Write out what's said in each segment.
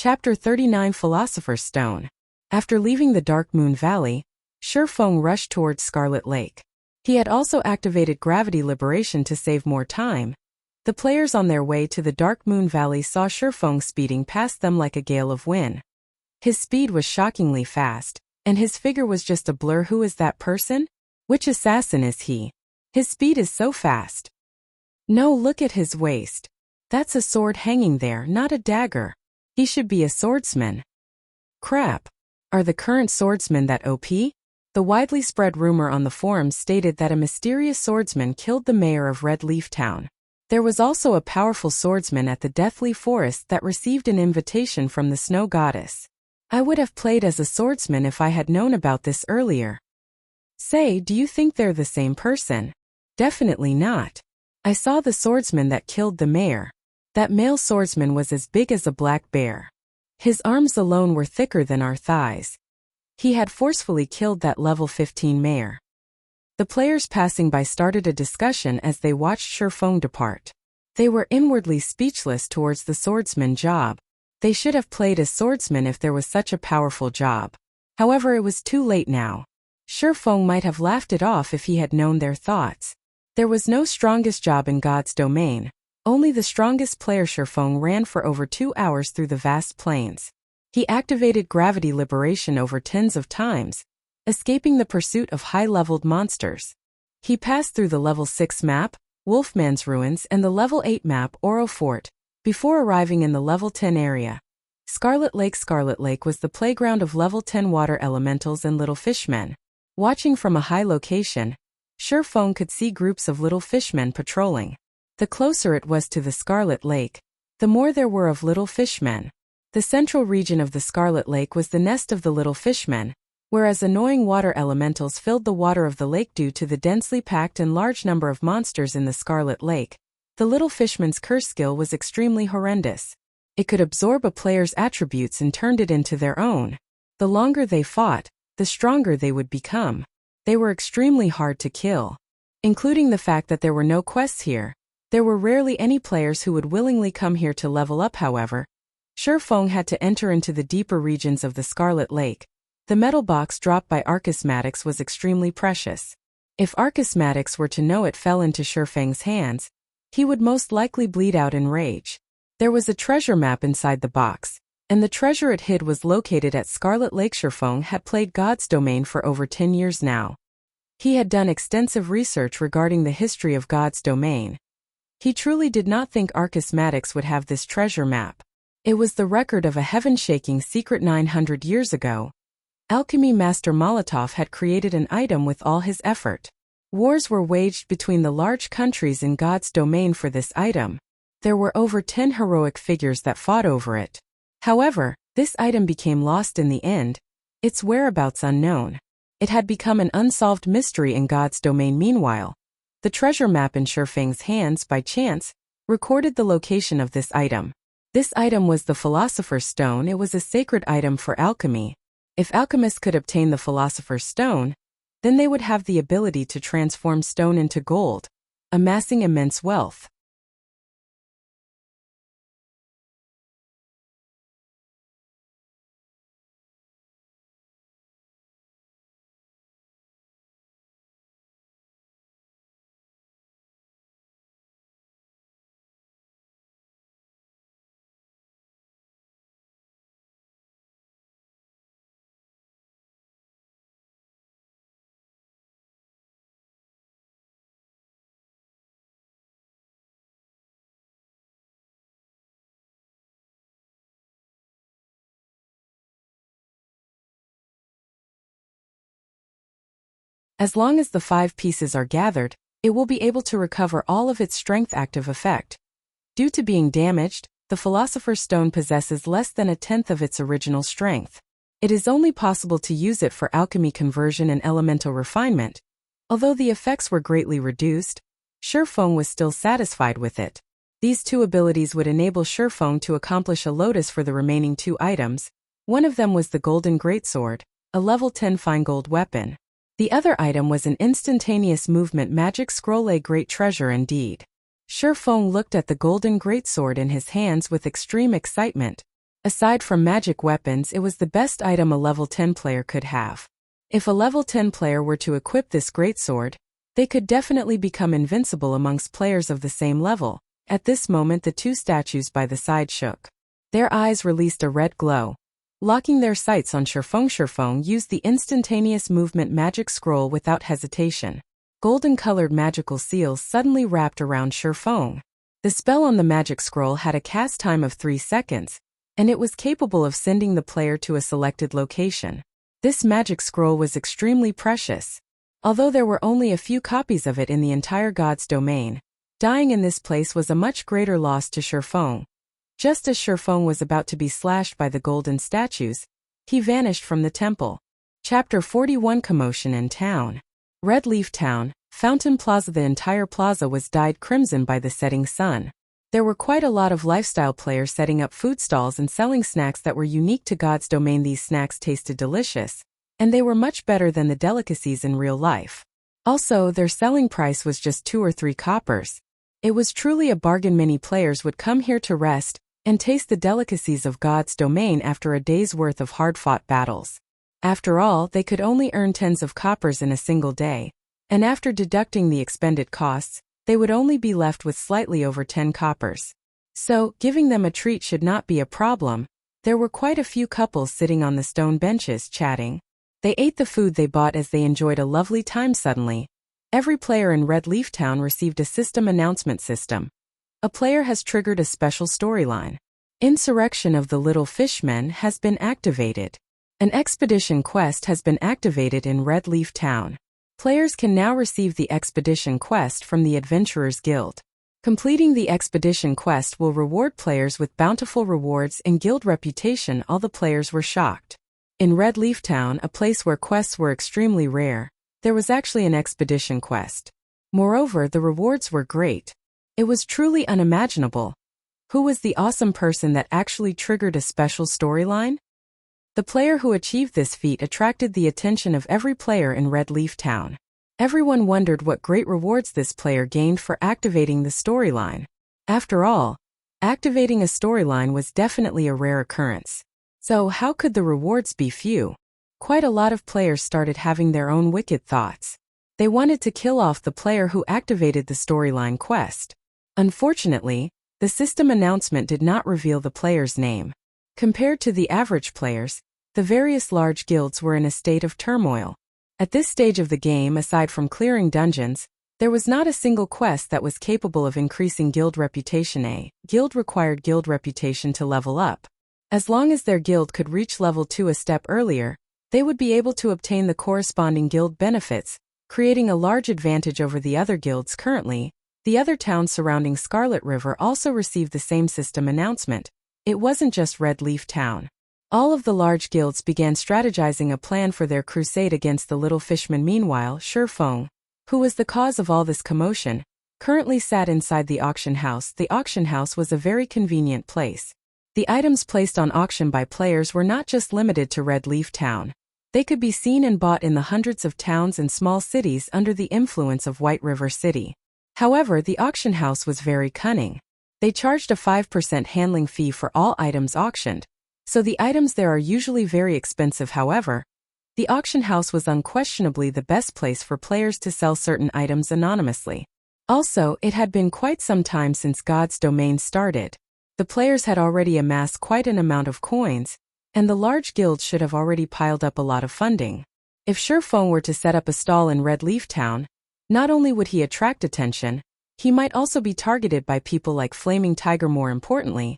Chapter 39 Philosopher's Stone. After leaving the Dark Moon Valley, Shifeng rushed towards Scarlet Lake. He had also activated gravity liberation to save more time. The players on their way to the Dark Moon Valley saw Shifeng speeding past them like a gale of wind. His speed was shockingly fast, and his figure was just a blur. Who is that person? Which assassin is he? His speed is so fast. No, look at his waist. That's a sword hanging there, not a dagger. He should be a swordsman. Crap. Are the current swordsmen that OP? The widely spread rumor on the forums stated that a mysterious swordsman killed the mayor of Red Leaf Town. There was also a powerful swordsman at the Deathly Forest that received an invitation from the Snow Goddess. I would have played as a swordsman if I had known about this earlier. Say, do you think they're the same person? Definitely not. I saw the swordsman that killed the mayor. That male swordsman was as big as a black bear. His arms alone were thicker than our thighs. He had forcefully killed that level 15 mayor. The players passing by started a discussion as they watched Shifeng depart. They were inwardly speechless towards the swordsman job. They should have played as swordsman if there was such a powerful job. However, it was too late now. Shifeng might have laughed it off if he had known their thoughts. There was no strongest job in God's domain. Only the strongest player. Shifeng ran for over 2 hours through the vast plains. He activated gravity liberation over tens of times, escaping the pursuit of high-leveled monsters. He passed through the level 6 map, Wolfman's Ruins, and the level 8 map, Oro Fort, before arriving in the level 10 area. Scarlet Lake. Scarlet Lake was the playground of level 10 water elementals and little fishmen. Watching from a high location, Shifeng could see groups of little fishmen patrolling. The closer it was to the Scarlet Lake, the more there were of little fishmen. The central region of the Scarlet Lake was the nest of the little fishmen, whereas annoying water elementals filled the water of the lake due to the densely packed and large number of monsters in the Scarlet Lake. The little fishman's curse skill was extremely horrendous. It could absorb a player's attributes and turned it into their own. The longer they fought, the stronger they would become. They were extremely hard to kill. Including the fact that there were no quests here, there were rarely any players who would willingly come here to level up. However, Shifeng had to enter into the deeper regions of the Scarlet Lake. The metal box dropped by Archismatics was extremely precious. If Archismatics were to know it fell into Shifeng's hands, he would most likely bleed out in rage. There was a treasure map inside the box, and the treasure it hid was located at Scarlet Lake. Shifeng had played God's Domain for over 10 years now. He had done extensive research regarding the history of God's Domain. He truly did not think Archismatics would have this treasure map. It was the record of a heaven-shaking secret 900 years ago. Alchemy Master Molotov had created an item with all his effort. Wars were waged between the large countries in God's domain for this item. There were over 10 heroic figures that fought over it. However, this item became lost in the end, its whereabouts unknown. It had become an unsolved mystery in God's domain. Meanwhile, the treasure map in Shifeng's hands by chance recorded the location of this item. This item was the Philosopher's Stone. It was a sacred item for alchemy. If alchemists could obtain the Philosopher's Stone, then they would have the ability to transform stone into gold, amassing immense wealth. As long as the 5 pieces are gathered, it will be able to recover all of its strength active effect. Due to being damaged, the Philosopher's Stone possesses less than a tenth of its original strength. It is only possible to use it for alchemy conversion and elemental refinement. Although the effects were greatly reduced, Shifeng was still satisfied with it. These 2 abilities would enable Shifeng to accomplish a lotus for the remaining 2 items. One of them was the Golden Greatsword, a level 10 fine gold weapon. The other item was an instantaneous movement magic scroll, a great treasure indeed. Shifeng looked at the golden greatsword in his hands with extreme excitement. Aside from magic weapons, it was the best item a level 10 player could have. If a level 10 player were to equip this greatsword, they could definitely become invincible amongst players of the same level. At this moment the two statues by the side shook. Their eyes released a red glow. Locking their sights on Shurfeng, Shurfeng used the instantaneous movement magic scroll without hesitation. Golden-colored magical seals suddenly wrapped around Shurfeng. The spell on the magic scroll had a cast time of 3 seconds, and it was capable of sending the player to a selected location. This magic scroll was extremely precious. Although there were only a few copies of it in the entire God's domain, dying in this place was a much greater loss to Shurfeng. Just as Shurfeng was about to be slashed by the golden statues, he vanished from the temple. Chapter 41 Commotion in Town. Red Leaf Town, Fountain Plaza. The entire plaza was dyed crimson by the setting sun. There were quite a lot of lifestyle players setting up food stalls and selling snacks that were unique to God's domain. These snacks tasted delicious, and they were much better than the delicacies in real life. Also, their selling price was just 2 or 3 coppers. It was truly a bargain. Many players would come here to rest and taste the delicacies of God's domain after a day's worth of hard-fought battles. After all, they could only earn tens of coppers in a single day, and after deducting the expended costs, they would only be left with slightly over 10 coppers. So, giving them a treat should not be a problem. There were quite a few couples sitting on the stone benches chatting. They ate the food they bought as they enjoyed a lovely time. Suddenly, every player in Red Leaf Town received a system announcement system. A player has triggered a special storyline. Insurrection of the Little Fishmen has been activated. An expedition quest has been activated in Red Leaf Town. Players can now receive the expedition quest from the Adventurers Guild. Completing the expedition quest will reward players with bountiful rewards and guild reputation. All the players were shocked. In Red Leaf Town, a place where quests were extremely rare, there was actually an expedition quest. Moreover, the rewards were great. It was truly unimaginable. Who was the awesome person that actually triggered a special storyline? The player who achieved this feat attracted the attention of every player in Red Leaf Town. Everyone wondered what great rewards this player gained for activating the storyline. After all, activating a storyline was definitely a rare occurrence. So how could the rewards be few? Quite a lot of players started having their own wicked thoughts. They wanted to kill off the player who activated the storyline quest. Unfortunately, the system announcement did not reveal the player's name. Compared to the average players, the various large guilds were in a state of turmoil. At this stage of the game, aside from clearing dungeons, there was not a single quest that was capable of increasing guild reputation. A guild required guild reputation to level up. As long as their guild could reach level 2 a step earlier, they would be able to obtain the corresponding guild benefits, creating a large advantage over the other guilds. Currently, the other towns surrounding Scarlet River also received the same system announcement. It wasn't just Red Leaf Town. All of the large guilds began strategizing a plan for their crusade against the Little Fishmen. Meanwhile, Shurfeng, who was the cause of all this commotion, currently sat inside the auction house. The auction house was a very convenient place. The items placed on auction by players were not just limited to Red Leaf Town. They could be seen and bought in the hundreds of towns and small cities under the influence of White River City. However, the auction house was very cunning. They charged a 5% handling fee for all items auctioned, so the items there are usually very expensive. However, the auction house was unquestionably the best place for players to sell certain items anonymously. Also, it had been quite some time since God's domain started. The players had already amassed quite an amount of coins, and the large guilds should have already piled up a lot of funding. If Shurfeng were to set up a stall in Red Leaf Town, not only would he attract attention, he might also be targeted by people like Flaming Tiger. More importantly,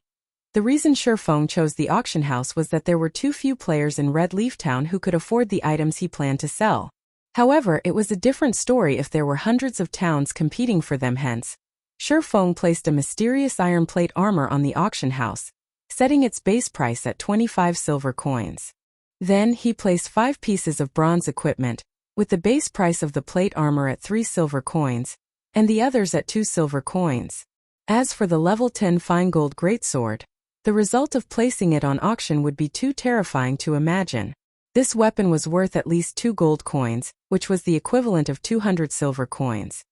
the reason Shurfeng chose the auction house was that there were too few players in Red Leaf Town who could afford the items he planned to sell. However, it was a different story if there were hundreds of towns competing for them. Hence, Shurfeng placed a mysterious iron plate armor on the auction house, setting its base price at 25 silver coins. Then he placed 5 pieces of bronze equipment, with the base price of the plate armor at 3 silver coins, and the others at 2 silver coins. As for the level 10 fine gold greatsword, the result of placing it on auction would be too terrifying to imagine. This weapon was worth at least 2 gold coins, which was the equivalent of 200 silver coins.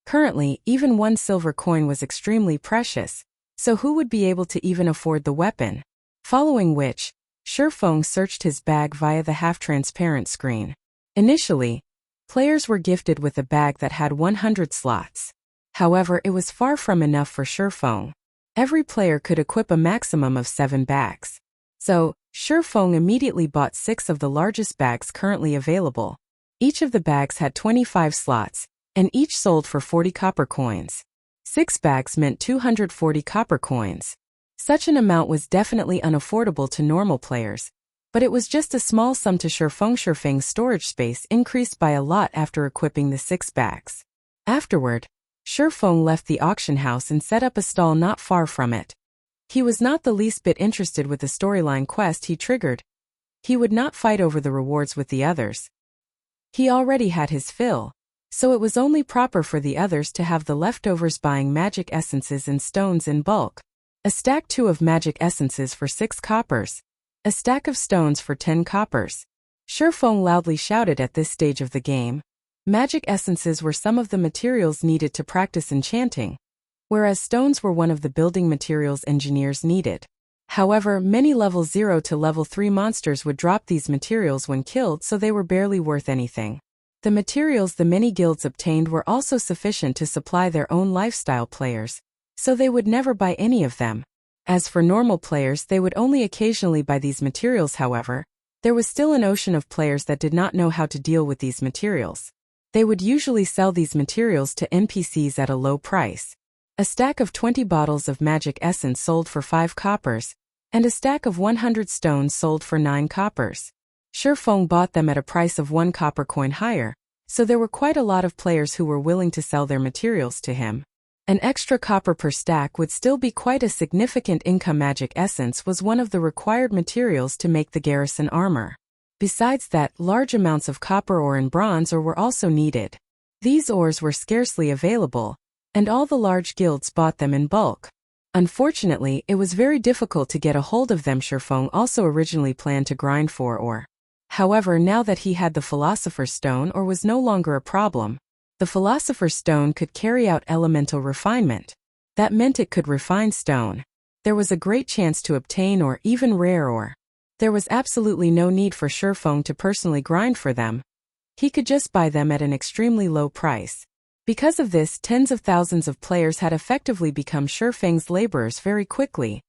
Currently, even 1 silver coin was extremely precious, so who would be able to even afford the weapon? Following which, Shifeng searched his bag via the half-transparent screen. Initially, players were gifted with a bag that had 100 slots. However, it was far from enough for Shifeng. Every player could equip a maximum of 7 bags. So, Shifeng immediately bought 6 of the largest bags currently available. Each of the bags had 25 slots, and each sold for 40 copper coins. 6 bags meant 240 copper coins. Such an amount was definitely unaffordable to normal players, but it was just a small sum to Shifeng's storage space increased by a lot after equipping the 6 bags. Afterward, Shifeng left the auction house and set up a stall not far from it. He was not the least bit interested with the storyline quest he triggered. He would not fight over the rewards with the others. He already had his fill, so it was only proper for the others to have the leftovers, buying magic essences and stones in bulk. A stack 2 of magic essences for 6 coppers. A stack of stones for 10 coppers. Shifeng loudly shouted at this stage of the game. Magic essences were some of the materials needed to practice enchanting, whereas stones were one of the building materials engineers needed. However, many level 0 to level 3 monsters would drop these materials when killed, so they were barely worth anything. The materials the many guilds obtained were also sufficient to supply their own lifestyle players, so they would never buy any of them. As for normal players, they would only occasionally buy these materials. However, there was still an ocean of players that did not know how to deal with these materials. They would usually sell these materials to NPCs at a low price. A stack of 20 bottles of magic essence sold for 5 coppers, and a stack of 100 stones sold for 9 coppers. Shifeng bought them at a price of 1 copper coin higher, so there were quite a lot of players who were willing to sell their materials to him. An extra copper per stack would still be quite a significant income. Magic essence was one of the required materials to make the Garrison armor. Besides that, large amounts of copper ore and bronze ore were also needed. These ores were scarcely available, and all the large guilds bought them in bulk. Unfortunately, it was very difficult to get a hold of them. Shifeng also originally planned to grind for ore. However, now that he had the Philosopher's Stone, ore was no longer a problem. The Philosopher's Stone could carry out elemental refinement. That meant it could refine stone. There was a great chance to obtain ore, even rare ore. There was absolutely no need for Shifeng to personally grind for them. He could just buy them at an extremely low price. Because of this, tens of thousands of players had effectively become Shifeng's laborers very quickly.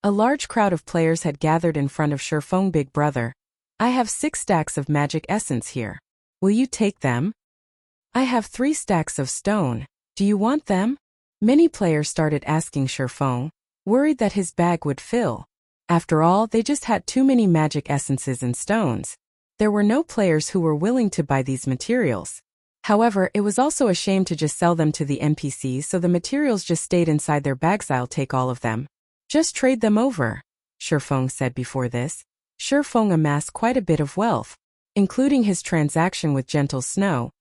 A large crowd of players had gathered in front of Shifeng. Big brother, I have 6 stacks of magic essence here. Will you take them? I have 3 stacks of stone. Do you want them? Many players started asking Shifeng, worried that his bag would fill. After all, they just had too many magic essences and stones. There were no players who were willing to buy these materials. However, it was also a shame to just sell them to the NPCs, so the materials just stayed inside their bags. I'll take all of them. Just trade them over, Shifeng said. Before this, Shifeng amassed quite a bit of wealth, including his transaction with Gentle Snow.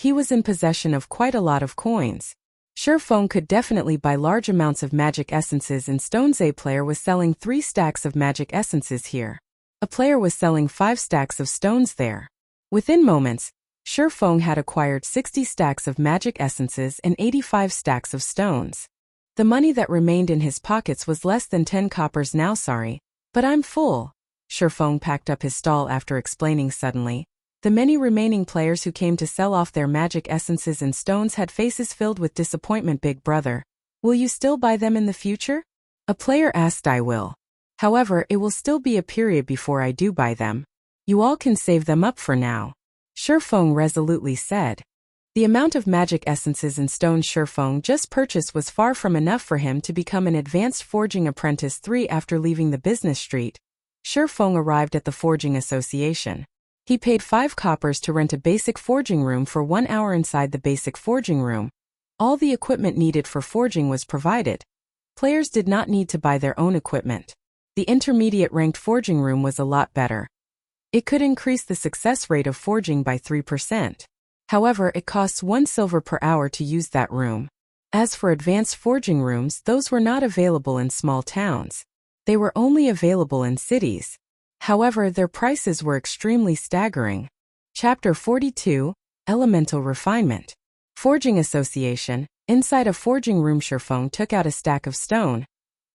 He was in possession of quite a lot of coins. Shifeng could definitely buy large amounts of magic essences and stones. A player was selling 3 stacks of magic essences here. A player was selling 5 stacks of stones there. Within moments, Shifeng had acquired 60 stacks of magic essences and 85 stacks of stones. The money that remained in his pockets was less than 10 coppers now. Sorry, but I'm full. Shifeng packed up his stall after explaining. Suddenly, the many remaining players who came to sell off their magic essences and stones had faces filled with disappointment. Big brother, will you still buy them in the future? A player asked. I will. However, it will still be a period before I do buy them. You all can save them up for now, Shifeng resolutely said. The amount of magic essences and stones Shifeng just purchased was far from enough for him to become an advanced forging apprentice. 3 After leaving the business street, Shifeng arrived at the Forging Association. He paid 5 coppers to rent a basic forging room for 1 hour. Inside the basic forging room, all the equipment needed for forging was provided. Players did not need to buy their own equipment. The intermediate ranked forging room was a lot better. It could increase the success rate of forging by 3%. However, it costs 1 silver per hour to use that room. As for advanced forging rooms, those were not available in small towns. They were only available in cities. However, their prices were extremely staggering. Chapter 42, Elemental Refinement. Forging Association. Inside a forging room, Shifeng took out a stack of stone,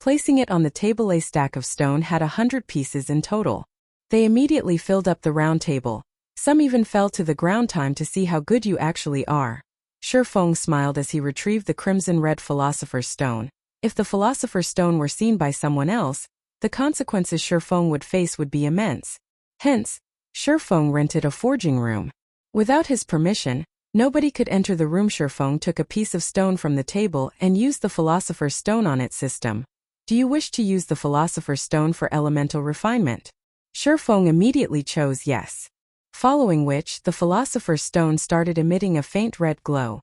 Placing it on the table, a stack of stone had 100 pieces in total. They immediately filled up the round table. Some even fell to the ground. Time to see how good you actually are. Shifeng smiled as he retrieved the crimson-red Philosopher's Stone. If the Philosopher's Stone were seen by someone else, the consequences Shifeng would face would be immense. Hence, Shifeng rented a forging room. Without his permission, nobody could enter the room. Shifeng took a piece of stone from the table and used the Philosopher's Stone on its system. Do you wish to use the Philosopher's Stone for elemental refinement? Shifeng immediately chose yes. Following which, the Philosopher's Stone started emitting a faint red glow.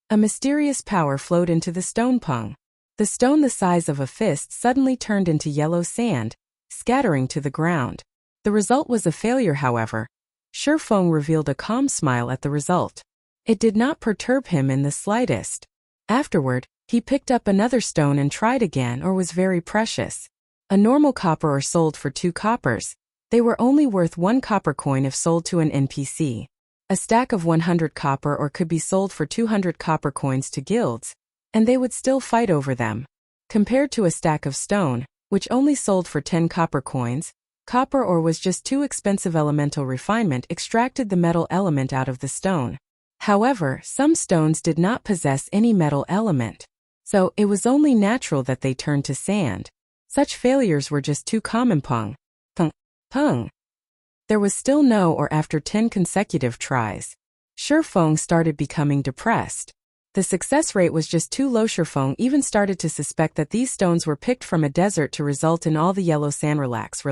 A mysterious power flowed into the stone. Pung. The stone the size of a fist suddenly turned into yellow sand, scattering to the ground. The result was a failure, however. Shifeng revealed a calm smile at the result. It did not perturb him in the slightest. Afterward, he picked up another stone and tried again. Or was very precious. A normal copper ore sold for 2 coppers. They were only worth 1 copper coin if sold to an NPC. A stack of 100 copper ore could be sold for 200 copper coins to guilds, and they would still fight over them. Compared to a stack of stone, which only sold for 10 copper coins, copper ore was just too expensive. Elemental refinement extracted the metal element out of the stone. However, some stones did not possess any metal element, so it was only natural that they turned to sand. Such failures were just too common. Pung. There was still no ore after 10 consecutive tries. Shifeng started becoming depressed. The success rate was just too low. Shifeng even started to suspect that these stones were picked from a desert to result in all the yellow sand. Relax.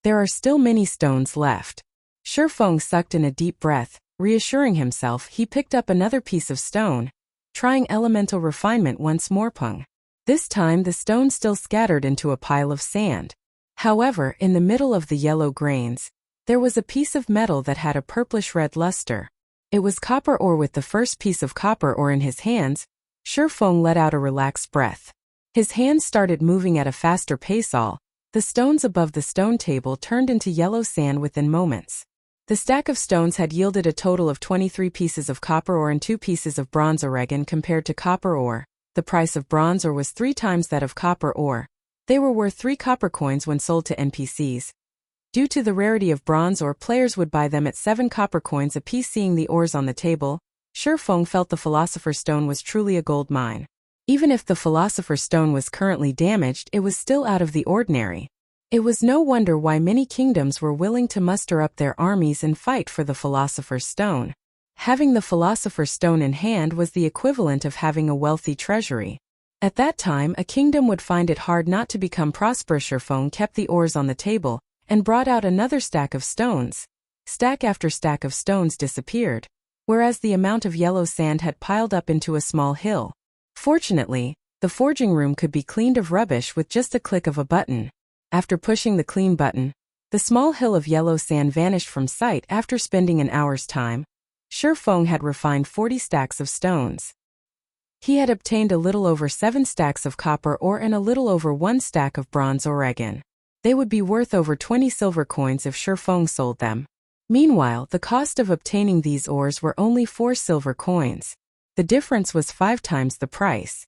There are still many stones left. Shifeng sucked in a deep breath, reassuring himself. He picked up another piece of stone, trying elemental refinement once more. Pung. This time the stone still scattered into a pile of sand. However, in the middle of the yellow grains, there was a piece of metal that had a purplish-red luster. It was copper ore. With the first piece of copper ore in his hands, Shifeng let out a relaxed breath. His hands started moving at a faster pace. All the stones above the stone table turned into yellow sand within moments. The stack of stones had yielded a total of 23 pieces of copper ore and 2 pieces of bronze ore. Compared to copper ore, the price of bronze ore was 3 times that of copper ore. They were worth 3 copper coins when sold to NPCs. Due to the rarity of bronze ore, players would buy them at 7 copper coins apiece. Seeing the ores on the table, Shifeng felt the Philosopher's Stone was truly a gold mine. Even if the Philosopher's Stone was currently damaged, it was still out of the ordinary. It was no wonder why many kingdoms were willing to muster up their armies and fight for the Philosopher's Stone. Having the Philosopher's Stone in hand was the equivalent of having a wealthy treasury. At that time, a kingdom would find it hard not to become prosperous. Shifeng kept the ores on the table and brought out another stack of stones. Stack after stack of stones disappeared, whereas the amount of yellow sand had piled up into a small hill. Fortunately, the forging room could be cleaned of rubbish with just a click of a button. After pushing the clean button, the small hill of yellow sand vanished from sight. After spending an hour's time, Shifeng had refined 40 stacks of stones. He had obtained a little over 7 stacks of copper ore and a little over 1 stack of bronze ore. They would be worth over 20 silver coins if Shifeng sold them. Meanwhile, the cost of obtaining these ores were only 4 silver coins. The difference was 5 times the price.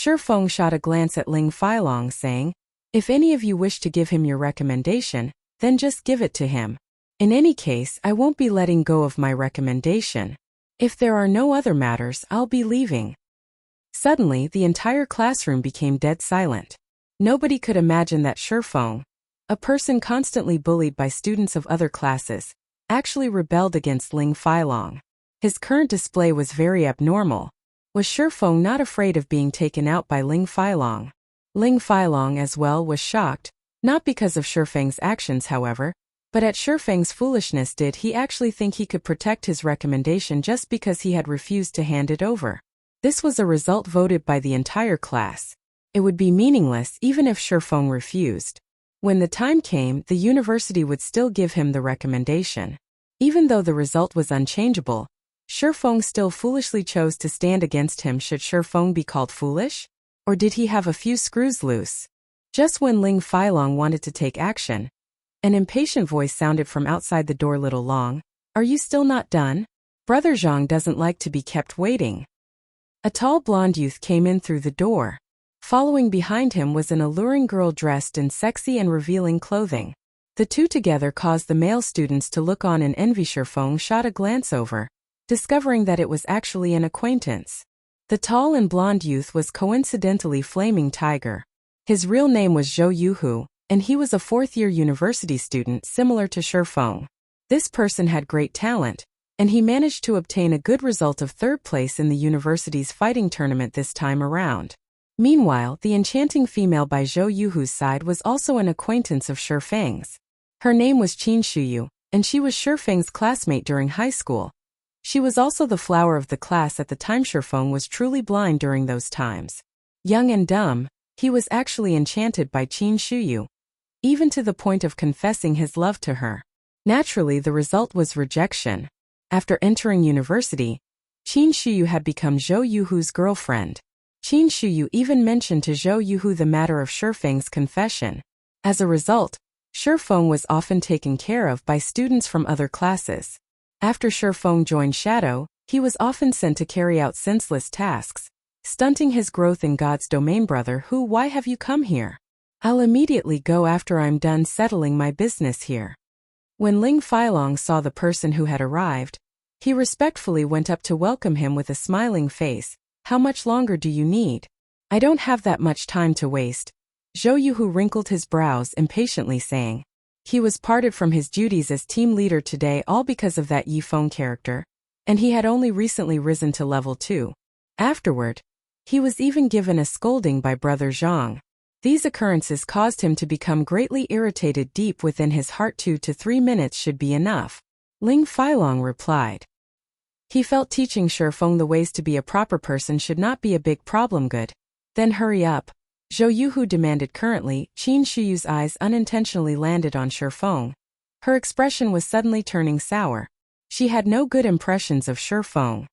Feng shot a glance at Ling Feilong saying, "If any of you wish to give him your recommendation, then just give it to him. In any case, I won't be letting go of my recommendation. If there are no other matters, I'll be leaving." Suddenly, the entire classroom became dead silent. Nobody could imagine that Feng, a person constantly bullied by students of other classes, actually rebelled against Ling Feilong. His current display was very abnormal. Was Feng not afraid of being taken out by Ling Feilong? Ling Feilong as well was shocked, not because of Feng's actions however, but at Feng's foolishness. Did he actually think he could protect his recommendation just because he had refused to hand it over? This was a result voted by the entire class. It would be meaningless even if Feng refused. When the time came, the university would still give him the recommendation. Even though the result was unchangeable, Feng still foolishly chose to stand against him. Should Feng be called foolish? Or did he have a few screws loose? Just when Ling Feilong wanted to take action, an impatient voice sounded from outside the door. "Little Long, are you still not done? Brother Zhang doesn't like to be kept waiting." A tall blonde youth came in through the door. Following behind him was an alluring girl dressed in sexy and revealing clothing. The two together caused the male students to look on in envy. Feng shot a glance over, discovering that it was actually an acquaintance. The tall and blonde youth was coincidentally Flaming Tiger. His real name was Zhou Yuhu, and he was a fourth-year university student similar to Feng. This person had great talent, and he managed to obtain a good result of third place in the university's fighting tournament this time around. Meanwhile, the enchanting female by Zhou Yuhu's side was also an acquaintance of Feng's. Her name was Qin Shuyu, and she was Feng's classmate during high school. She was also the flower of the class at the time. Feng was truly blind during those times. Young and dumb, he was actually enchanted by Qin Shuyu, even to the point of confessing his love to her. Naturally, the result was rejection. After entering university, Qin Shuyu had become Zhou Yuhu's girlfriend. Qin Shuyu even mentioned to Zhou Yuhu the matter of Feng's confession. As a result, Feng was often taken care of by students from other classes. After Feng joined Shadow, he was often sent to carry out senseless tasks, stunting his growth in God's domain. "Brother Who, why have you come here?" "I'll immediately go after I'm done settling my business here." When Ling Feilong saw the person who had arrived, he respectfully went up to welcome him with a smiling face. "How much longer do you need?" "I don't have that much time to waste." Zhou Yuhu wrinkled his brows impatiently saying. He was parted from his duties as team leader today all because of that Yi Feng character, and he had only recently risen to level 2. Afterward, he was even given a scolding by Brother Zhang. These occurrences caused him to become greatly irritated deep within his heart. 2 to 3 minutes should be enough, Ling Feilong replied. He felt teaching Feng the ways to be a proper person should not be a big problem. "Good. Then hurry up," Zhou Yuhu demanded. Currently, Qin Shuyu's eyes unintentionally landed on Feng. Her expression was suddenly turning sour. She had no good impressions of Feng.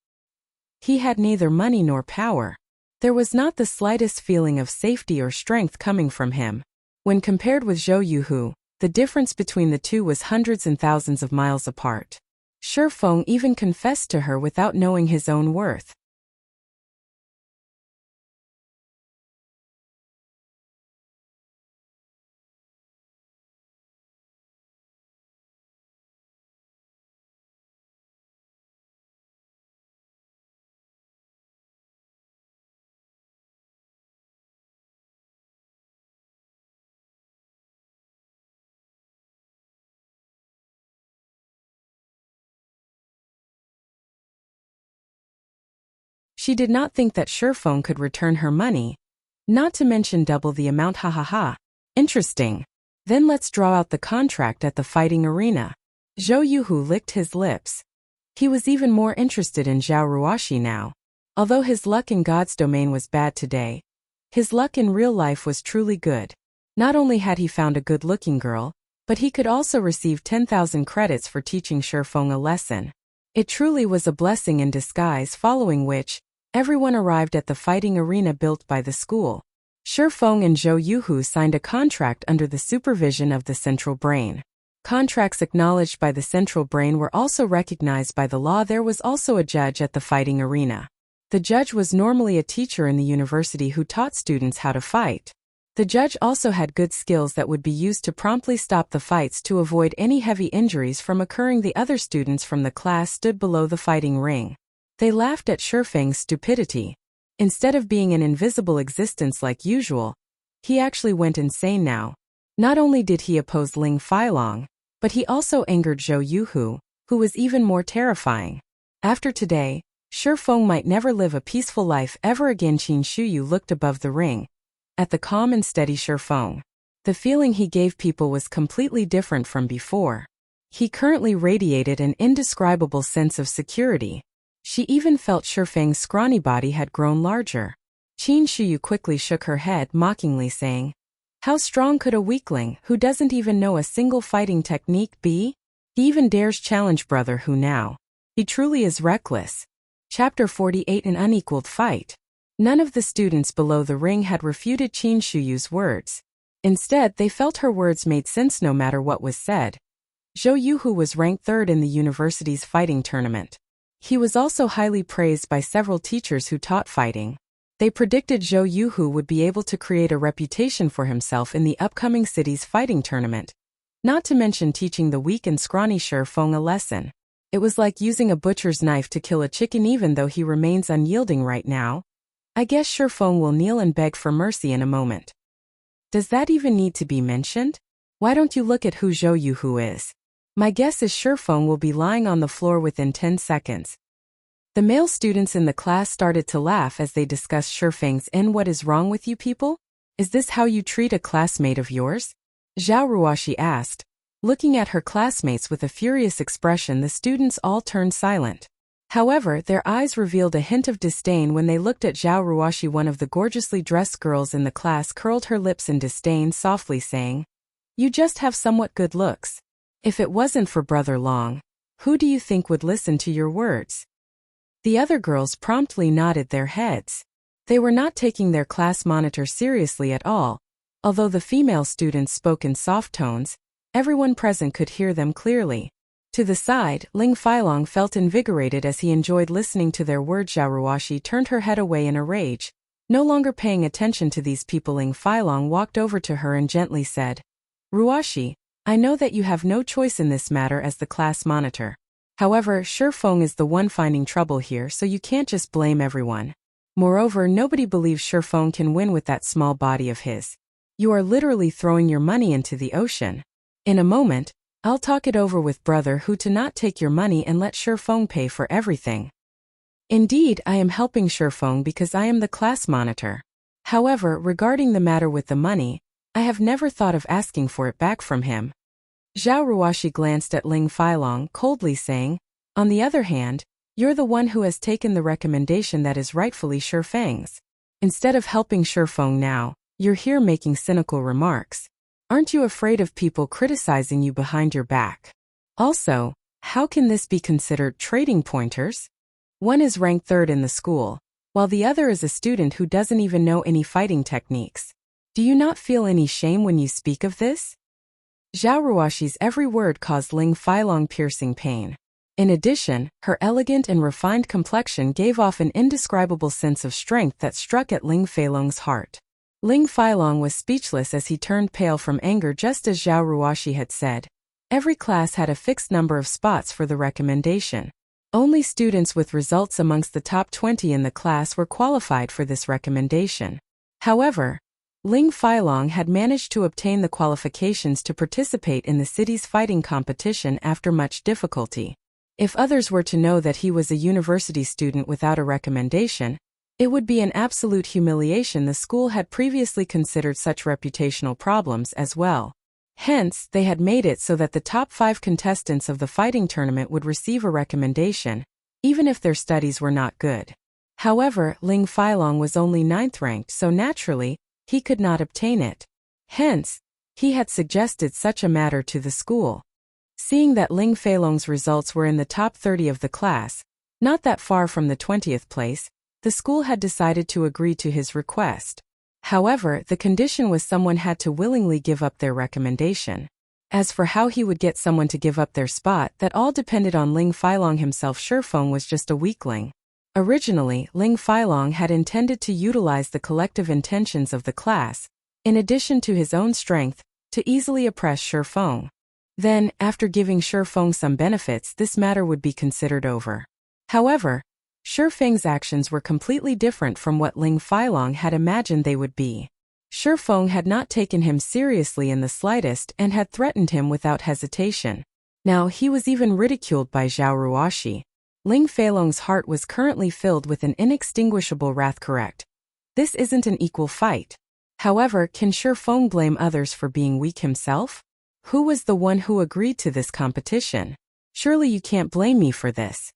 He had neither money nor power. There was not the slightest feeling of safety or strength coming from him. When compared with Zhou Yuhu, the difference between the two was hundreds and thousands of miles apart. Feng even confessed to her without knowing his own worth. She did not think that Feng could return her money. Not to mention double the amount. Ha ha ha. Interesting. Then let's draw out the contract at the fighting arena. Zhou Yuhu licked his lips. He was even more interested in Zhao Ruoshi now. Although his luck in God's domain was bad today, his luck in real life was truly good. Not only had he found a good-looking girl, but he could also receive 10,000 credits for teaching Feng a lesson. It truly was a blessing in disguise, following which, everyone arrived at the fighting arena built by the school. Feng and Zhou Yuhu signed a contract under the supervision of the Central Brain. Contracts acknowledged by the Central Brain were also recognized by the law. There was also a judge at the fighting arena. The judge was normally a teacher in the university who taught students how to fight. The judge also had good skills that would be used to promptly stop the fights to avoid any heavy injuries from occurring. The other students from the class stood below the fighting ring. They laughed at Shifeng's stupidity. Instead of being an invisible existence like usual, he actually went insane now. Not only did he oppose Ling Feilong, but he also angered Zhou Yuhu, who was even more terrifying. After today, Shifeng might never live a peaceful life ever again. Qin Shuyu looked above the ring, at the calm and steady Shifeng. The feeling he gave people was completely different from before. He currently radiated an indescribable sense of security. She even felt Shifeng's scrawny body had grown larger. Qin Shuyu quickly shook her head mockingly, saying, "How strong could a weakling who doesn't even know a single fighting technique be? He even dares challenge Brother Hu now. He truly is reckless." Chapter 48 An Unequaled Fight. None of the students below the ring had refuted Qin Shuyu's words. Instead, they felt her words made sense no matter what was said. Zhou Yuhu was ranked third in the university's fighting tournament. He was also highly praised by several teachers who taught fighting. They predicted Zhou Yuhu would be able to create a reputation for himself in the upcoming city's fighting tournament. Not to mention teaching the weak and scrawny Shifeng a lesson. It was like using a butcher's knife to kill a chicken. Even though he remains unyielding right now, I guess Shifeng will kneel and beg for mercy in a moment. Does that even need to be mentioned? Why don't you look at who Zhou Yuhu is? My guess is Shifeng will be lying on the floor within 10 seconds. The male students in the class started to laugh as they discussed Shifeng's "And what is wrong with you people? Is this how you treat a classmate of yours?" Zhao Ruoshi asked. Looking at her classmates with a furious expression, the students all turned silent. However, their eyes revealed a hint of disdain when they looked at Zhao Ruoshi. One of the gorgeously dressed girls in the class curled her lips in disdain, softly saying, "You just have somewhat good looks. If it wasn't for Brother Long, who do you think would listen to your words?" The other girls promptly nodded their heads. They were not taking their class monitor seriously at all. Although the female students spoke in soft tones, everyone present could hear them clearly. To the side, Ling Feilong felt invigorated as he enjoyed listening to their words. Zhao Ruoshi turned her head away in a rage. No longer paying attention to these people, Ling Feilong walked over to her and gently said, "Ruoshi, I know that you have no choice in this matter as the class monitor. However, Shifeng is the one finding trouble here, so you can't just blame everyone. Moreover, nobody believes Shifeng can win with that small body of his. You are literally throwing your money into the ocean. In a moment, I'll talk it over with Brother Hu to not take your money and let Shifeng pay for everything. Indeed, I am helping Shifeng because I am the class monitor. However, regarding the matter with the money, I have never thought of asking for it back from him." Zhao Ruoshi glanced at Ling Feilong coldly, saying, "On the other hand, you're the one who has taken the recommendation that is rightfully Shifeng's. Instead of helping Shifeng now, you're here making cynical remarks. Aren't you afraid of people criticizing you behind your back? Also, how can this be considered trading pointers? One is ranked third in the school, while the other is a student who doesn't even know any fighting techniques. Do you not feel any shame when you speak of this?" Zhao Ruoshi's every word caused Ling Feilong piercing pain. In addition, her elegant and refined complexion gave off an indescribable sense of strength that struck at Ling Feilong's heart. Ling Feilong was speechless as he turned pale from anger. Just as Zhao Ruoshi had said, every class had a fixed number of spots for the recommendation. Only students with results amongst the top 20 in the class were qualified for this recommendation. However, Ling Feilong had managed to obtain the qualifications to participate in the city's fighting competition after much difficulty. If others were to know that he was a university student without a recommendation, it would be an absolute humiliation. The school had previously considered such reputational problems as well. Hence, they had made it so that the top 5 contestants of the fighting tournament would receive a recommendation, even if their studies were not good. However, Ling Feilong was only 9th ranked, so naturally, he could not obtain it. Hence, he had suggested such a matter to the school. Seeing that Ling Feilong's results were in the top 30 of the class, not that far from the 20th place, the school had decided to agree to his request. However, the condition was someone had to willingly give up their recommendation. As for how he would get someone to give up their spot, that all depended on Ling Feilong himself. Shifeng was just a weakling. Originally, Ling Feilong had intended to utilize the collective intentions of the class, in addition to his own strength, to easily oppress Shi Feng. Then, after giving Shi Feng some benefits, this matter would be considered over. However, Shi Feng's actions were completely different from what Ling Feilong had imagined they would be. Shi Feng had not taken him seriously in the slightest and had threatened him without hesitation. Now he was even ridiculed by Zhao Ruoxi. Ling Feilong's heart was currently filled with an inextinguishable wrath. Correct. This isn't an equal fight. However, can Shi Feng blame others for being weak himself? Who was the one who agreed to this competition? Surely you can't blame me for this.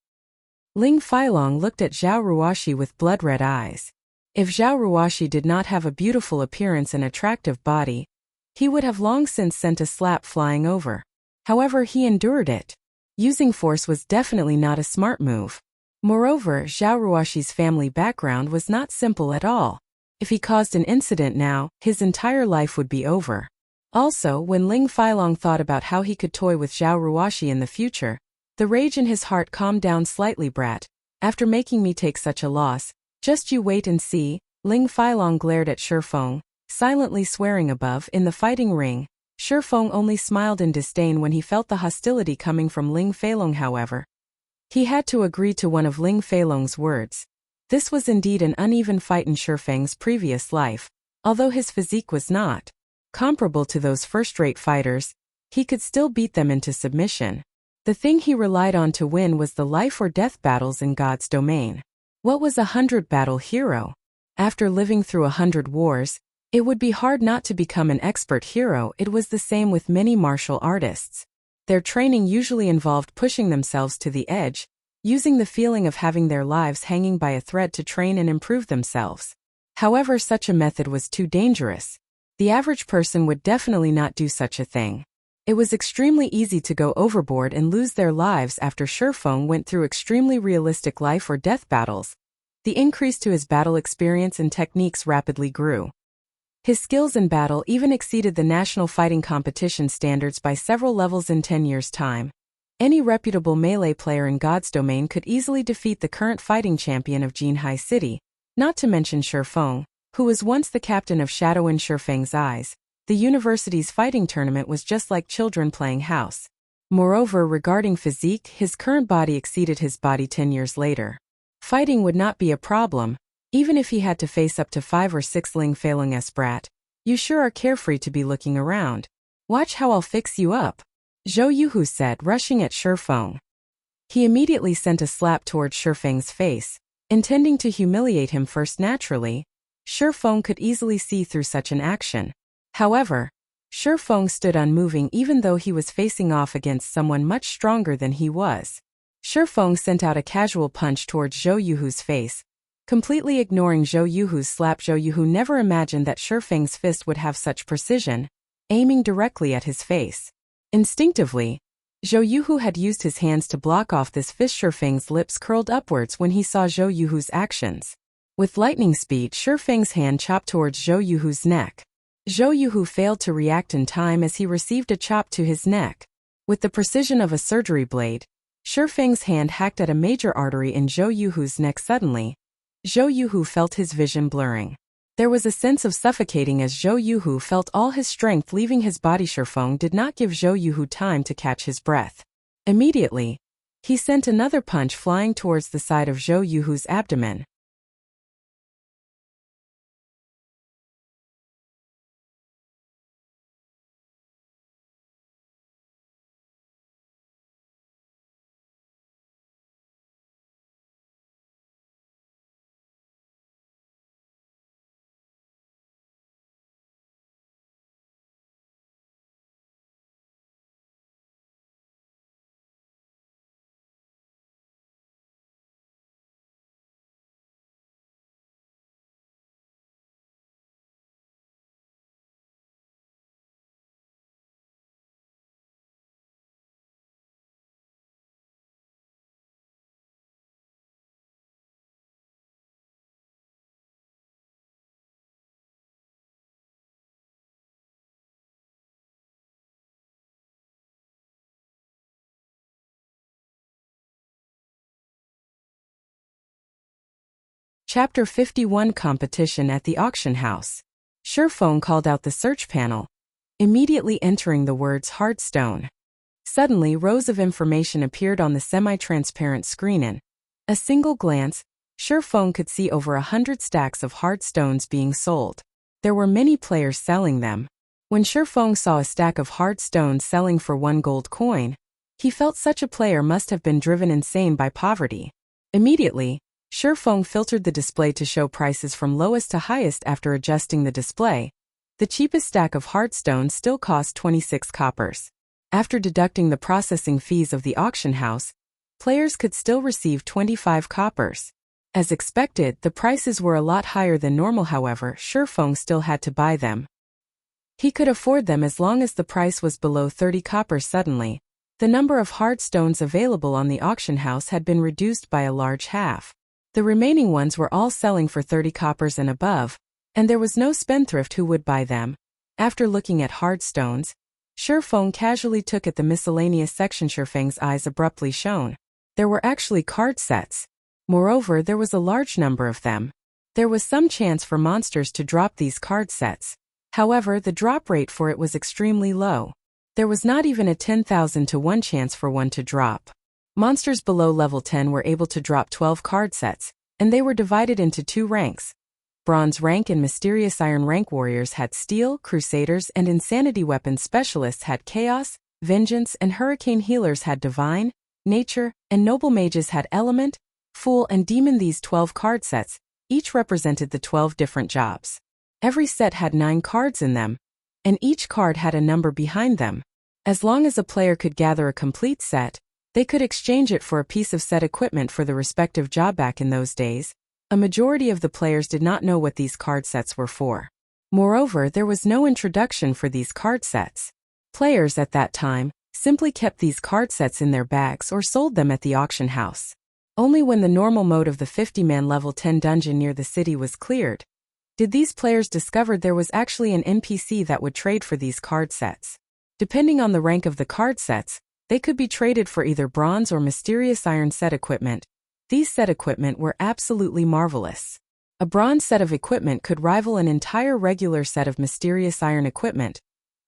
Ling Feilong looked at Zhao Ruoxi with blood-red eyes. If Zhao Ruoxi did not have a beautiful appearance and attractive body, he would have long since sent a slap flying over. However, he endured it. Using force was definitely not a smart move. Moreover, Zhao Ruoxi's family background was not simple at all. If he caused an incident now, his entire life would be over. Also, when Ling Feilong thought about how he could toy with Zhao Ruoxi in the future, the rage in his heart calmed down slightly. Brat, after making me take such a loss, just you wait and see. Ling Feilong glared at Shi Feng, silently swearing above. In the fighting ring, Shi Feng only smiled in disdain when he felt the hostility coming from Ling Feilong. However, he had to agree to one of Ling Feilong's words. This was indeed an uneven fight in Shi Feng's previous life. Although his physique was not comparable to those first-rate fighters, he could still beat them into submission. The thing he relied on to win was the life-or-death battles in God's domain. What was a 100-battle hero? After living through 100 wars, it would be hard not to become an expert hero. It was the same with many martial artists. Their training usually involved pushing themselves to the edge, using the feeling of having their lives hanging by a thread to train and improve themselves. However, such a method was too dangerous. The average person would definitely not do such a thing. It was extremely easy to go overboard and lose their lives. After Shi Feng went through extremely realistic life-or-death battles, the increase to his battle experience and techniques rapidly grew. His skills in battle even exceeded the national fighting competition standards by several levels. In 10 years' time, any reputable melee player in God's domain could easily defeat the current fighting champion of Jinhai City, not to mention Shi Feng, who was once the captain of Shadow. In Shi Feng's eyes, the university's fighting tournament was just like children playing house. Moreover, regarding physique, his current body exceeded his body 10 years later. Fighting would not be a problem, even if he had to face up to 5 or 6 Ling Feilong's. Brat, you sure are carefree to be looking around. Watch how I'll fix you up, Zhou Yuhu said, rushing at Shi Feng. He immediately sent a slap towards Shi Feng's face, intending to humiliate him first. Naturally, Shi Feng could easily see through such an action. However, Shi Feng stood unmoving even though he was facing off against someone much stronger than he was. Shi Feng sent out a casual punch towards Zhou Yuhu's face, completely ignoring Zhou Yuhu's slap. Zhou Yuhu never imagined that Shi Feng's fist would have such precision, aiming directly at his face. Instinctively, Zhou Yuhu had used his hands to block off this fist. Shi Feng's lips curled upwards when he saw Zhou Yuhu's actions. With lightning speed, Shi Feng's hand chopped towards Zhou Yuhu's neck. Zhou Yuhu failed to react in time as he received a chop to his neck. With the precision of a surgery blade, Shi Feng's hand hacked at a major artery in Zhou Yuhu's neck. Suddenly, Zhou Yuhu felt his vision blurring. There was a sense of suffocating as Zhou Yuhu felt all his strength leaving his body. Shi Feng did not give Zhou Yuhu time to catch his breath. Immediately, he sent another punch flying towards the side of Zhou Yuhu's abdomen. Chapter 51 Competition at the Auction House. Shurfeng called out the search panel, immediately entering the words hard stone. Suddenly, rows of information appeared on the semi-transparent screen and, a single glance, Shurfeng could see over 100 stacks of hard stones being sold. There were many players selling them. When Shurfeng saw a stack of hard stones selling for 1 gold coin, he felt such a player must have been driven insane by poverty. Immediately, Shurfeng filtered the display to show prices from lowest to highest. After adjusting the display, the cheapest stack of hard stones still cost 26 coppers. After deducting the processing fees of the auction house, players could still receive 25 coppers. As expected, the prices were a lot higher than normal. However, Shurfeng still had to buy them. He could afford them as long as the price was below 30 coppers. Suddenly, the number of hard stones available on the auction house had been reduced by a large half. The remaining ones were all selling for 30 coppers and above, and there was no spendthrift who would buy them. After looking at hard stones, Shurfeng casually took at the miscellaneous section. Shurfeng's eyes abruptly shone. There were actually card sets. Moreover, there was a large number of them. There was some chance for monsters to drop these card sets. However, the drop rate for it was extremely low. There was not even a 10,000 to 1 chance for one to drop. Monsters below level 10 were able to drop 12 card sets, and they were divided into 2 ranks. Bronze rank and Mysterious Iron rank warriors had Steel, Crusaders and Insanity weapons specialists had Chaos, Vengeance and Hurricane healers had Divine, Nature, and Noble mages had Element, Fool and Demon. These 12 card sets each represented the 12 different jobs. Every set had 9 cards in them, and each card had a number behind them. As long as a player could gather a complete set, they could exchange it for a piece of set equipment for the respective job. Back in those days, a majority of the players did not know what these card sets were for. Moreover, there was no introduction for these card sets. Players at that time simply kept these card sets in their bags or sold them at the auction house. Only when the normal mode of the 50-man level 10 dungeon near the city was cleared did these players discover there was actually an NPC that would trade for these card sets. Depending on the rank of the card sets, they could be traded for either bronze or Mysterious Iron set equipment. These set equipment were absolutely marvelous. A bronze set of equipment could rival an entire regular set of Mysterious Iron equipment,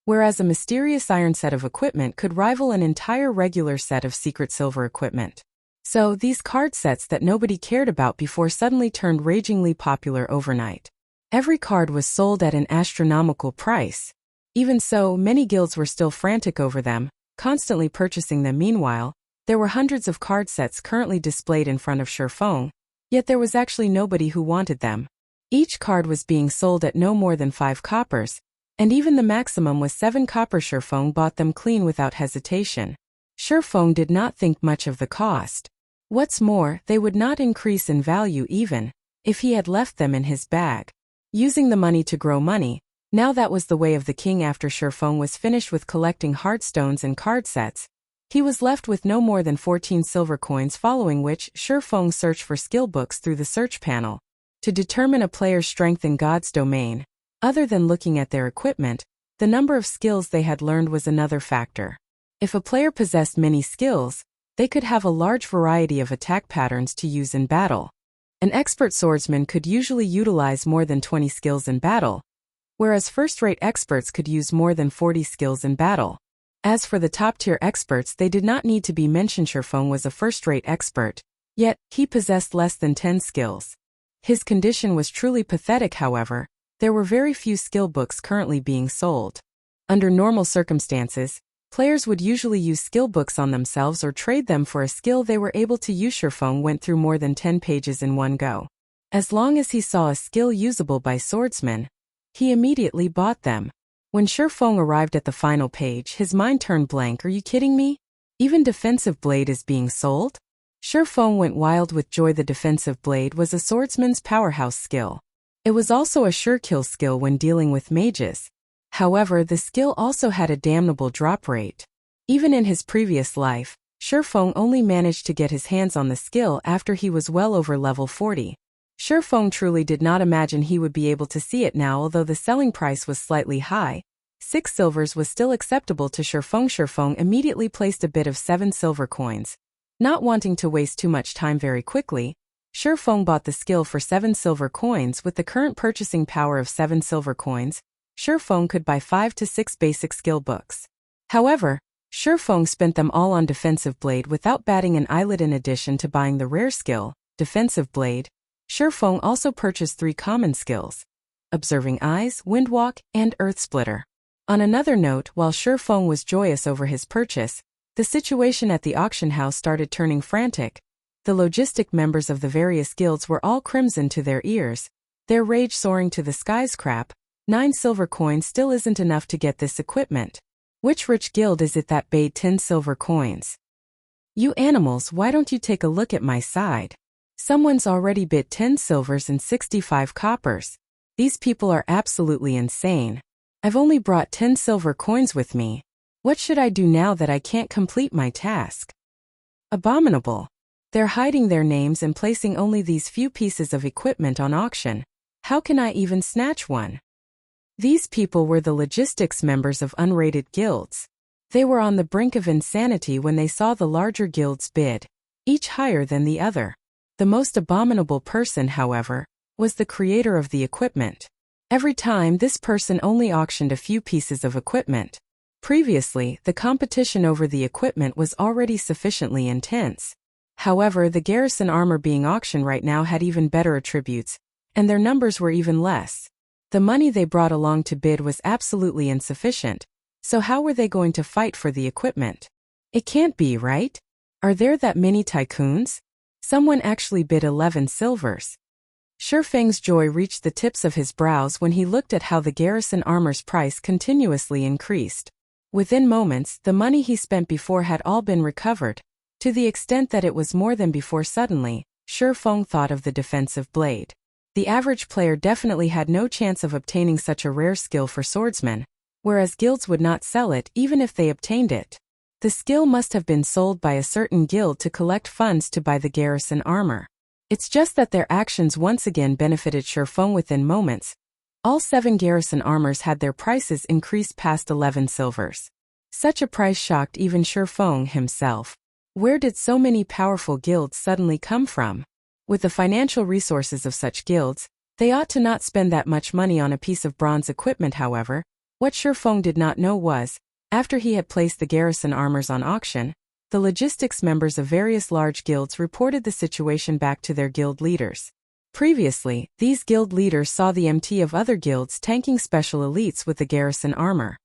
whereas a Mysterious Iron set of equipment could rival an entire regular set of Secret Silver equipment. So, these card sets that nobody cared about before suddenly turned ragingly popular overnight. Every card was sold at an astronomical price. Even so, many guilds were still frantic over them, constantly purchasing them. Meanwhile, there were hundreds of card sets currently displayed in front of Shurfeng, yet there was actually nobody who wanted them. Each card was being sold at no more than 5 coppers, and even the maximum was 7 coppers. Shurfeng bought them clean without hesitation. Shurfeng did not think much of the cost. What's more, they would not increase in value even if he had left them in his bag. Using the money to grow money, now that was the way of the king. After Shurfeng was finished with collecting hard stones and card sets, he was left with no more than 14 silver coins, following which Shurfeng searched for skill books through the search panel to determine a player's strength in God's domain. Other than looking at their equipment, the number of skills they had learned was another factor. If a player possessed many skills, they could have a large variety of attack patterns to use in battle. An expert swordsman could usually utilize more than 20 skills in battle, whereas first-rate experts could use more than 40 skills in battle. As for the top-tier experts, they did not need to be mentioned. Shurfeng was a first-rate expert, yet he possessed less than 10 skills. His condition was truly pathetic. However, there were very few skill books currently being sold. Under normal circumstances, players would usually use skill books on themselves or trade them for a skill they were able to use. Shurfeng went through more than 10 pages in one go. As long as he saw a skill usable by swordsmen, he immediately bought them. When Shurfeng arrived at the final page, his mind turned blank. Are you kidding me? Even Defensive Blade is being sold? Shurfeng went wild with joy. The Defensive Blade was a swordsman's powerhouse skill. It was also a sure kill skill when dealing with mages. However, the skill also had a damnable drop rate. Even in his previous life, Shurfeng only managed to get his hands on the skill after he was well over level 40. Shurfeng truly did not imagine he would be able to see it now. Although the selling price was slightly high, 6 silvers was still acceptable to Shurfeng. Shurfeng immediately placed a bid of 7 silver coins. Not wanting to waste too much time, very quickly, Feng bought the skill for 7 silver coins. With the current purchasing power of 7 silver coins, Feng could buy 5 to 6 basic skill books. However, Feng spent them all on Defensive Blade without batting an eyelid. In addition to buying the rare skill, Defensive Blade, Feng also purchased 3 common skills: Observing Eyes, Windwalk, and Earth Splitter. On another note, while Feng was joyous over his purchase, the situation at the auction house started turning frantic. The logistic members of the various guilds were all crimson to their ears, their rage soaring to the skies. Crap, 9 silver coins still isn't enough to get this equipment. Which rich guild is it that paid 10 silver coins? You animals, why don't you take a look at my side? Someone's already bid 10 silvers and 65 coppers. These people are absolutely insane. I've only brought 10 silver coins with me. What should I do now that I can't complete my task? Abominable. They're hiding their names and placing only these few pieces of equipment on auction. How can I even snatch one? These people were the logistics members of unrated guilds. They were on the brink of insanity when they saw the larger guilds bid, each higher than the other. The most abominable person, however, was the creator of the equipment. Every time, this person only auctioned a few pieces of equipment. Previously, the competition over the equipment was already sufficiently intense. However, the Garrison armor being auctioned right now had even better attributes, and their numbers were even less. The money they brought along to bid was absolutely insufficient, so how were they going to fight for the equipment? It can't be, right? Are there that many tycoons? Someone actually bid 11 silvers. Feng's joy reached the tips of his brows when he looked at how the Garrison armor's price continuously increased. Within moments, the money he spent before had all been recovered, to the extent that it was more than before. Suddenly, Feng thought of the Defensive Blade. The average player definitely had no chance of obtaining such a rare skill for swordsmen, whereas guilds would not sell it even if they obtained it. The skill must have been sold by a certain guild to collect funds to buy the Garrison armor. It's just that their actions once again benefited Feng within moments. All 7 Garrison armors had their prices increased past 11 silvers. Such a price shocked even Feng himself. Where did so many powerful guilds suddenly come from? With the financial resources of such guilds, they ought to not spend that much money on a piece of bronze equipment. However, what Feng did not know was, after he had placed the Garrison armors on auction, the logistics members of various large guilds reported the situation back to their guild leaders. Previously, these guild leaders saw the MT of other guilds tanking special elites with the Garrison armor.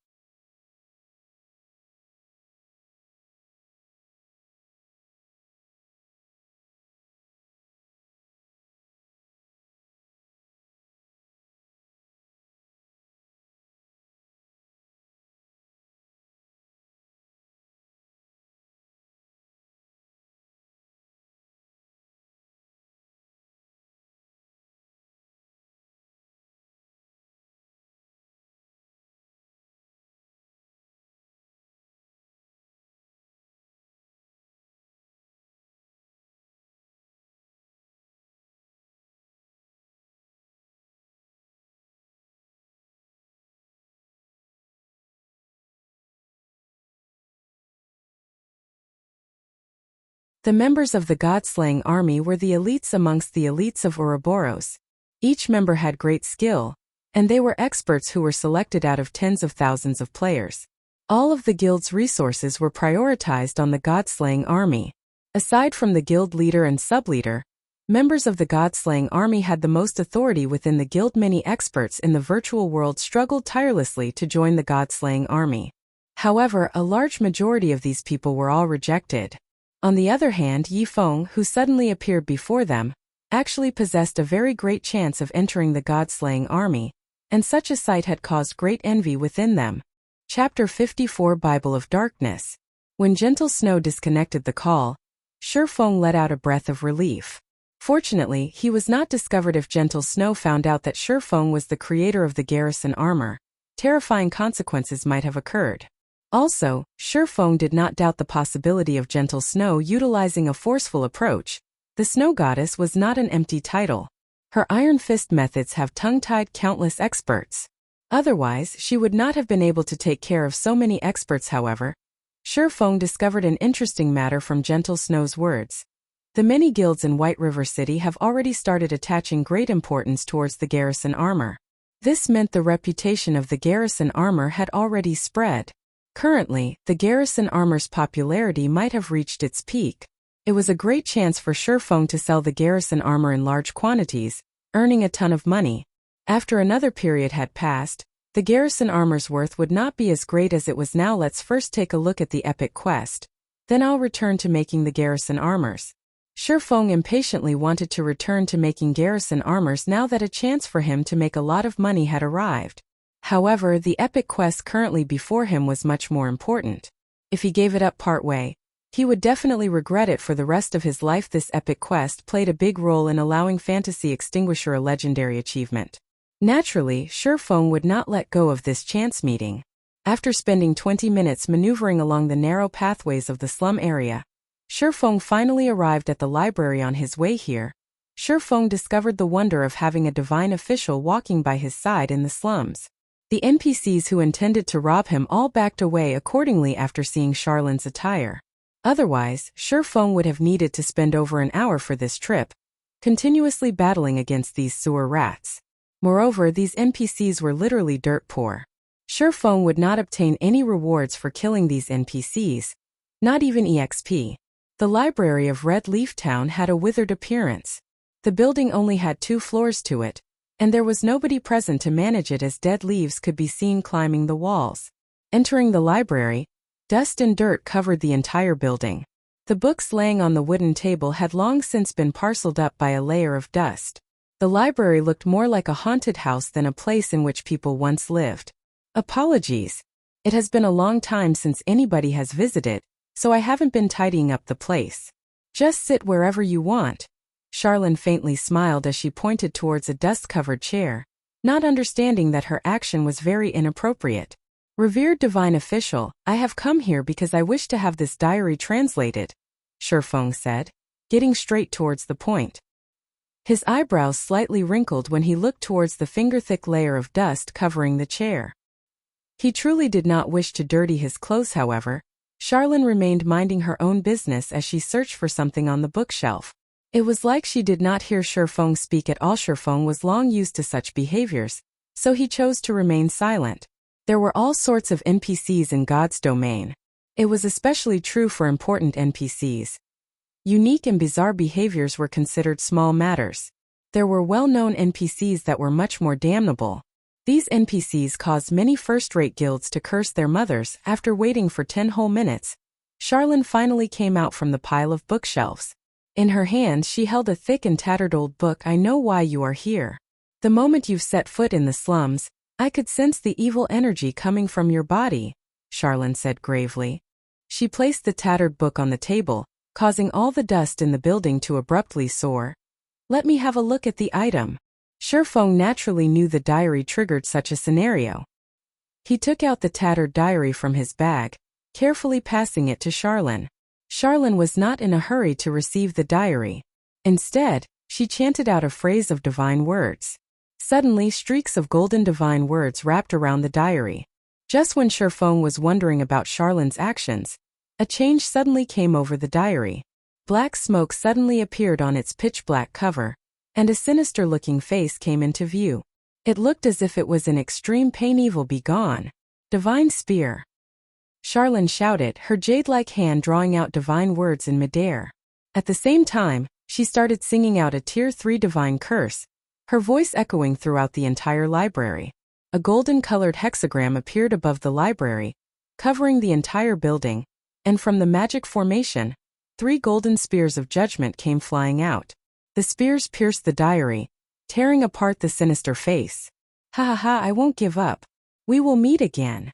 The members of the God-slaying army were the elites amongst the elites of Ouroboros. Each member had great skill, and they were experts who were selected out of tens of thousands of players. All of the guild's resources were prioritized on the God-slaying army. Aside from the guild leader and sub-leader, members of the God-slaying army had the most authority within the guild. Many experts in the virtual world struggled tirelessly to join the God-slaying army. However, a large majority of these people were all rejected. On the other hand, Feng, who suddenly appeared before them, actually possessed a very great chance of entering the God-slaying army, and such a sight had caused great envy within them. Chapter 54 Bible of Darkness. When Gentle Snow disconnected the call, Feng let out a breath of relief. Fortunately, he was not discovered. If Gentle Snow found out that Feng was the creator of the Garrison armor, terrifying consequences might have occurred. Also, Feng did not doubt the possibility of Gentle Snow utilizing a forceful approach. The Snow Goddess was not an empty title. Her Iron Fist methods have tongue-tied countless experts. Otherwise, she would not have been able to take care of so many experts. However, Feng discovered an interesting matter from Gentle Snow's words. The many guilds in White River City have already started attaching great importance towards the Garrison armor. This meant the reputation of the Garrison armor had already spread. Currently, the Garrison armor's popularity might have reached its peak. It was a great chance for Shifeng to sell the Garrison armor in large quantities, earning a ton of money. After another period had passed, the Garrison armor's worth would not be as great as it was now. Let's first take a look at the epic quest. Then I'll return to making the Garrison armors. Shifeng impatiently wanted to return to making Garrison armors now that a chance for him to make a lot of money had arrived. However, the epic quest currently before him was much more important. If he gave it up partway, he would definitely regret it for the rest of his life. This epic quest played a big role in allowing Fantasy Extinguisher a legendary achievement. Naturally, Shifeng would not let go of this chance meeting. After spending 20 minutes maneuvering along the narrow pathways of the slum area, Shifeng finally arrived at the library. On his way here, Shifeng discovered the wonder of having a divine official walking by his side in the slums. The NPCs who intended to rob him all backed away accordingly after seeing Charlene's attire. Otherwise, Shifeng would have needed to spend over an hour for this trip, continuously battling against these sewer rats. Moreover, these NPCs were literally dirt poor. Shifeng would not obtain any rewards for killing these NPCs, not even EXP. The library of Red Leaf Town had a withered appearance. The building only had 2 floors to it, and there was nobody present to manage it as dead leaves could be seen climbing the walls. Entering the library, dust and dirt covered the entire building. The books laying on the wooden table had long since been parceled up by a layer of dust. The library looked more like a haunted house than a place in which people once lived. Apologies. It has been a long time since anybody has visited, so I haven't been tidying up the place. Just sit wherever you want. Charlene faintly smiled as she pointed towards a dust-covered chair, not understanding that her action was very inappropriate. Revered divine official, I have come here because I wish to have this diary translated, Shifeng said, getting straight towards the point. His eyebrows slightly wrinkled when he looked towards the finger-thick layer of dust covering the chair. He truly did not wish to dirty his clothes. However, Charlene remained minding her own business as she searched for something on the bookshelf. It was like she did not hear Shifeng speak at all. Shifeng was long used to such behaviors, so he chose to remain silent. There were all sorts of NPCs in God's domain. It was especially true for important NPCs. Unique and bizarre behaviors were considered small matters. There were well-known NPCs that were much more damnable. These NPCs caused many first-rate guilds to curse their mothers. After waiting for 10 whole minutes, Charlene finally came out from the pile of bookshelves. In her hand she held a thick and tattered old book. I know why you are here. The moment you've set foot in the slums, I could sense the evil energy coming from your body, Charlene said gravely. She placed the tattered book on the table, causing all the dust in the building to abruptly soar. Let me have a look at the item. Shifeng naturally knew the diary triggered such a scenario. He took out the tattered diary from his bag, carefully passing it to Charlene. Charlene was not in a hurry to receive the diary. Instead, she chanted out a phrase of divine words. Suddenly, streaks of golden divine words wrapped around the diary. Just when Shifeng was wondering about Charlene's actions, a change suddenly came over the diary. Black smoke suddenly appeared on its pitch-black cover, and a sinister-looking face came into view. It looked as if it was in extreme pain. Evil be gone. Divine spear. Charlene shouted, her jade-like hand drawing out divine words in midair. At the same time, she started singing out a Tier 3 divine curse, her voice echoing throughout the entire library. A golden-colored hexagram appeared above the library, covering the entire building, and from the magic formation, 3 golden spears of judgment came flying out. The spears pierced the diary, tearing apart the sinister face. Ha ha ha, I won't give up. We will meet again.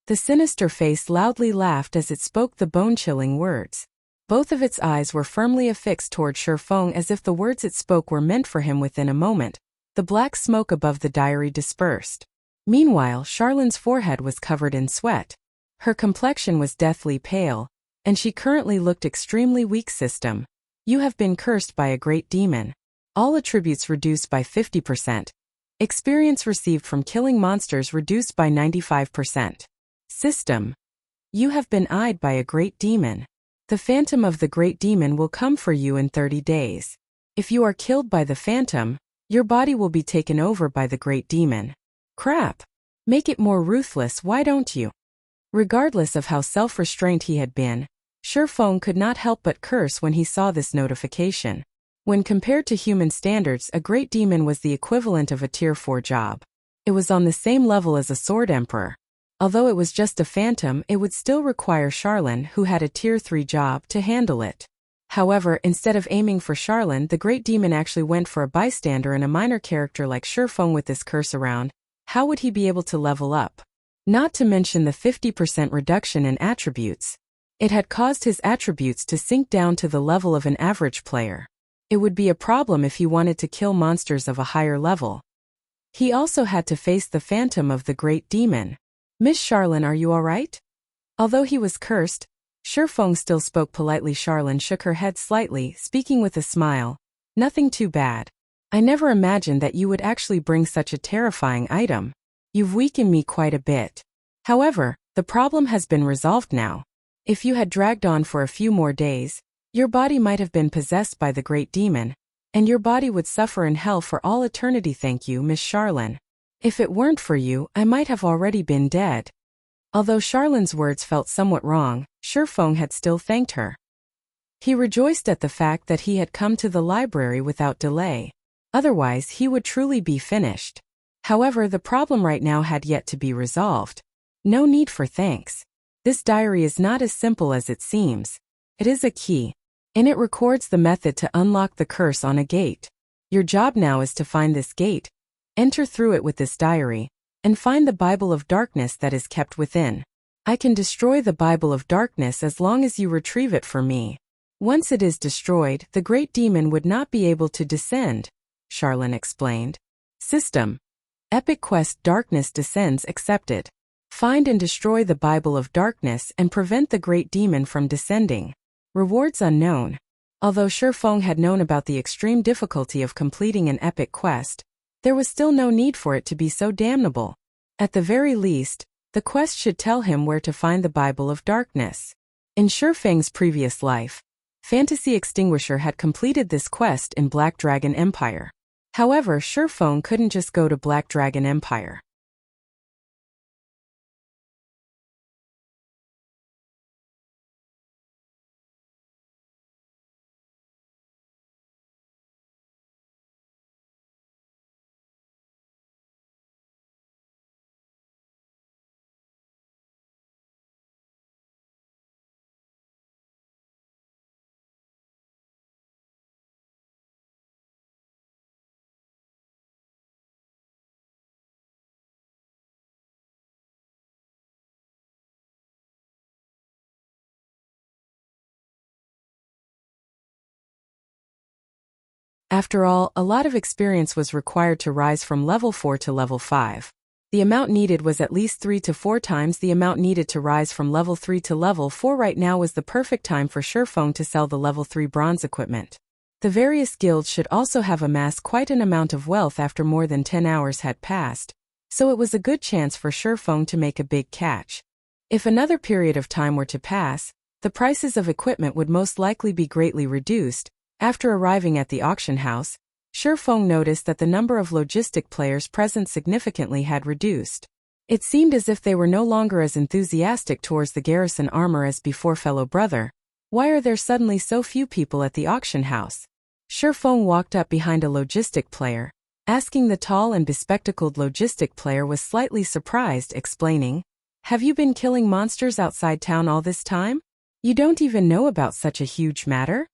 The sinister face loudly laughed as it spoke the bone-chilling words. Both of its eyes were firmly affixed toward Shifeng as if the words it spoke were meant for him. Within a moment, the black smoke above the diary dispersed. Meanwhile, Charlene's forehead was covered in sweat. Her complexion was deathly pale, and she currently looked extremely weak. System. You have been cursed by a great demon. All attributes reduced by 50%. Experience received from killing monsters reduced by 95%. System. You have been eyed by a great demon. The phantom of the great demon will come for you in 30 days. If you are killed by the phantom, your body will be taken over by the great demon. Crap! Make it more ruthless, why don't you? Regardless of how self-restrained he had been, Shifeng could not help but curse when he saw this notification. When compared to human standards, a great demon was the equivalent of a Tier 4 job. It was on the same level as a Sword Emperor. Although it was just a phantom, it would still require Charlene, who had a Tier 3 job, to handle it. However, instead of aiming for Charlene, the great demon actually went for a bystander and a minor character like Shifeng. With this curse around, how would he be able to level up? Not to mention the 50% reduction in attributes. It had caused his attributes to sink down to the level of an average player. It would be a problem if he wanted to kill monsters of a higher level. He also had to face the phantom of the great demon. Miss Charlene, are you alright? Although he was cursed, Shifeng still spoke politely. Charlene shook her head slightly, speaking with a smile. Nothing too bad. I never imagined that you would actually bring such a terrifying item. You've weakened me quite a bit. However, the problem has been resolved now. If you had dragged on for a few more days, your body might have been possessed by the great demon, and your body would suffer in hell for all eternity. Thank you, Miss Charlene. If it weren't for you, I might have already been dead. Although Charlene's words felt somewhat wrong, Shifeng had still thanked her. He rejoiced at the fact that he had come to the library without delay. Otherwise, he would truly be finished. However, the problem right now had yet to be resolved. No need for thanks. This diary is not as simple as it seems. It is a key, and it records the method to unlock the curse on a gate. Your job now is to find this gate, enter through it with this diary, and find the Bible of Darkness that is kept within. I can destroy the Bible of Darkness as long as you retrieve it for me. Once it is destroyed, the great demon would not be able to descend, Charlene explained. System. Epic Quest Darkness Descends accepted. Find and destroy the Bible of Darkness and prevent the great demon from descending. Rewards unknown. Although Shifeng had known about the extreme difficulty of completing an epic quest, there was still no need for it to be so damnable. At the very least, the quest should tell him where to find the Bible of Darkness. In Shifeng's previous life, Fantasy Extinguisher had completed this quest in Black Dragon Empire. However, Shifeng couldn't just go to Black Dragon Empire. After all, a lot of experience was required to rise from level 4 to level 5. The amount needed was at least 3 to 4 times the amount needed to rise from level 3 to level 4. Right now was the perfect time for Shifeng to sell the level 3 bronze equipment. The various guilds should also have amassed quite an amount of wealth after more than 10 hours had passed, so it was a good chance for Shifeng to make a big catch. If another period of time were to pass, the prices of equipment would most likely be greatly reduced. After arriving at the auction house, Shifeng noticed that the number of logistic players present significantly had reduced. It seemed as if they were no longer as enthusiastic towards the Garrison armor as before. Fellow brother, why are there suddenly so few people at the auction house? Shifeng walked up behind a logistic player, asking. The tall and bespectacled logistic player was slightly surprised, explaining, "Have you been killing monsters outside town all this time? You don't even know about such a huge matter?"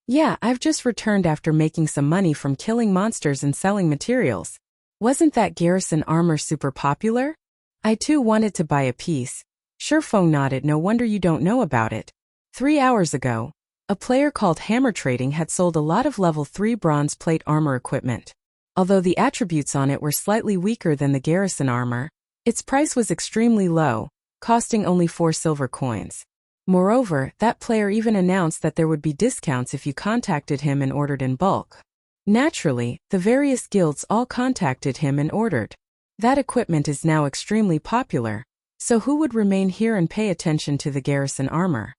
"Yeah, I've just returned after making some money from killing monsters and selling materials. Wasn't that Garrison armor super popular? I too wanted to buy a piece." Shifeng nodded. "No wonder you don't know about it. 3 hours ago, a player called Hammer Trading had sold a lot of level 3 bronze plate armor equipment. Although the attributes on it were slightly weaker than the Garrison armor, its price was extremely low, costing only 4 silver coins. Moreover, that player even announced that there would be discounts if you contacted him and ordered in bulk. Naturally, the various guilds all contacted him and ordered. That equipment is now extremely popular, so who would remain here and pay attention to the Garrison armor?"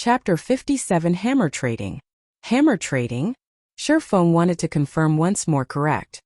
Chapter 57 Hammer Trading. Hammer Trading? Shurfeng wanted to confirm once more correct.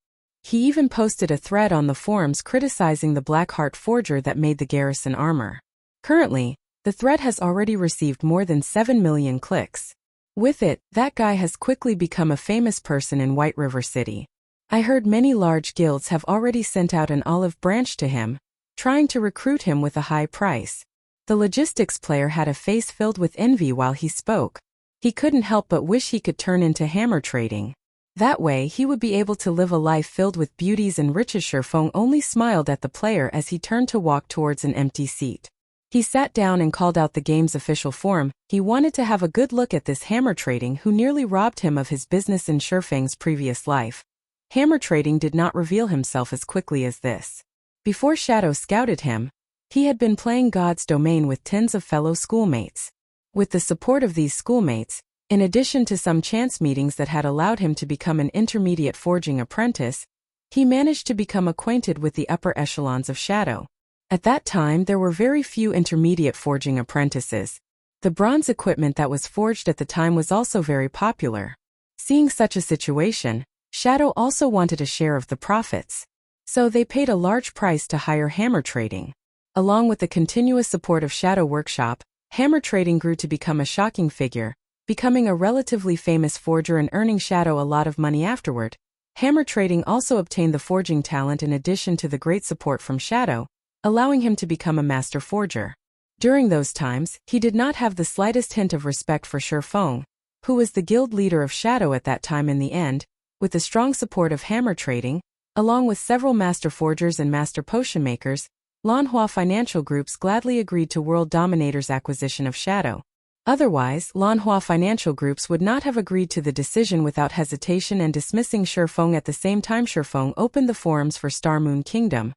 He even posted a thread on the forums criticizing the Blackheart forger that made the Garrison armor. Currently, the thread has already received more than 7 million clicks. With it, that guy has quickly become a famous person in White River City. I heard many large guilds have already sent out an olive branch to him, trying to recruit him with a high price. The logistics player had a face filled with envy while he spoke. He couldn't help but wish he could turn into hammer trading. That way he would be able to live a life filled with beauties and riches. Shurfeng only smiled at the player as he turned to walk towards an empty seat. He sat down and called out the game's official forum. He wanted to have a good look at this hammer trading who nearly robbed him of his business in Shurfeng's previous life. Hammer trading did not reveal himself as quickly as this. Before Shadow scouted him, he had been playing God's Domain with tens of fellow schoolmates. With the support of these schoolmates, in addition to some chance meetings that had allowed him to become an intermediate forging apprentice, he managed to become acquainted with the upper echelons of Shadow. At that time there were very few intermediate forging apprentices. The bronze equipment that was forged at the time was also very popular. Seeing such a situation, Shadow also wanted a share of the profits. So they paid a large price to hire hammer trading. Along with the continuous support of Shadow Workshop, hammer trading grew to become a shocking figure, becoming a relatively famous forger and earning Shadow a lot of money afterward. Hammer trading also obtained the forging talent in addition to the great support from Shadow, allowing him to become a master forger. During those times, he did not have the slightest hint of respect for Shurfeng, who was the guild leader of Shadow at that time. In the end, with the strong support of hammer trading, along with several master forgers and master potion makers, Lanhua financial groups gladly agreed to World Dominator's acquisition of Shadow. Otherwise, Lanhua financial groups would not have agreed to the decision without hesitation and dismissing Shurfeng at the same time. Shurfeng opened the forums for Starmoon Kingdom,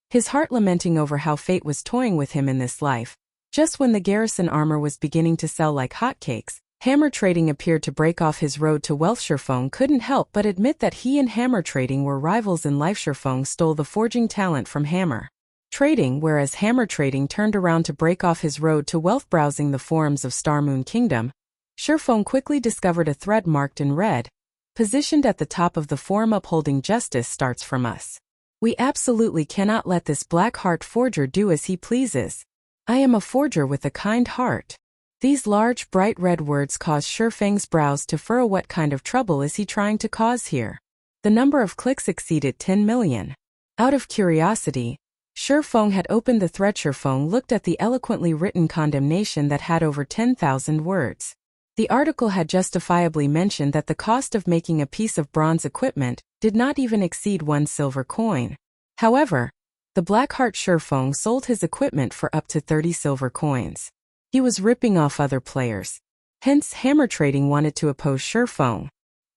his heart lamenting over how fate was toying with him in this life. Just when the Garrison armor was beginning to sell like hotcakes, hammer trading appeared to break off his road to wealth. Shurfeng couldn't help but admit that he and hammer trading were rivals in life. Shurfeng stole the forging talent from hammer trading, whereas hammer trading turned around to break off his road to wealth. Browsing the forums of Starmoon Kingdom, Shurfeng quickly discovered a thread marked in red, positioned at the top of the forum. Upholding justice starts from us. We absolutely cannot let this Blackheart forger do as he pleases. I am a forger with a kind heart. These large bright red words caused Shurfeng's brows to furrow. What kind of trouble is he trying to cause here? The number of clicks exceeded 10 million. Out of curiosity, Shurfeng had opened the thread. Shurfeng looked at the eloquently written condemnation that had over 10,000 words. The article had justifiably mentioned that the cost of making a piece of bronze equipment did not even exceed 1 silver coin. However, the Blackheart Shurfeng sold his equipment for up to 30 silver coins. He was ripping off other players. Hence, hammer trading wanted to oppose Shurfeng.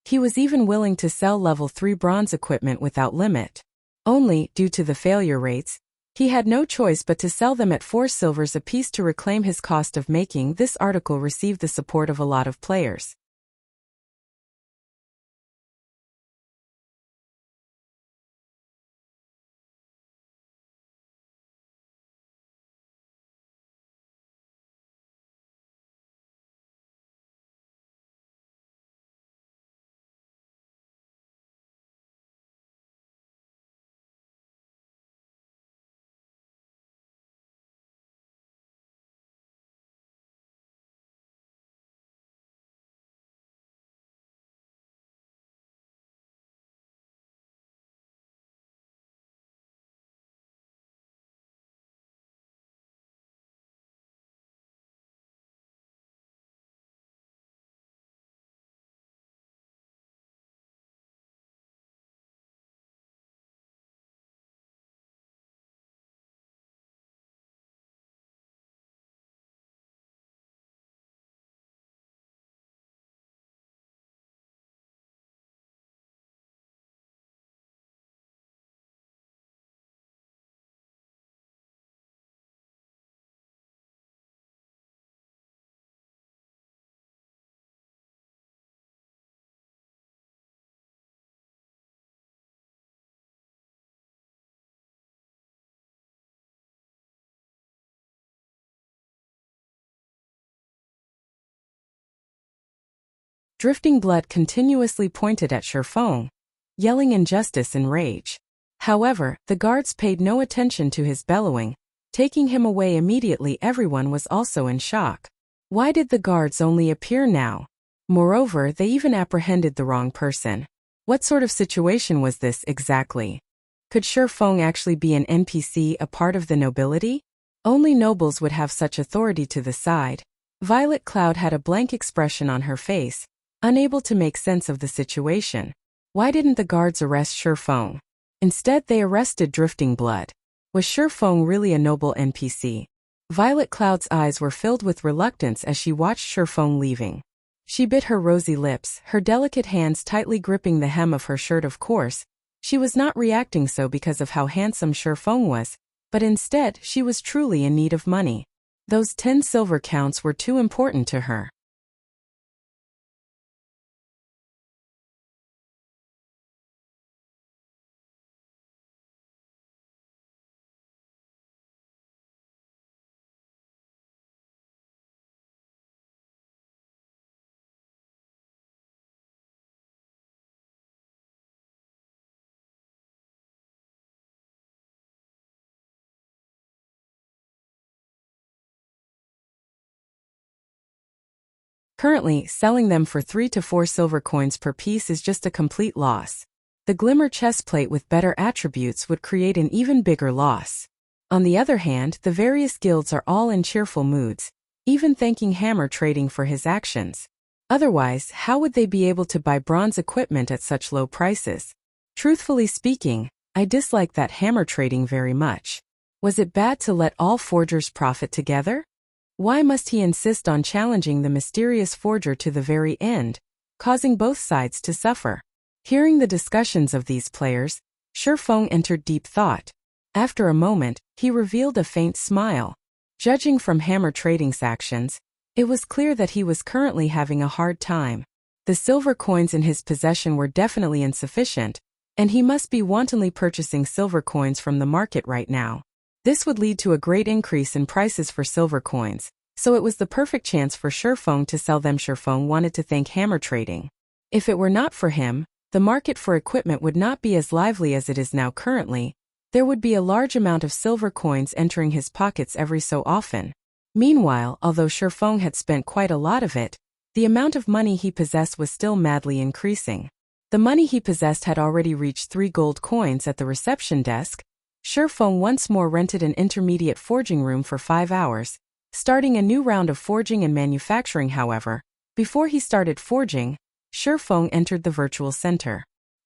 He was even willing to sell level 3 bronze equipment without limit. Only, due to the failure rates, he had no choice but to sell them at 4 silvers apiece to reclaim his cost of making. This article received the support of a lot of players. Drifting Blood continuously pointed at Shifeng, yelling injustice and rage. However, the guards paid no attention to his bellowing, taking him away immediately. Everyone was also in shock. Why did the guards only appear now? Moreover, they even apprehended the wrong person. What sort of situation was this exactly? Could Shifeng actually be an NPC, a part of the nobility? Only nobles would have such authority to the side. Violet Cloud had a blank expression on her face, unable to make sense of the situation. Why didn't the guards arrest Shifeng? Instead, they arrested Drifting Blood. Was Shifeng really a noble NPC? Violet Cloud's eyes were filled with reluctance as she watched Shifeng leaving. She bit her rosy lips, her delicate hands tightly gripping the hem of her shirt. Of course, she was not reacting so because of how handsome Shifeng was, but instead she was truly in need of money. Those 10 silver counts were too important to her. Currently, selling them for 3 to 4 silver coins per piece is just a complete loss. The Glimmer chestplate with better attributes would create an even bigger loss. On the other hand, the various guilds are all in cheerful moods, even thanking Hammer Trading for his actions. Otherwise, how would they be able to buy bronze equipment at such low prices? Truthfully speaking, I dislike that Hammer Trading very much. Was it bad to let all forgers profit together? Why must he insist on challenging the mysterious forger to the very end, causing both sides to suffer? Hearing the discussions of these players, Shifeng entered deep thought. After a moment, he revealed a faint smile. Judging from Hammer Trading's actions, it was clear that he was currently having a hard time. The silver coins in his possession were definitely insufficient, and he must be wantonly purchasing silver coins from the market right now. This would lead to a great increase in prices for silver coins, so it was the perfect chance for Shifeng to sell them. Shifeng wanted to thank Hammer Trading. If it were not for him, the market for equipment would not be as lively as it is now. Currently, there would be a large amount of silver coins entering his pockets every so often. Meanwhile, although Shifeng had spent quite a lot of it, the amount of money he possessed was still madly increasing. The money he possessed had already reached 3 gold coins at the reception desk. Shifeng once more rented an intermediate forging room for 5 hours, starting a new round of forging and manufacturing. However, before he started forging, Shifeng entered the virtual center.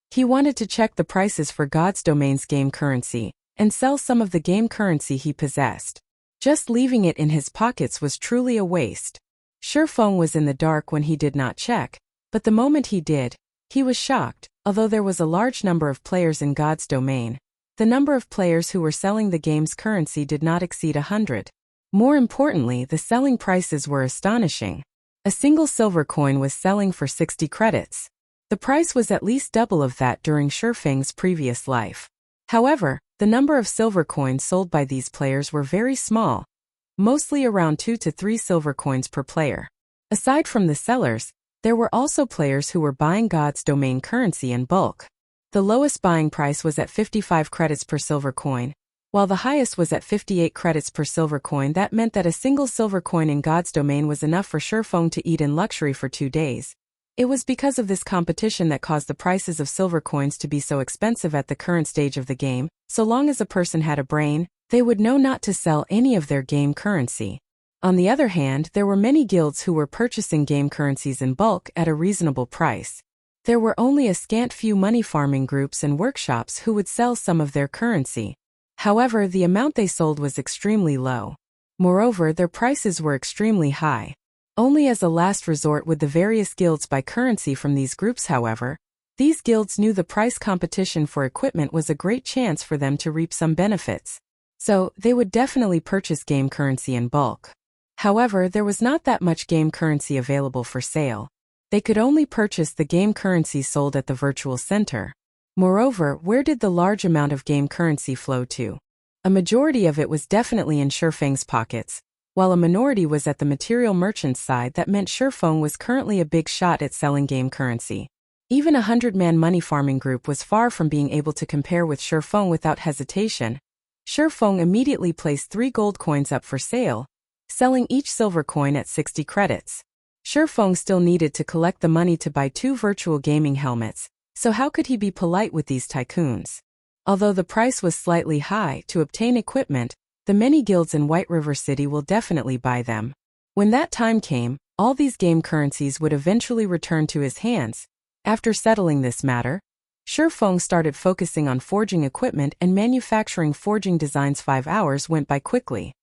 He wanted to check the prices for God's Domain's game currency and sell some of the game currency he possessed. Just leaving it in his pockets was truly a waste. Shifeng was in the dark when he did not check, but the moment he did, he was shocked. Although there was a large number of players in God's Domain, the number of players who were selling the game's currency did not exceed 100. More importantly, the selling prices were astonishing. A single silver coin was selling for 60 credits. The price was at least double of that during Shifeng's previous life. However, the number of silver coins sold by these players were very small, mostly around 2 to 3 silver coins per player. Aside from the sellers, there were also players who were buying God's Domain currency in bulk. The lowest buying price was at 55 credits per silver coin, while the highest was at 58 credits per silver coin. That meant that a single silver coin in God's Domain was enough for Shifeng to eat in luxury for 2 days. It was because of this competition that caused the prices of silver coins to be so expensive at the current stage of the game. So long as a person had a brain, they would know not to sell any of their game currency. On the other hand, there were many guilds who were purchasing game currencies in bulk at a reasonable price. There were only a scant few money farming groups and workshops who would sell some of their currency. However, the amount they sold was extremely low. Moreover, their prices were extremely high. Only as a last resort would the various guilds buy currency from these groups. However, these guilds knew the price competition for equipment was a great chance for them to reap some benefits. So, they would definitely purchase game currency in bulk. However, there was not that much game currency available for sale. They could only purchase the game currency sold at the virtual center. Moreover, where did the large amount of game currency flow to? A majority of it was definitely in Shifeng's pockets. while a minority was at the material merchant's side. That meant Shurfeng was currently a big shot at selling game currency. Even a 100-man money farming group was far from being able to compare with Shurfeng. Without hesitation, Shurfeng immediately placed 3 gold coins up for sale, selling each silver coin at 60 credits. Shurfeng still needed to collect the money to buy 2 virtual gaming helmets, so how could he be polite with these tycoons? Although the price was slightly high to obtain equipment, the many guilds in White River City will definitely buy them. When that time came, all these game currencies would eventually return to his hands. After settling this matter, Shurfeng started focusing on forging equipment and manufacturing forging designs. 5 hours went by quickly.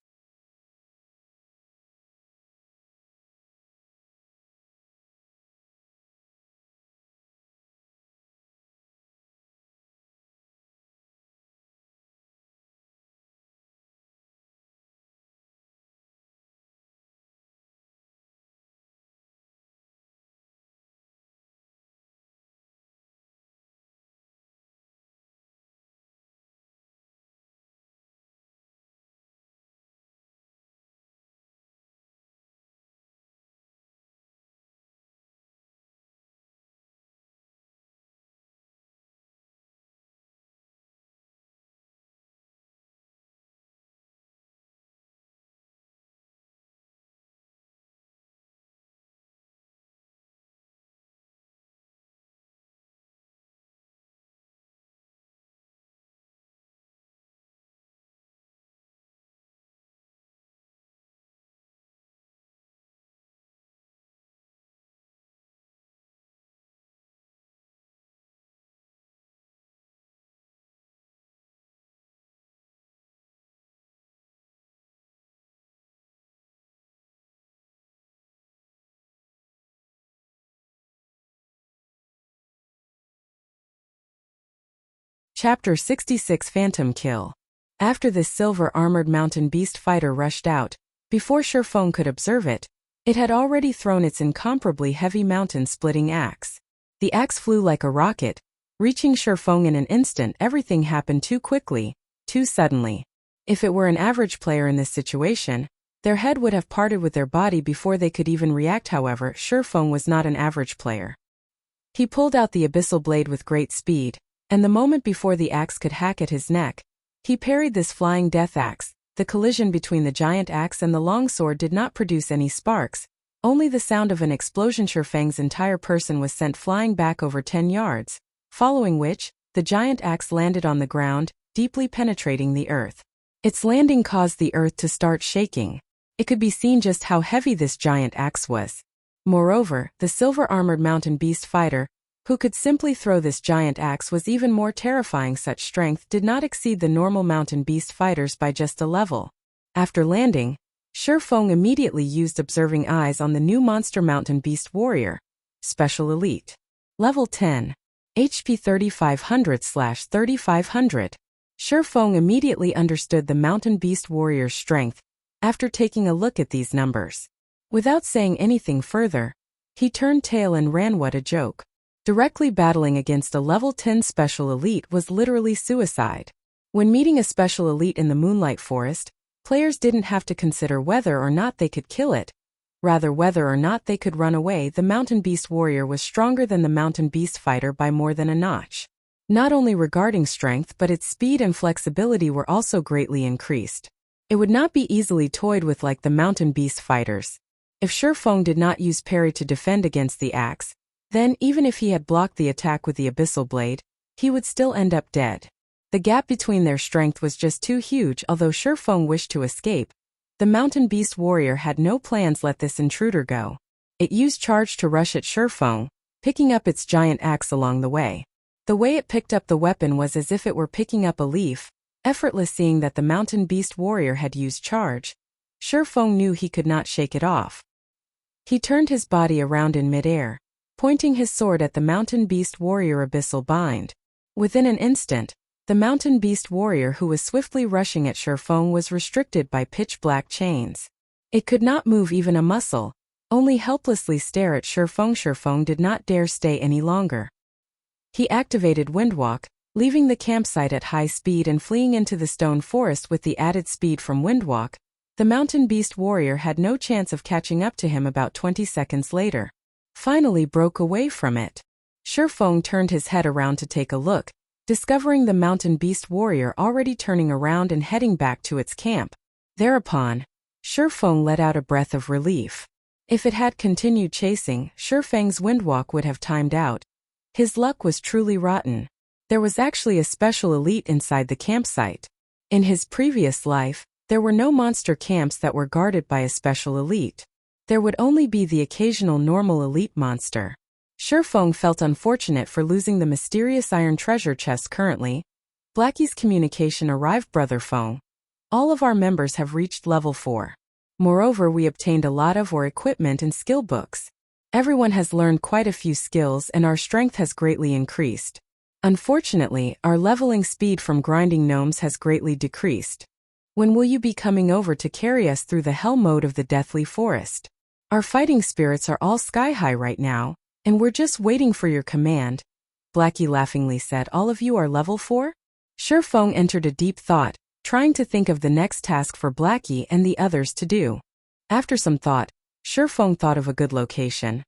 Chapter 66 Phantom Kill. After this silver-armored mountain beast fighter rushed out, before Shurfeng could observe it, it had already thrown its incomparably heavy mountain-splitting axe. The axe flew like a rocket, reaching Shurfeng in an instant. Everything happened too quickly, too suddenly. If it were an average player in this situation, their head would have parted with their body before they could even react. However, Shurfeng was not an average player. He pulled out the abyssal blade with great speed, and the moment before the axe could hack at his neck, he parried this flying death axe. The collision between the giant axe and the long sword did not produce any sparks, only the sound of an explosion. Shurfeng's entire person was sent flying back over 10 yards, following which, the giant axe landed on the ground, deeply penetrating the earth. Its landing caused the earth to start shaking. It could be seen just how heavy this giant axe was. Moreover, the silver-armored mountain beast fighter, who could simply throw this giant axe, was even more terrifying. Such strength did not exceed the normal mountain beast fighters by just a level. After landing, Shurfeng immediately used observing eyes on the new monster mountain beast warrior. Special Elite. Level 10. HP 3500/3500. Shurfeng immediately understood the mountain beast warrior's strength after taking a look at these numbers. Without saying anything further, he turned tail and ran. What a joke. Directly battling against a level 10 special elite was literally suicide. When meeting a special elite in the Moonlight Forest, players didn't have to consider whether or not they could kill it, rather whether or not they could run away. The mountain beast warrior was stronger than the mountain beast fighter by more than a notch. Not only regarding strength, but its speed and flexibility were also greatly increased. It would not be easily toyed with like the mountain beast fighters. If Shurfeng did not use parry to defend against the axe, then even if he had blocked the attack with the abyssal blade, he would still end up dead. The gap between their strength was just too huge. Although Shurfeng wished to escape, the mountain beast warrior had no plans. Let this intruder go. It used charge to rush at Shurfeng, picking up its giant axe along the way. The way it picked up the weapon was as if it were picking up a leaf, effortless. Seeing that the mountain beast warrior had used charge, Shurfeng knew he could not shake it off. He turned his body around in midair, pointing his sword at the mountain beast warrior. Abyssal bind. Within an instant, the mountain beast warrior, who was swiftly rushing at Shurfeng, was restricted by pitch-black chains. It could not move even a muscle, only helplessly stare at Shurfeng. Shurfeng did not dare stay any longer. He activated Windwalk, leaving the campsite at high speed and fleeing into the stone forest. With the added speed from Windwalk, The Mountain Beast warrior had no chance of catching up to him about 20 seconds later. Finally broke away from it. Shurfeng turned his head around to take a look, discovering the Mountain Beast warrior already turning around and heading back to its camp. Thereupon, Shurfeng let out a breath of relief. If it had continued chasing, Shurfeng's windwalk would have timed out. His luck was truly rotten. There was actually a special elite inside the campsite. In his previous life, there were no monster camps that were guarded by a special elite. There would only be the occasional normal elite monster. Shurfeng felt unfortunate for losing the mysterious iron treasure chest currently. Blackie's communication arrived, Brother Feng. All of our members have reached level 4. Moreover, we obtained a lot of equipment and skill books. Everyone has learned quite a few skills and our strength has greatly increased. Unfortunately, our leveling speed from grinding gnomes has greatly decreased. When will you be coming over to carry us through the hell mode of the Deathly Forest? Our fighting spirits are all sky high right now, and we're just waiting for your command. Blackie laughingly said, all of you are level 4? Shurfeng entered a deep thought, trying to think of the next task for Blackie and the others to do. After some thought, Shurfeng thought of a good location.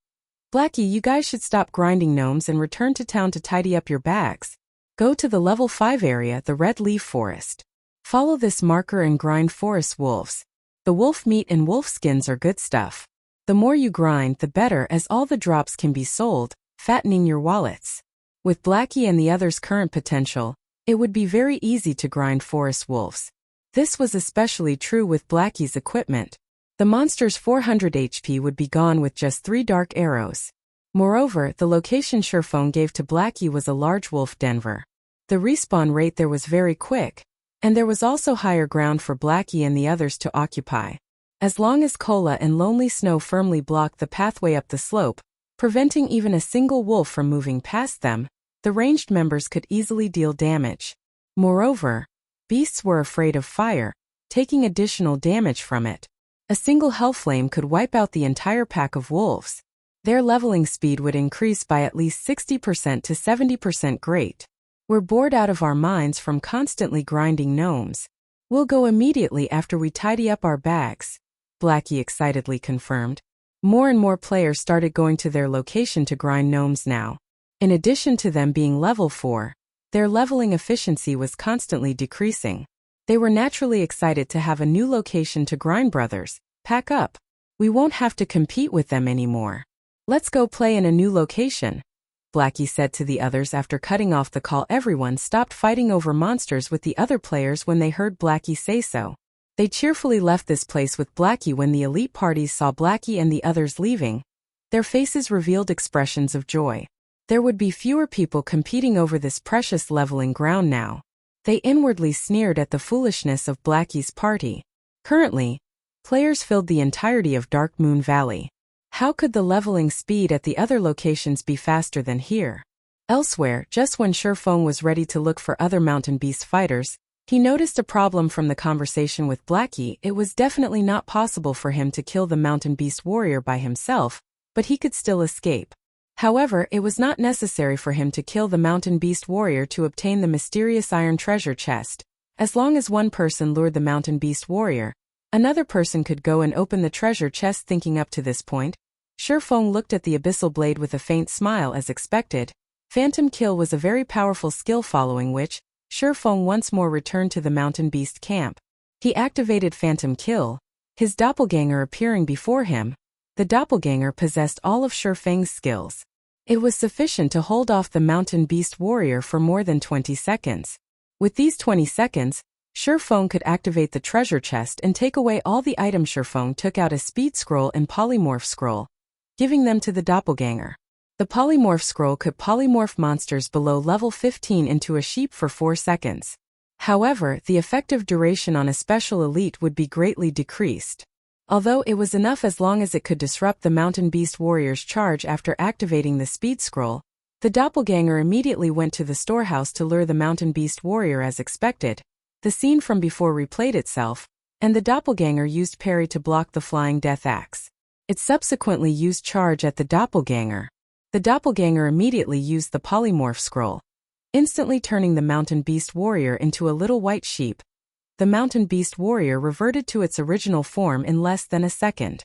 Blackie, you guys should stop grinding gnomes and return to town to tidy up your bags. Go to the level 5 area, the Red Leaf Forest. Follow this marker and grind forest wolves. The wolf meat and wolf skins are good stuff. The more you grind, the better, as all the drops can be sold, fattening your wallets. With Blackie and the others' current potential, it would be very easy to grind forest wolves. This was especially true with Blackie's equipment. The monster's 400 HP would be gone with just 3 dark arrows. Moreover, the location Shurfeng gave to Blackie was a large wolf denver. The respawn rate there was very quick, and there was also higher ground for Blackie and the others to occupy. As long as Cola and Lonely Snow firmly blocked the pathway up the slope, preventing even a single wolf from moving past them, the ranged members could easily deal damage. Moreover, beasts were afraid of fire, taking additional damage from it. A single hellflame could wipe out the entire pack of wolves. Their leveling speed would increase by at least 60% to 70%. Great. We're bored out of our minds from constantly grinding gnomes. We'll go immediately after we tidy up our bags. Blackie excitedly confirmed. More and more players started going to their location to grind gnomes now. In addition to them being level 4, their leveling efficiency was constantly decreasing. They were naturally excited to have a new location to grind. Brothers, pack up. We won't have to compete with them anymore. Let's go play in a new location, Blackie said to the others after cutting off the call. Everyone stopped fighting over monsters with the other players when they heard Blackie say so. They cheerfully left this place with Blackie. When the elite parties saw Blackie and the others leaving, their faces revealed expressions of joy. There would be fewer people competing over this precious leveling ground now. They inwardly sneered at the foolishness of Blackie's party. Currently, players filled the entirety of Dark Moon Valley. How could the leveling speed at the other locations be faster than here? Elsewhere, just when Shurfeng was ready to look for other mountain beast fighters, he noticed a problem from the conversation with Blackie. It was definitely not possible for him to kill the mountain beast warrior by himself, but he could still escape. However, it was not necessary for him to kill the mountain beast warrior to obtain the mysterious iron treasure chest. As long as one person lured the mountain beast warrior, another person could go and open the treasure chest. Thinking up to this point, Shurfeng looked at the abyssal blade with a faint smile. As expected, Phantom Kill was a very powerful skill, following which, Shurfeng once more returned to the mountain beast camp. He activated Phantom Kill, his doppelganger appearing before him. The doppelganger possessed all of Shurfeng's skills. It was sufficient to hold off the mountain beast warrior for more than 20 seconds. With these 20 seconds, Shurfeng could activate the treasure chest and take away all the items. Shurfeng took out a speed scroll and polymorph scroll, giving them to the doppelganger. The polymorph scroll could polymorph monsters below level 15 into a sheep for 4 seconds. However, the effective duration on a special elite would be greatly decreased. Although it was enough as long as it could disrupt the mountain beast warrior's charge. After activating the speed scroll, the doppelganger immediately went to the storehouse to lure the mountain beast warrior. As expected, the scene from before replayed itself, and the doppelganger used parry to block the flying death axe. It subsequently used charge at the doppelganger. The doppelganger immediately used the polymorph scroll, instantly turning the mountain beast warrior into a little white sheep. the mountain beast warrior reverted to its original form in less than a second.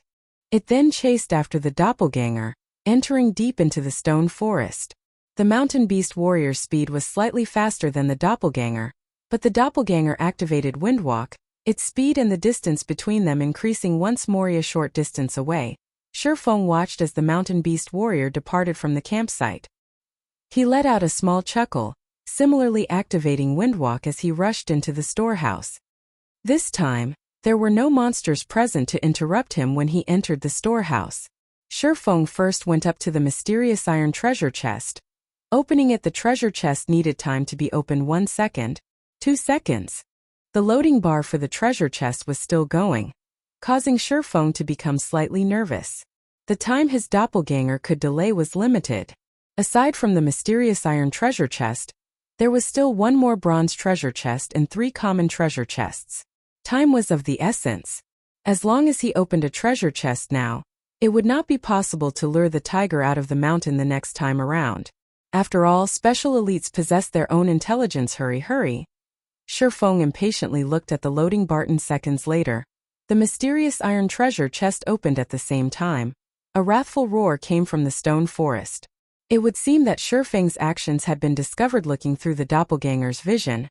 It then chased after the doppelganger, entering deep into the stone forest. The mountain beast warrior's speed was slightly faster than the doppelganger, but the doppelganger activated Windwalk, its speed and the distance between them increasing once more a short distance away. Shifeng watched as the mountain beast warrior departed from the campsite. He let out a small chuckle, similarly activating Windwalk as he rushed into the storehouse. This time, there were no monsters present to interrupt him when he entered the storehouse. Shifeng first went up to the mysterious iron treasure chest. Opening it, the treasure chest needed time to be opened 1 second, 2 seconds. The loading bar for the treasure chest was still going, causing Shifeng to become slightly nervous. The time his doppelganger could delay was limited. Aside from the mysterious iron treasure chest, there was still one more bronze treasure chest and 3 common treasure chests. Time was of the essence. As long as he opened a treasure chest now, it would not be possible to lure the tiger out of the mountain the next time around. After all, special elites possess their own intelligence. Hurry. Shifeng impatiently looked at the loading Barton. Seconds later, the mysterious iron treasure chest opened at the same time. A wrathful roar came from the stone forest. It would seem that Shifeng's actions had been discovered. Looking through the doppelganger's vision,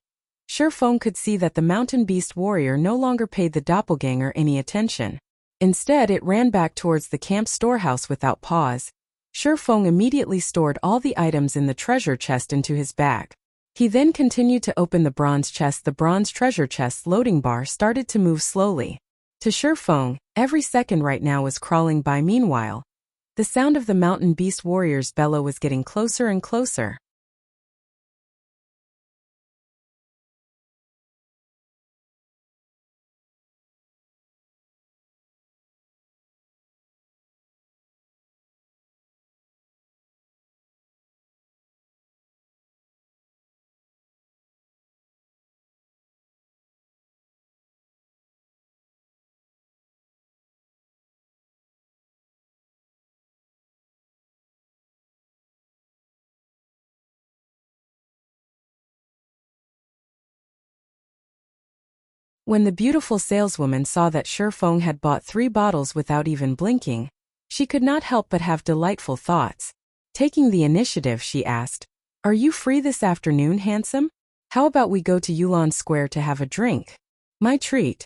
Shifeng could see that the mountain beast warrior no longer paid the doppelganger any attention. Instead, it ran back towards the camp storehouse without pause. Shifeng immediately stored all the items in the treasure chest into his bag. He then continued to open the bronze chest. The bronze treasure chest's loading bar started to move slowly. To Shifeng, every second right now was crawling by. Meanwhile, the sound of the mountain beast warrior's bellow was getting closer and closer. When the beautiful saleswoman saw that Shifeng had bought 3 bottles without even blinking, she could not help but have delightful thoughts. Taking the initiative, she asked, "Are you free this afternoon, handsome? How about we go to Yulon Square to have a drink? My treat."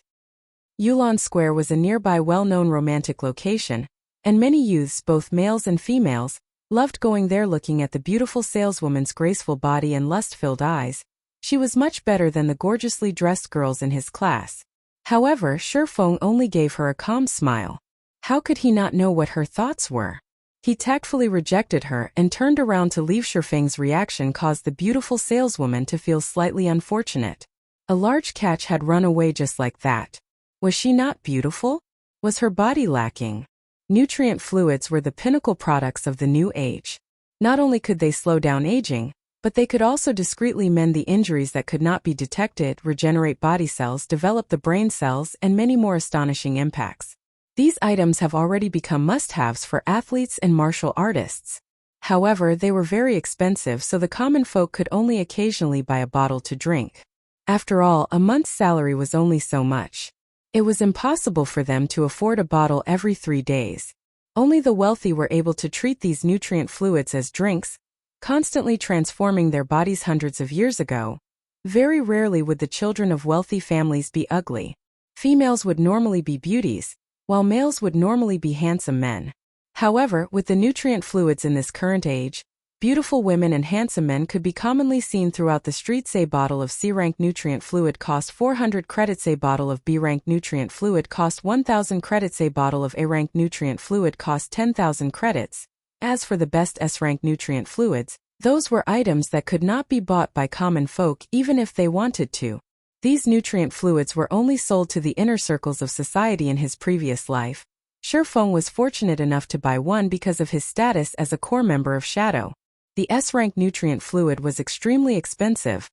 Yulon Square was a nearby well-known romantic location, and many youths, both males and females, loved going there. Looking at the beautiful saleswoman's graceful body and lust-filled eyes, she was much better than the gorgeously dressed girls in his class. However, Shifeng only gave her a calm smile. How could he not know what her thoughts were? He tactfully rejected her and turned around to leave. Shifeng's reaction caused the beautiful saleswoman to feel slightly unfortunate. A large catch had run away just like that. Was she not beautiful? Was her body lacking? Nutrient fluids were the pinnacle products of the new age. Not only could they slow down aging, but they could also discreetly mend the injuries that could not be detected, regenerate body cells, develop the brain cells, and many more astonishing impacts. These items have already become must-haves for athletes and martial artists. However, they were very expensive, so the common folk could only occasionally buy a bottle to drink. After all, a month's salary was only so much. It was impossible for them to afford a bottle every 3 days. Only the wealthy were able to treat these nutrient fluids as drinks, constantly transforming their bodies. Hundreds of years ago, very rarely would the children of wealthy families be ugly. Females would normally be beauties, while males would normally be handsome men. However, with the nutrient fluids in this current age, beautiful women and handsome men could be commonly seen throughout the streets. A bottle of C-rank nutrient fluid cost 400 credits. A bottle of B-rank nutrient fluid cost 1,000 credits. A bottle of A-rank nutrient fluid cost 10,000 credits. As for the best S-rank nutrient fluids, those were items that could not be bought by common folk even if they wanted to. These nutrient fluids were only sold to the inner circles of society. In his previous life, Shifeng was fortunate enough to buy one because of his status as a core member of Shadow. The S-rank nutrient fluid was extremely expensive,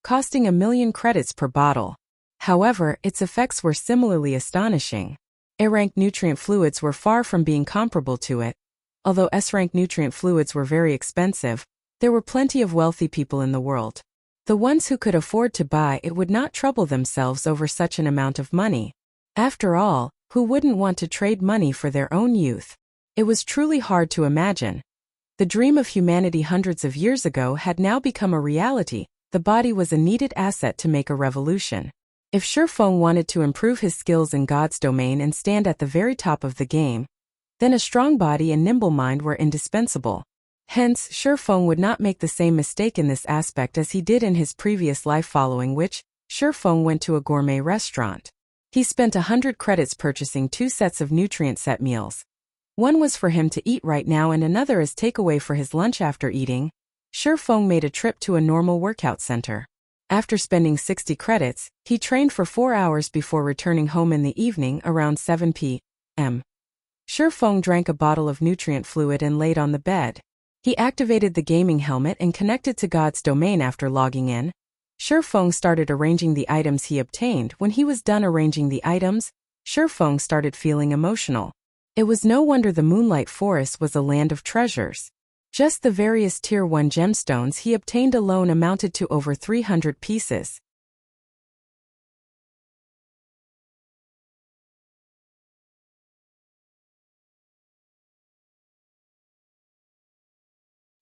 costing 1,000,000 credits per bottle. However, its effects were similarly astonishing. A-rank nutrient fluids were far from being comparable to it. Although S-rank nutrient fluids were very expensive, there were plenty of wealthy people in the world. The ones who could afford to buy it would not trouble themselves over such an amount of money. After all, who wouldn't want to trade money for their own youth? It was truly hard to imagine. The dream of humanity hundreds of years ago had now become a reality. The body was a needed asset to make a revolution. If Shifeng wanted to improve his skills in God's domain and stand at the very top of the game, then a strong body and nimble mind were indispensable. Hence, Shifeng would not make the same mistake in this aspect as he did in his previous life, following which, Shifeng went to a gourmet restaurant. He spent 100 credits purchasing 2 sets of nutrient set meals. One was for him to eat right now and another as takeaway for his lunch. After eating, Shifeng made a trip to a normal workout center. After spending 60 credits, he trained for 4 hours before returning home in the evening around 7 p.m. Shifeng drank a bottle of nutrient fluid and laid on the bed. He activated the gaming helmet and connected to God's domain. After logging in, Shifeng started arranging the items he obtained. When he was done arranging the items, Shifeng started feeling emotional. It was no wonder the Moonlight Forest was a land of treasures. Just the various Tier 1 gemstones he obtained alone amounted to over 300 pieces.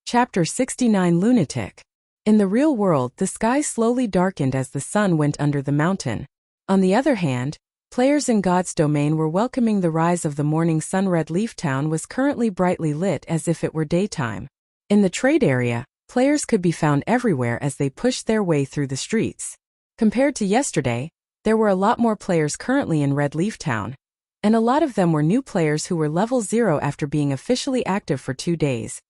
Chapter 69 Lunatic. In the real world, the sky slowly darkened as the sun went under the mountain. On the other hand, players in God's domain were welcoming the rise of the morning sun. Red Leaf Town was currently brightly lit as if it were daytime. In the trade area, players could be found everywhere as they pushed their way through the streets. Compared to yesterday, there were a lot more players currently in Red Leaf Town, and a lot of them were new players who were level 0 after being officially active for 2 days.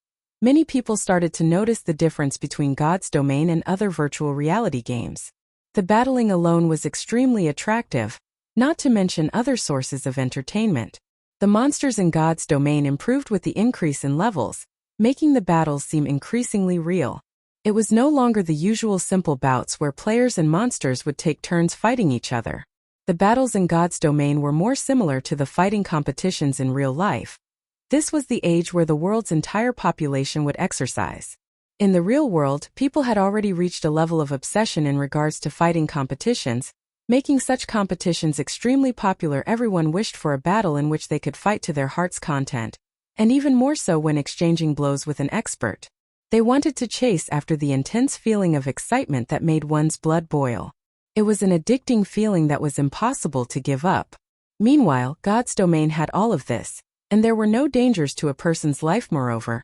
Many people started to notice the difference between God's domain and other virtual reality games. The battling alone was extremely attractive, not to mention other sources of entertainment. The monsters in God's domain improved with the increase in levels, making the battles seem increasingly real. It was no longer the usual simple bouts where players and monsters would take turns fighting each other. The battles in God's domain were more similar to the fighting competitions in real life. This was the age where the world's entire population would exercise. In the real world, people had already reached a level of obsession in regards to fighting competitions, making such competitions extremely popular. Everyone wished for a battle in which they could fight to their heart's content, and even more so when exchanging blows with an expert. They wanted to chase after the intense feeling of excitement that made one's blood boil. It was an addicting feeling that was impossible to give up. Meanwhile, God's domain had all of this, and there were no dangers to a person's life. Moreover,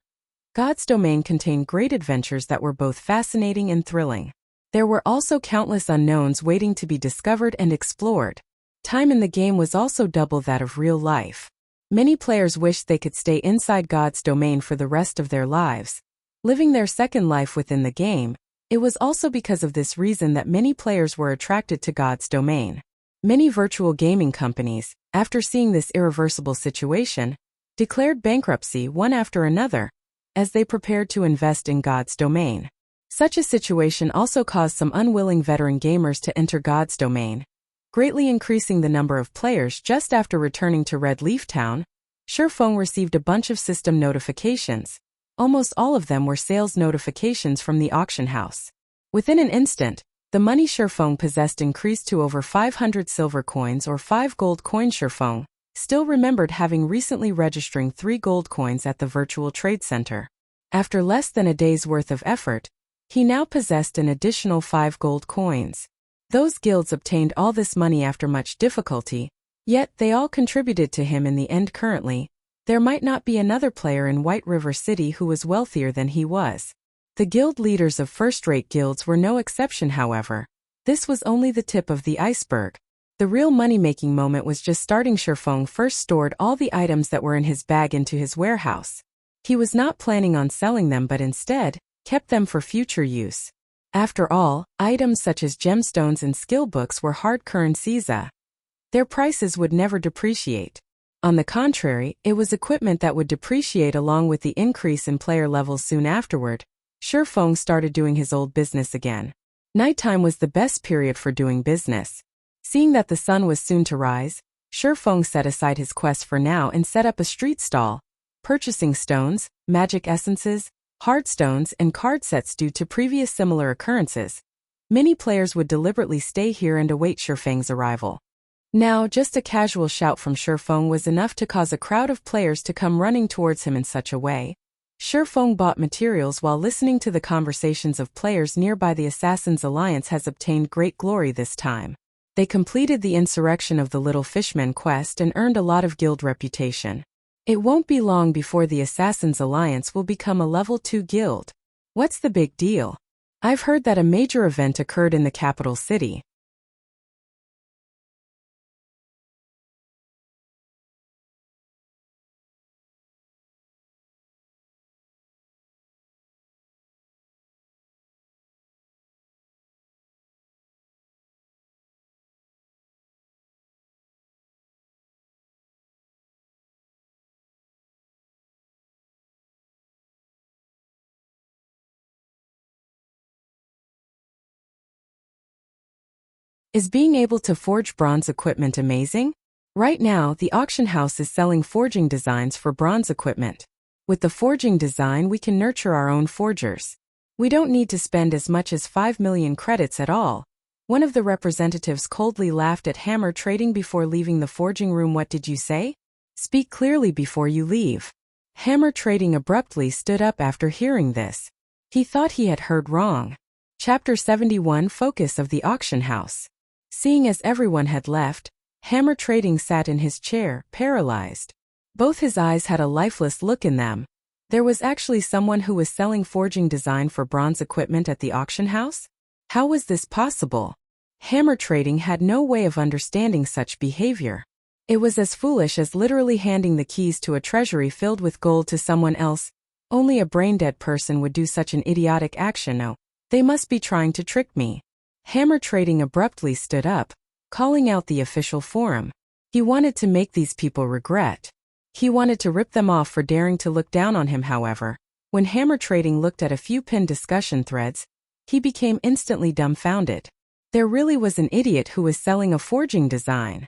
God's domain contained great adventures that were both fascinating and thrilling. There were also countless unknowns waiting to be discovered and explored. Time in the game was also double that of real life. Many players wished they could stay inside God's domain for the rest of their lives, living their second life within the game. It was also because of this reason that many players were attracted to God's domain. Many virtual gaming companies, after seeing this irreversible situation, declared bankruptcy one after another, as they prepared to invest in God's domain. Such a situation also caused some unwilling veteran gamers to enter God's domain, greatly increasing the number of players. Just after returning to Red Leaf Town, Shifeng received a bunch of system notifications. Almost all of them were sales notifications from the auction house. Within an instant, the money Shifeng possessed increased to over 500 silver coins or 5 gold coins. Shifeng still remembered having recently registering 3 gold coins at the virtual trade center. After less than a day's worth of effort, he now possessed an additional 5 gold coins. Those guilds obtained all this money after much difficulty, yet they all contributed to him in the end. Currently, there might not be another player in White River City who was wealthier than he was. The guild leaders of first-rate guilds were no exception. However, this was only the tip of the iceberg. The real money-making moment was just starting. Shifeng first stored all the items that were in his bag into his warehouse. He was not planning on selling them but instead kept them for future use. After all, items such as gemstones and skill books were hard currencies. Their prices would never depreciate. On the contrary, it was equipment that would depreciate along with the increase in player levels. Soon afterward, Shifeng started doing his old business again. Nighttime was the best period for doing business. Seeing that the sun was soon to rise, Shifeng set aside his quest for now and set up a street stall, purchasing stones, magic essences, hard stones and card sets. Due to previous similar occurrences, Many players would deliberately stay here and await Shifeng's arrival. Now, just a casual shout from Shifeng was enough to cause a crowd of players to come running towards him in such a way. Shifeng bought materials while listening to the conversations of players nearby. The Assassin's Alliance has obtained great glory this time. They completed the Insurrection of the Little Fishmen quest and earned a lot of guild reputation. It won't be long before the Assassin's Alliance will become a level 2 guild. What's the big deal? I've heard that a major event occurred in the capital city. Is being able to forge bronze equipment amazing? Right now, the auction house is selling forging designs for bronze equipment. With the forging design, we can nurture our own forgers. We don't need to spend as much as 5 million credits at all. One of the representatives coldly laughed at hammer trading before leaving the forging room. What did you say? Speak clearly before you leave. Hammer trading abruptly stood up after hearing this. He thought he had heard wrong. Chapter 71 Focus of the Auction House. Seeing as everyone had left, Hammer Trading sat in his chair, paralyzed. Both his eyes had a lifeless look in them. There was actually someone who was selling forging design for bronze equipment at the auction house? How was this possible? Hammer Trading had no way of understanding such behavior. It was as foolish as literally handing the keys to a treasury filled with gold to someone else. Only a brain-dead person would do such an idiotic action. No, they must be trying to trick me. Hammer Trading abruptly stood up, calling out the official forum. He wanted to make these people regret. He wanted to rip them off for daring to look down on him. However, when Hammer Trading looked at a few pinned discussion threads, he became instantly dumbfounded. There really was an idiot who was selling a forging design.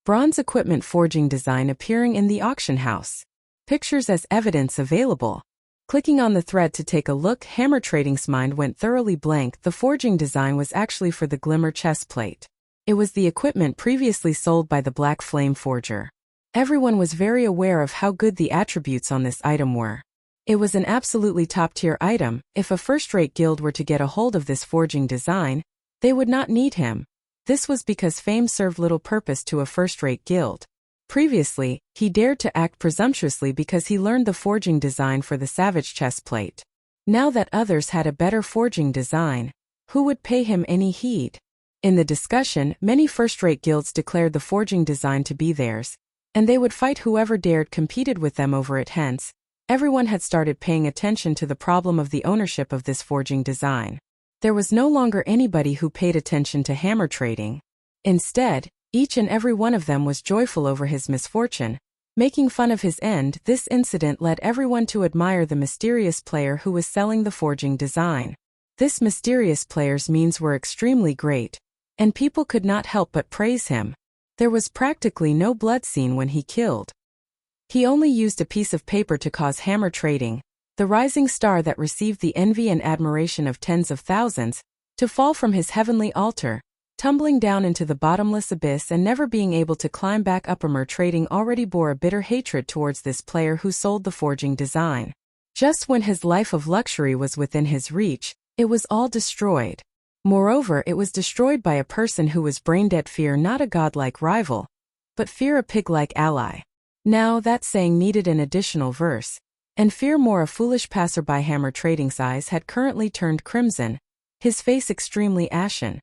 Bronze equipment forging design appearing in the auction house. Pictures as evidence available. Clicking on the thread to take a look, Hammer Trading's mind went thoroughly blank. The forging design was actually for the Glimmer chestplate. It was the equipment previously sold by the Black Flame Forger. Everyone was very aware of how good the attributes on this item were. It was an absolutely top-tier item. If a first-rate guild were to get a hold of this forging design, they would not need him. This was because fame served little purpose to a first-rate guild. Previously, he dared to act presumptuously because he learned the forging design for the Savage chestplate. Now that others had a better forging design, who would pay him any heed? In the discussion, many first-rate guilds declared the forging design to be theirs, and they would fight whoever dared competed with them over it. Hence, everyone had started paying attention to the problem of the ownership of this forging design. There was no longer anybody who paid attention to Hammer Trading. Instead, each and every one of them was joyful over his misfortune, making fun of his end. This incident led everyone to admire the mysterious player who was selling the forging design. This mysterious player's means were extremely great, and people could not help but praise him. There was practically no blood seen when he killed. He only used a piece of paper to cause Hammer Trading, the rising star that received the envy and admiration of tens of thousands, to fall from his heavenly altar, tumbling down into the bottomless abyss and never being able to climb back up. Hammer Trading already bore a bitter hatred towards this player who sold the forging design. Just when his life of luxury was within his reach, it was all destroyed. Moreover, it was destroyed by a person who was brain-dead. Fear not a godlike rival, but fear a pig-like ally. Now that saying needed an additional verse. And fear more a foolish passerby. Hammer Trading's eyes had currently turned crimson, his face extremely ashen.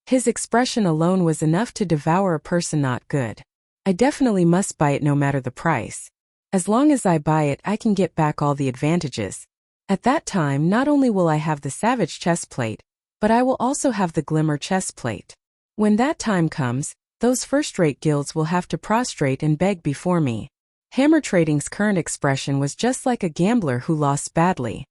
His expression alone was enough to devour a person. Not good. I definitely must buy it no matter the price. As long as I buy it, I can get back all the advantages. At that time, not only will I have the Savage chestplate, but I will also have the Glimmer chestplate. When that time comes, those first-rate guilds will have to prostrate and beg before me. Hammer Trading's current expression was just like a gambler who lost badly.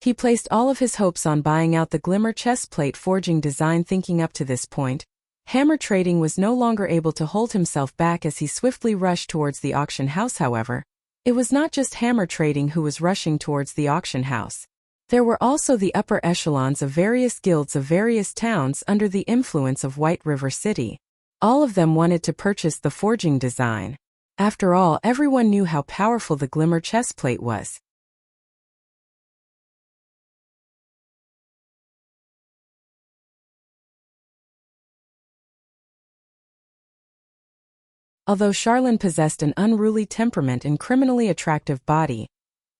He placed all of his hopes on buying out the Glimmer chestplate forging design. Thinking up to this point, Hammer Trading was no longer able to hold himself back as he swiftly rushed towards the auction house. However, it was not just Hammer Trading who was rushing towards the auction house. There were also the upper echelons of various guilds of various towns under the influence of White River City. All of them wanted to purchase the forging design. After all, everyone knew how powerful the Glimmer chestplate was. Although Charlene possessed an unruly temperament and criminally attractive body,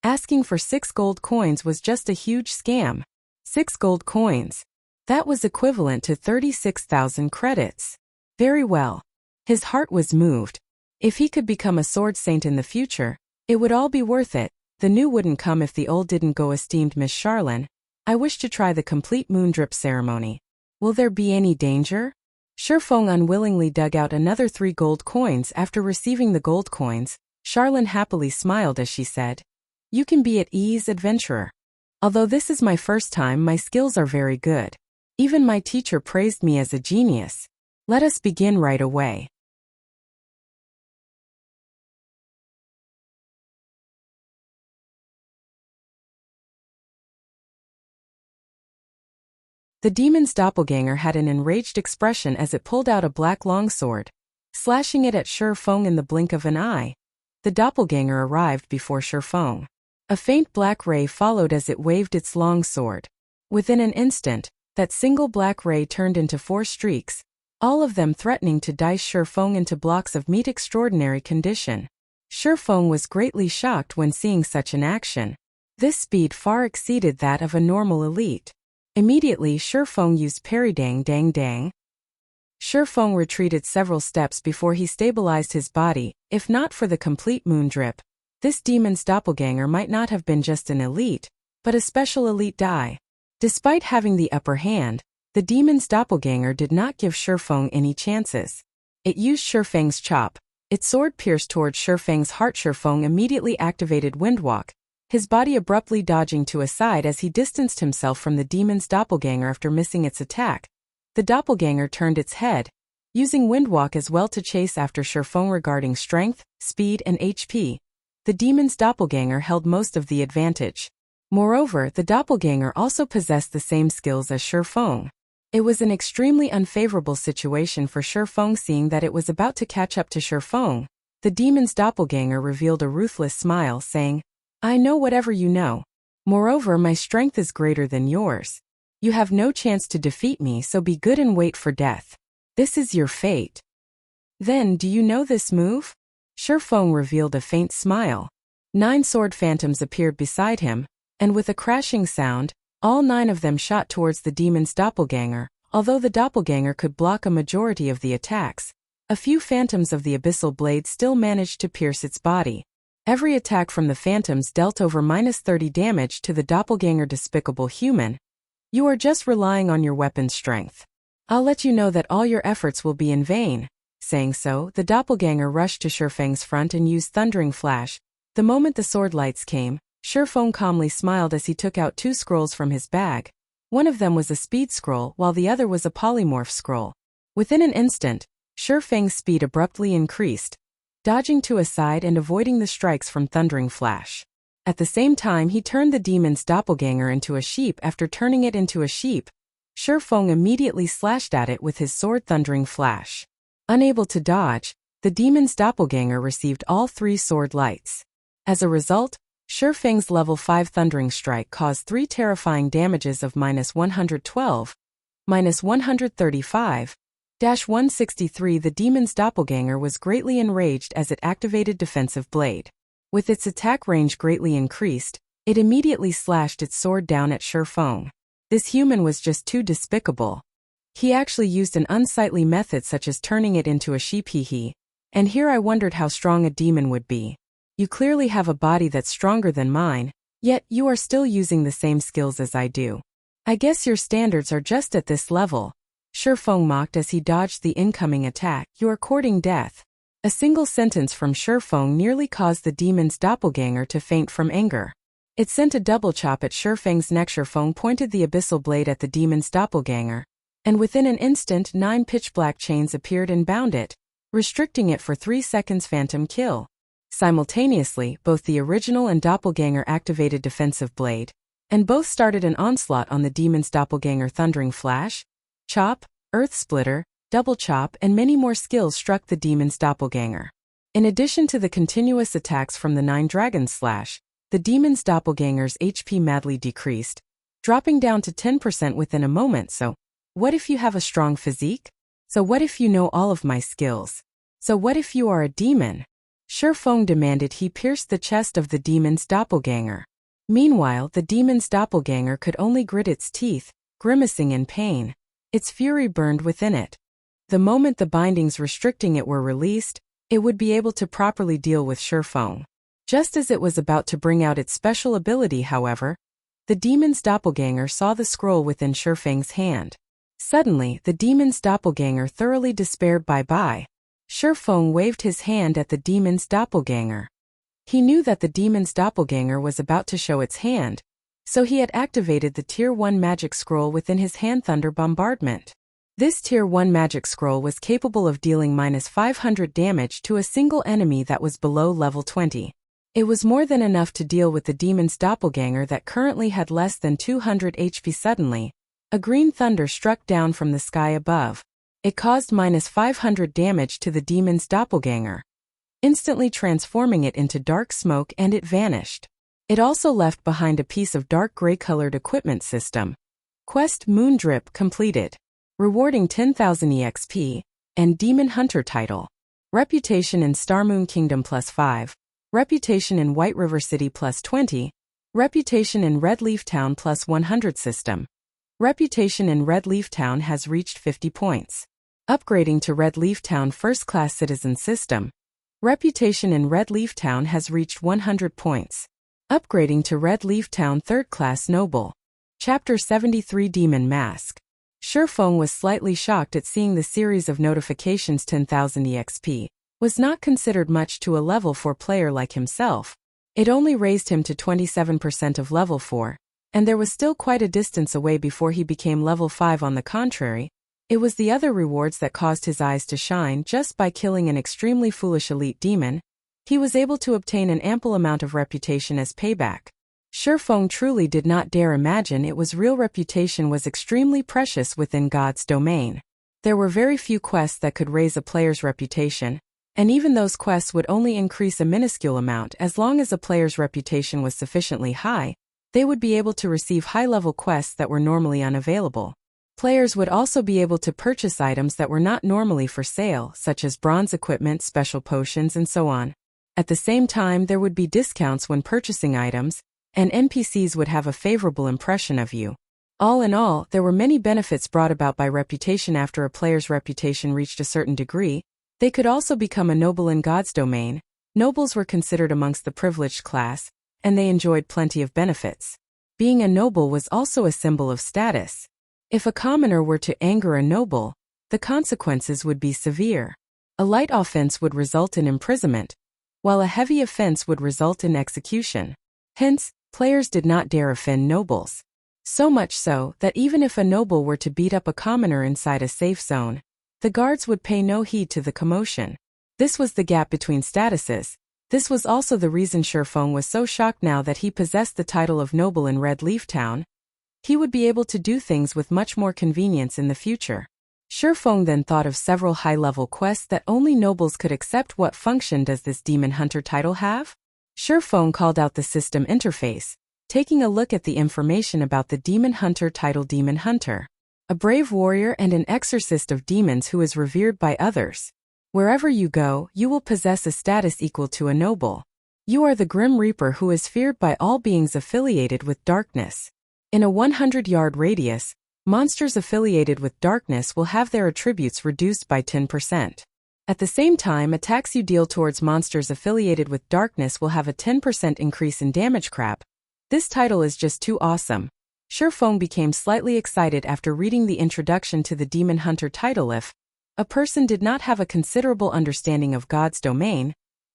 asking for 6 gold coins was just a huge scam. 6 gold coins. That was equivalent to 36,000 credits. Very well. His heart was moved. If he could become a sword saint in the future, it would all be worth it. The new wouldn't come if the old didn't go. Esteemed Miss Charlene, I wish to try the complete moon drip ceremony. Will there be any danger? Shifeng unwillingly dug out another 3 gold coins. After receiving the gold coins, Charlene happily smiled as she said, "You can be at ease, adventurer. Although this is my first time, my skills are very good. Even my teacher praised me as a genius. Let us begin right away." The demon's doppelganger had an enraged expression as it pulled out a black longsword, slashing it at Shifeng in the blink of an eye. The doppelganger arrived before Shifeng. A faint black ray followed as it waved its longsword. Within an instant, that single black ray turned into 4 streaks, all of them threatening to dice Shifeng into blocks of meat. Extraordinary condition. Shifeng was greatly shocked when seeing such an action. This speed far exceeded that of a normal elite. Immediately Shifeng used parry. Dang dang dang. Shifeng retreated several steps before he stabilized his body. If not for the complete moon drip, this demon's doppelganger might not have been just an elite, but a special elite die. Despite having the upper hand, the demon's doppelganger did not give Shifeng any chances. It used Shifeng's chop. Its sword pierced towards Shifeng's heart. Shifeng immediately activated Windwalk, his body abruptly dodging to a side as he distanced himself from the demon's doppelganger after missing its attack. The doppelganger turned its head, using Windwalk as well to chase after Shifeng. Regarding strength, speed and HP, the demon's doppelganger held most of the advantage. Moreover, the doppelganger also possessed the same skills as Shifeng. It was an extremely unfavorable situation for Shifeng. Seeing that it was about to catch up to Shifeng, the demon's doppelganger revealed a ruthless smile, saying, "I know whatever you know. Moreover, my strength is greater than yours. You have no chance to defeat me, so be good and wait for death. This is your fate." "Then, do you know this move?" Shifeng revealed a faint smile. 9 sword phantoms appeared beside him, and with a crashing sound, all 9 of them shot towards the demon's doppelganger. Although the doppelganger could block a majority of the attacks, a few phantoms of the abyssal blade still managed to pierce its body. Every attack from the phantoms dealt over -30 damage to the doppelganger. Despicable human. You are just relying on your weapon's strength. I'll let you know that all your efforts will be in vain. Saying so, the doppelganger rushed to Shifeng's front and used Thundering Flash. The moment the sword lights came, Shifeng calmly smiled as he took out 2 scrolls from his bag. One of them was a speed scroll while the other was a polymorph scroll. Within an instant, Shifeng's speed abruptly increased, dodging to a side and avoiding the strikes from Thundering Flash. At the same time, he turned the demon's doppelganger into a sheep. After turning it into a sheep, Shifeng immediately slashed at it with his sword Thundering Flash. Unable to dodge, the demon's doppelganger received all 3 sword lights. As a result, Shifeng's level 5 Thundering Strike caused 3 terrifying damages of -112, -135, -163. The demon's doppelganger was greatly enraged as it activated Defensive Blade. With its attack range greatly increased, it immediately slashed its sword down at Shifeng. This human was just too despicable. He actually used an unsightly method such as turning it into a sheep. And here I wondered how strong a demon would be. You clearly have a body that's stronger than mine, yet you are still using the same skills as I do. I guess your standards are just at this level. Shifeng mocked as he dodged the incoming attack. You are courting death. A single sentence from Shifeng nearly caused the demon's doppelganger to faint from anger. It sent a double chop at Shifeng's neck. Shifeng pointed the abyssal blade at the demon's doppelganger, and within an instant 9 pitch-black chains appeared and bound it, restricting it for 3 seconds. Phantom kill. Simultaneously, both the original and doppelganger activated Defensive Blade, and both started an onslaught on the demon's doppelganger. Thundering Flash, Chop, Earth Splitter, Double Chop, and many more skills struck the demon's doppelganger. In addition to the continuous attacks from the 9 Dragon Slash, the demon's doppelganger's HP madly decreased, dropping down to 10% within a moment. So, what if you have a strong physique? So what if you know all of my skills? So what if you are a demon? Shifeng demanded. He pierced the chest of the demon's doppelganger. Meanwhile, the demon's doppelganger could only grit its teeth, grimacing in pain. Its fury burned within it. The moment the bindings restricting it were released, it would be able to properly deal with Shifeng. Just as it was about to bring out its special ability, however, the demon's doppelganger saw the scroll within Shifeng's hand. Suddenly, the demon's doppelganger thoroughly despaired. Bye-bye. Shifeng waved his hand at the demon's doppelganger. He knew that the demon's doppelganger was about to show its hand, so he had activated the Tier 1 magic scroll within his hand. Thunder Bombardment. This Tier 1 magic scroll was capable of dealing -500 damage to a single enemy that was below level 20. It was more than enough to deal with the demon's doppelganger that currently had less than 200 HP. Suddenly, a green thunder struck down from the sky above. It caused -500 damage to the demon's doppelganger, instantly transforming it into dark smoke, and it vanished. It also left behind a piece of dark gray-colored equipment system. Quest Moon Drip completed. Rewarding 10,000 EXP, and Demon Hunter title. Reputation in Starmoon Kingdom +5. Reputation in White River City +20. Reputation in Red Leaf Town +100 system. Reputation in Red Leaf Town has reached 50 points. Upgrading to Red Leaf Town First Class Citizen system. Reputation in Red Leaf Town has reached 100 points. Upgrading to Red Leaf Town Third Class Noble. Chapter 73 Demon Mask. Shifeng was slightly shocked at seeing the series of notifications. 10,000 EXP was not considered much to a level 4 player like himself. It only raised him to 27% of level 4, and there was still quite a distance away before he became level 5. On the contrary, it was the other rewards that caused his eyes to shine. Just by killing an extremely foolish elite demon, he was able to obtain an ample amount of reputation as payback. Shifeng truly did not dare imagine it was real. Reputation was extremely precious within God's domain. There were very few quests that could raise a player's reputation, and even those quests would only increase a minuscule amount. As long as a player's reputation was sufficiently high, they would be able to receive high-level quests that were normally unavailable. Players would also be able to purchase items that were not normally for sale, such as bronze equipment, special potions, and so on. At the same time, there would be discounts when purchasing items, and NPCs would have a favorable impression of you. All in all, there were many benefits brought about by reputation. After a player's reputation reached a certain degree, they could also become a noble in God's domain. Nobles were considered amongst the privileged class, and they enjoyed plenty of benefits. Being a noble was also a symbol of status. If a commoner were to anger a noble, the consequences would be severe. A light offense would result in imprisonment, while a heavy offense would result in execution. Hence, players did not dare offend nobles. So much so that even if a noble were to beat up a commoner inside a safe zone, the guards would pay no heed to the commotion. This was the gap between statuses. This was also the reason Shifeng was so shocked now that he possessed the title of noble in Red Leaf Town. He would be able to do things with much more convenience in the future. Shifeng then thought of several high-level quests that only nobles could accept. What function does this Demon Hunter title have? Shifeng called out the system interface, taking a look at the information about the Demon Hunter title. Demon Hunter, a brave warrior and an exorcist of demons who is revered by others. Wherever you go, you will possess a status equal to a noble. You are the Grim Reaper who is feared by all beings affiliated with darkness. In a 100-yard radius, monsters affiliated with darkness will have their attributes reduced by 10%. At the same time, attacks you deal towards monsters affiliated with darkness will have a 10% increase in damage. Crap. This title is just too awesome. Shifeng became slightly excited after reading the introduction to the Demon Hunter title. If a person did not have a considerable understanding of God's domain,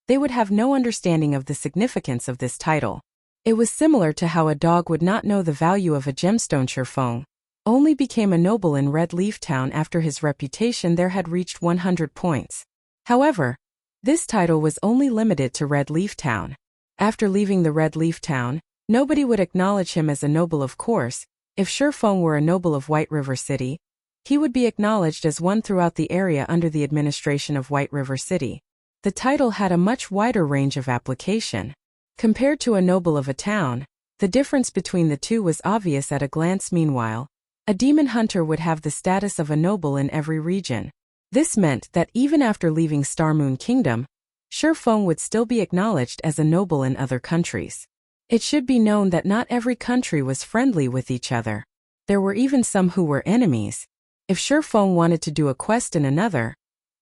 they would have no understanding of the significance of this title. It was similar to how a dog would not know the value of a gemstone. Shifeng only became a noble in Red Leaf Town after his reputation there had reached 100 points. However, this title was only limited to Red Leaf Town. After leaving the Red Leaf Town, Nobody would acknowledge him as a noble, of course. If Shurfeng were a noble of White River City, he would be acknowledged as one throughout the area under the administration of White River City. The title had a much wider range of application. Compared to a noble of a town, the difference between the two was obvious at a glance. Meanwhile, a demon hunter would have the status of a noble in every region. This meant that even after leaving Starmoon Kingdom, Shurfeng would still be acknowledged as a noble in other countries. It should be known that not every country was friendly with each other. There were even some who were enemies. If Shurfeng wanted to do a quest in another,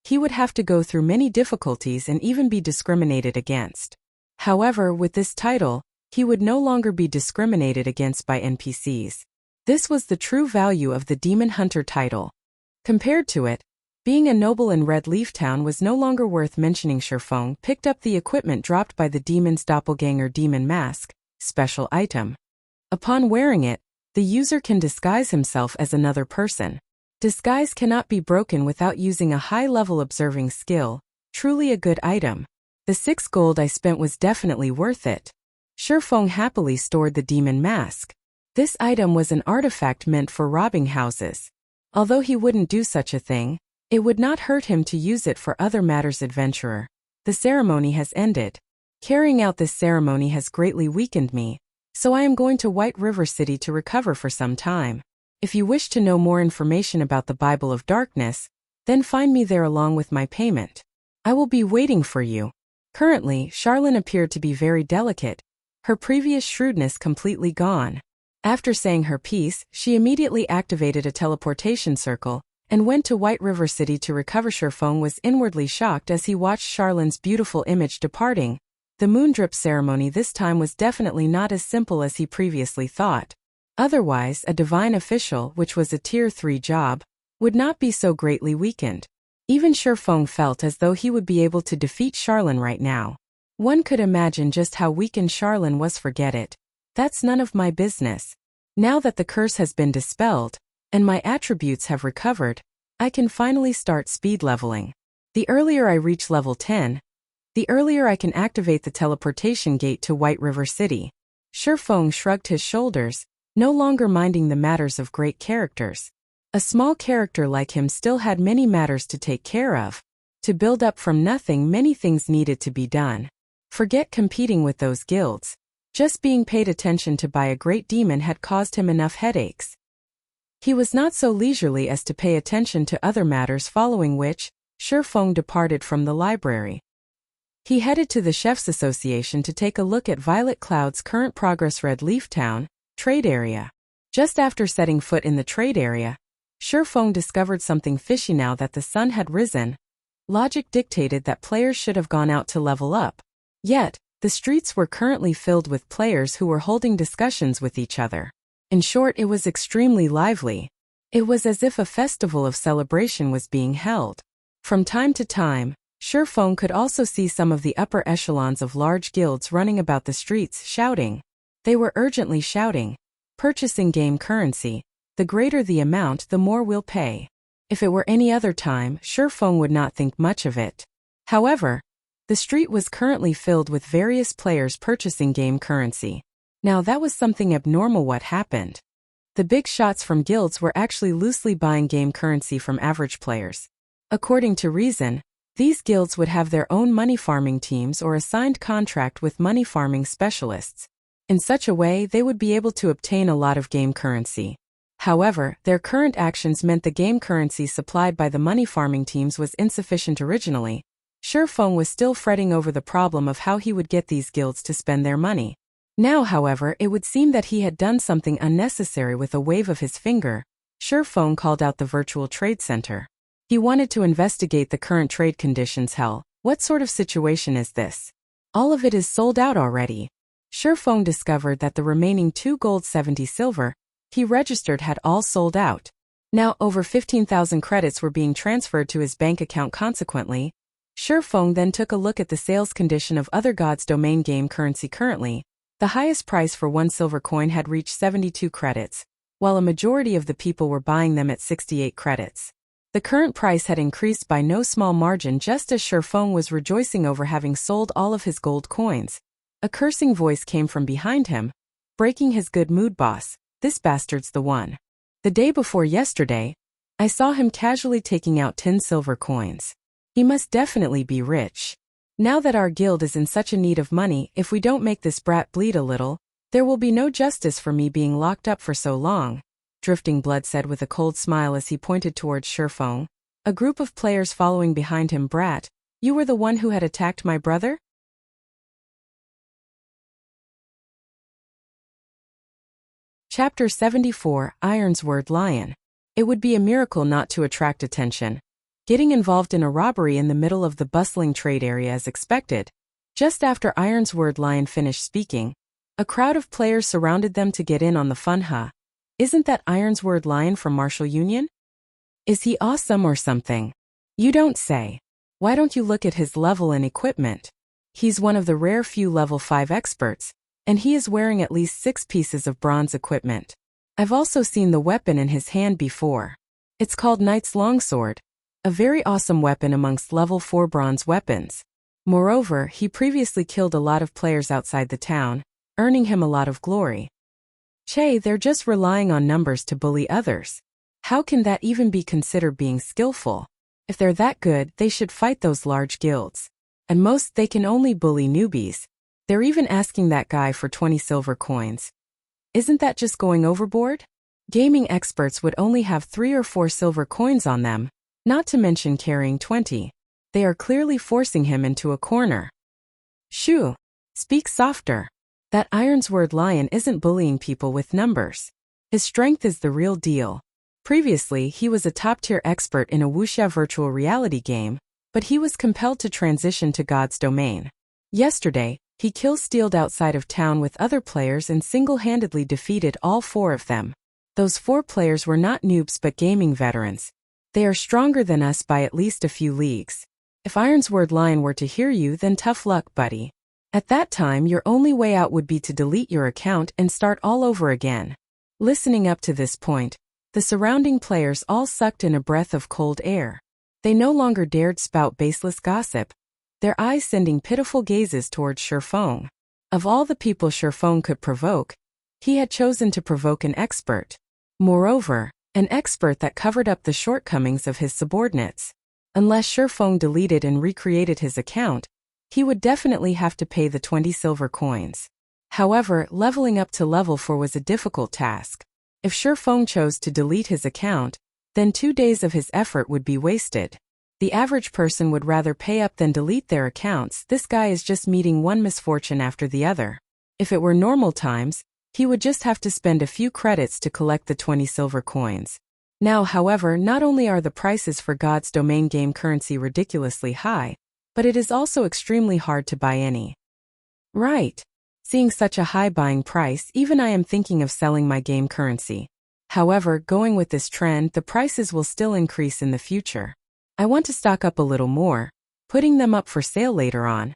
he would have to go through many difficulties and even be discriminated against. However, with this title, he would no longer be discriminated against by NPCs. This was the true value of the Demon Hunter title. Compared to it, being a noble in Red Leaf Town was no longer worth mentioning. Shurfeng picked up the equipment dropped by the demon's doppelganger demon mask, special item. Upon wearing it, the user can disguise himself as another person. Disguise cannot be broken without using a high-level observing skill, truly a good item. The 6 gold I spent was definitely worth it. Shurfeng happily stored the demon mask. This item was an artifact meant for robbing houses. Although he wouldn't do such a thing, it would not hurt him to use it for other matters. Adventurer. The ceremony has ended. Carrying out this ceremony has greatly weakened me, so I am going to White River City to recover for some time. If you wish to know more information about the Bible of Darkness, then find me there along with my payment. I will be waiting for you. Currently, Charlene appeared to be very delicate, her previous shrewdness completely gone. After saying her piece, she immediately activated a teleportation circle and went to White River City to recover. Shurfeng was inwardly shocked as he watched Charlene's beautiful image departing. The Moondrip ceremony this time was definitely not as simple as he previously thought. Otherwise, a divine official, which was a Tier 3 job, would not be so greatly weakened. Even Shurfeng felt as though he would be able to defeat Charlene right now. One could imagine just how weakened Charlene was. Forget it. That's none of my business. Now that the curse has been dispelled, and my attributes have recovered, I can finally start speed leveling. The earlier I reach level 10, the earlier I can activate the teleportation gate to White River City. Shurfeng shrugged his shoulders, no longer minding the matters of great characters. A small character like him still had many matters to take care of. To build up from nothing, many things needed to be done. Forget competing with those guilds. Just being paid attention to by a great demon had caused him enough headaches. He was not so leisurely as to pay attention to other matters, following which, Shurfeng departed from the library. He headed to the Chefs Association to take a look at Violet Cloud's current progress. Red Leaf Town, trade area. Just after setting foot in the trade area, Shurfeng discovered something fishy. Now that the sun had risen, logic dictated that players should have gone out to level up. Yet, the streets were currently filled with players who were holding discussions with each other. In short, it was extremely lively. It was as if a festival of celebration was being held. From time to time, Shurfeng could also see some of the upper echelons of large guilds running about the streets, shouting. They were urgently shouting, "Purchasing game currency. The greater the amount, the more we'll pay." If it were any other time, Shurfeng would not think much of it. However, the street was currently filled with various players purchasing game currency. Now that was something abnormal. What happened? The big shots from guilds were actually loosely buying game currency from average players. According to Reason, these guilds would have their own money farming teams or a signed contract with money farming specialists. In such a way, they would be able to obtain a lot of game currency. However, their current actions meant the game currency supplied by the money farming teams was insufficient. Originally, Shurfeng was still fretting over the problem of how he would get these guilds to spend their money. Now, however, it would seem that he had done something unnecessary. With a wave of his finger, Shurfeng called out the virtual trade center. He wanted to investigate the current trade conditions. Hell, what sort of situation is this? All of it is sold out already. Shurfeng discovered that the remaining 2 gold 70 silver he registered had all sold out. Now over 15,000 credits were being transferred to his bank account. Consequently, Shurfeng then took a look at the sales condition of other gods' domain game currency. Currently, the highest price for 1 silver coin had reached 72 credits, while a majority of the people were buying them at 68 credits. The current price had increased by no small margin. Just as Shurfeng was rejoicing over having sold all of his gold coins, a cursing voice came from behind him. breaking his good mood, boss. This bastard's the one. The day before yesterday, I saw him casually taking out 10 silver coins. He must definitely be rich. Now that our guild is in such a need of money, if we don't make this brat bleed a little, there will be no justice for me being locked up for so long, Drifting Blood said with a cold smile as he pointed towards Shurfeng. A group of players following behind him. Brat, you were the one who had attacked my brother? Chapter 74, Ironsword Lion. It would be a miracle not to attract attention. Getting involved in a robbery in the middle of the bustling trade area as expected. Just after Ironsword Lion finished speaking, a crowd of players surrounded them to get in on the fun. Isn't that Ironsword Lion from Martial Union? Is he awesome or something? You don't say. Why don't you look at his level and equipment? He's one of the rare few level 5 experts, and he is wearing at least 6 pieces of bronze equipment. I've also seen the weapon in his hand before. It's called Knight's Longsword, a very awesome weapon amongst level 4 bronze weapons. Moreover, he previously killed a lot of players outside the town, earning him a lot of glory. Che, they're just relying on numbers to bully others. How can that even be considered being skillful? If they're that good, they should fight those large guilds. At most, they can only bully newbies. They're even asking that guy for 20 silver coins. Isn't that just going overboard? Gaming experts would only have 3 or 4 silver coins on them, not to mention carrying 20. They are clearly forcing him into a corner. Shoo! Speak softer. That Ironsword Lion isn't bullying people with numbers. His strength is the real deal. Previously, he was a top-tier expert in a wuxia virtual reality game, but he was compelled to transition to God's domain. Yesterday, he kill-stealed outside of town with other players and single-handedly defeated all 4 of them. Those 4 players were not noobs but gaming veterans. They are stronger than us by at least a few leagues. If Ironsword Lion were to hear you, then tough luck, buddy. At that time, your only way out would be to delete your account and start all over again. Listening up to this point, the surrounding players all sucked in a breath of cold air. They no longer dared spout baseless gossip, their eyes sending pitiful gazes towards Shurfeng. Of all the people Shurfeng could provoke, he had chosen to provoke an expert. Moreover, an expert that covered up the shortcomings of his subordinates. Unless Shurfeng deleted and recreated his account, he would definitely have to pay the 20 silver coins. However, leveling up to level 4 was a difficult task. If Shurfeng chose to delete his account, then 2 days of his effort would be wasted. The average person would rather pay up than delete their accounts. This guy is just meeting one misfortune after the other. If it were normal times, he would just have to spend a few credits to collect the 20 silver coins. Now, however, not only are the prices for God's domain game currency ridiculously high, but it is also extremely hard to buy any. Right. Seeing such a high buying price, even I am thinking of selling my game currency. However, going with this trend, the prices will still increase in the future. I want to stock up a little more, putting them up for sale later on.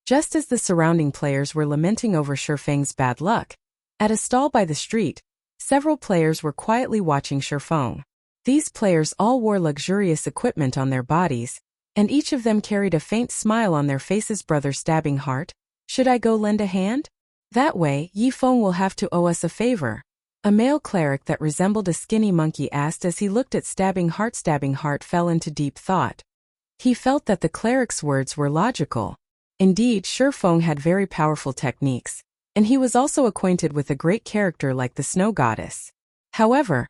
Just as the surrounding players were lamenting over Shurfeng's bad luck, at a stall by the street, several players were quietly watching Shurfeng. These players all wore luxurious equipment on their bodies, and each of them carried a faint smile on their faces. Brother Stabbing Heart, should I go lend a hand? That way, Yifeng will have to owe us a favor. A male cleric that resembled a skinny monkey asked as he looked at Stabbing Heart. Stabbing Heart fell into deep thought. He felt that the cleric's words were logical. Indeed, Shurfeng had very powerful techniques, and he was also acquainted with a great character like the Snow Goddess. However,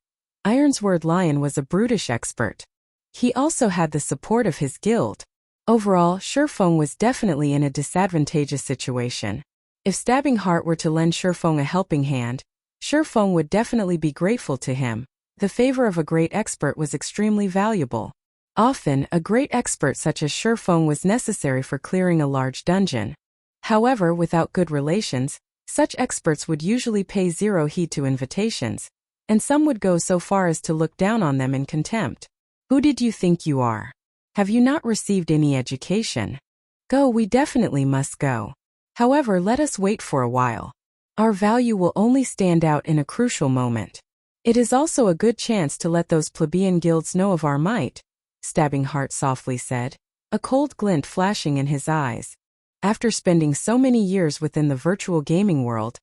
Ironsword Lion was a brutish expert. He also had the support of his guild. Overall, Shurfeng was definitely in a disadvantageous situation. If Stabbing Heart were to lend Shurfeng a helping hand, Shurfeng would definitely be grateful to him. The favor of a great expert was extremely valuable. Often, a great expert such as Shurfeng was necessary for clearing a large dungeon. However, without good relations, such experts would usually pay zero heed to invitations, and some would go so far as to look down on them in contempt. Who did you think you are? Have you not received any education? Go, we definitely must go. However, let us wait for a while. Our value will only stand out in a crucial moment. It is also a good chance to let those plebeian guilds know of our might, Stabbing Heart softly said, a cold glint flashing in his eyes. After spending so many years within the virtual gaming world,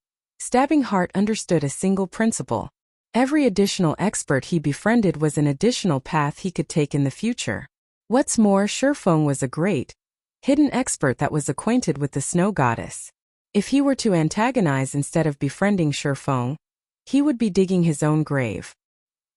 Stabbing Heart understood a single principle. Every additional expert he befriended was an additional path he could take in the future. What's more, Shurfeng was a great, hidden expert that was acquainted with the snow goddess. If he were to antagonize instead of befriending Shurfeng, he would be digging his own grave.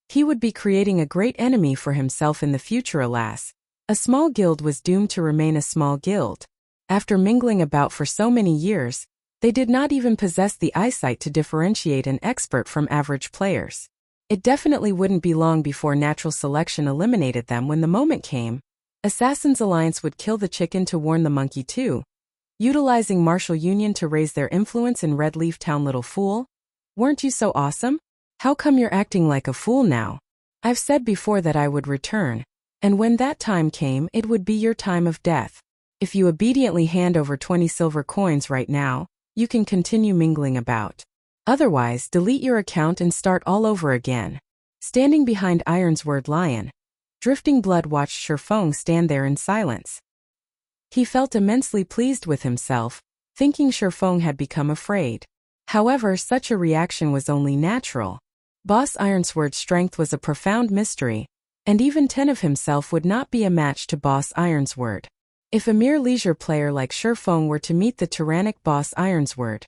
He would be creating a great enemy for himself in the future. Alas, a small guild was doomed to remain a small guild. After mingling about for so many years, they did not even possess the eyesight to differentiate an expert from average players. It definitely wouldn't be long before natural selection eliminated them. When the moment came, Assassin's Alliance would kill the chicken to warn the monkey too. Utilizing martial union to raise their influence in Red Leaf Town. Little fool. Weren't you so awesome? How come you're acting like a fool now? I've said before that I would return, and when that time came, it would be your time of death. If you obediently hand over 20 silver coins right now, you can continue mingling about. Otherwise, delete your account and start all over again. Standing behind Ironsword Lion, Drifting Blood watched Shurfeng stand there in silence. He felt immensely pleased with himself, thinking Shurfeng had become afraid. However, such a reaction was only natural. Boss Ironsword's strength was a profound mystery, and even 10 of himself would not be a match to Boss Ironsword. If a mere leisure player like Shurfeng were to meet the tyrannic Boss Ironsword,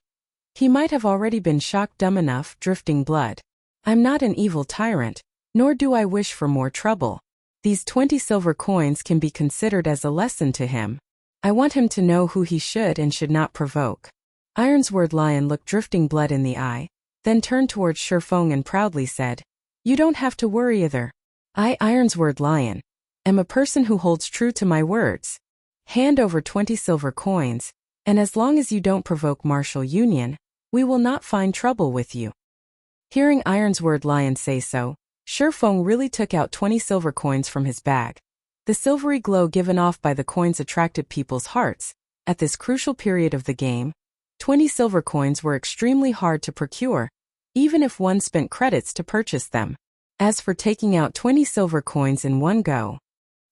he might have already been shocked dumb enough. Drifting Blood. I'm not an evil tyrant, nor do I wish for more trouble. These 20 silver coins can be considered as a lesson to him. I want him to know who he should and should not provoke. Ironsword Lion looked Drifting Blood in the eye, then turned towards Shurfeng and proudly said, "You don't have to worry either. I, Ironsword Lion, am a person who holds true to my words. Hand over 20 silver coins, and as long as you don't provoke martial union, we will not find trouble with you." Hearing Ironsword Lion say so, Shurfeng really took out 20 silver coins from his bag. The silvery glow given off by the coins attracted people's hearts. At this crucial period of the game, 20 silver coins were extremely hard to procure, even if one spent credits to purchase them. As for taking out 20 silver coins in one go,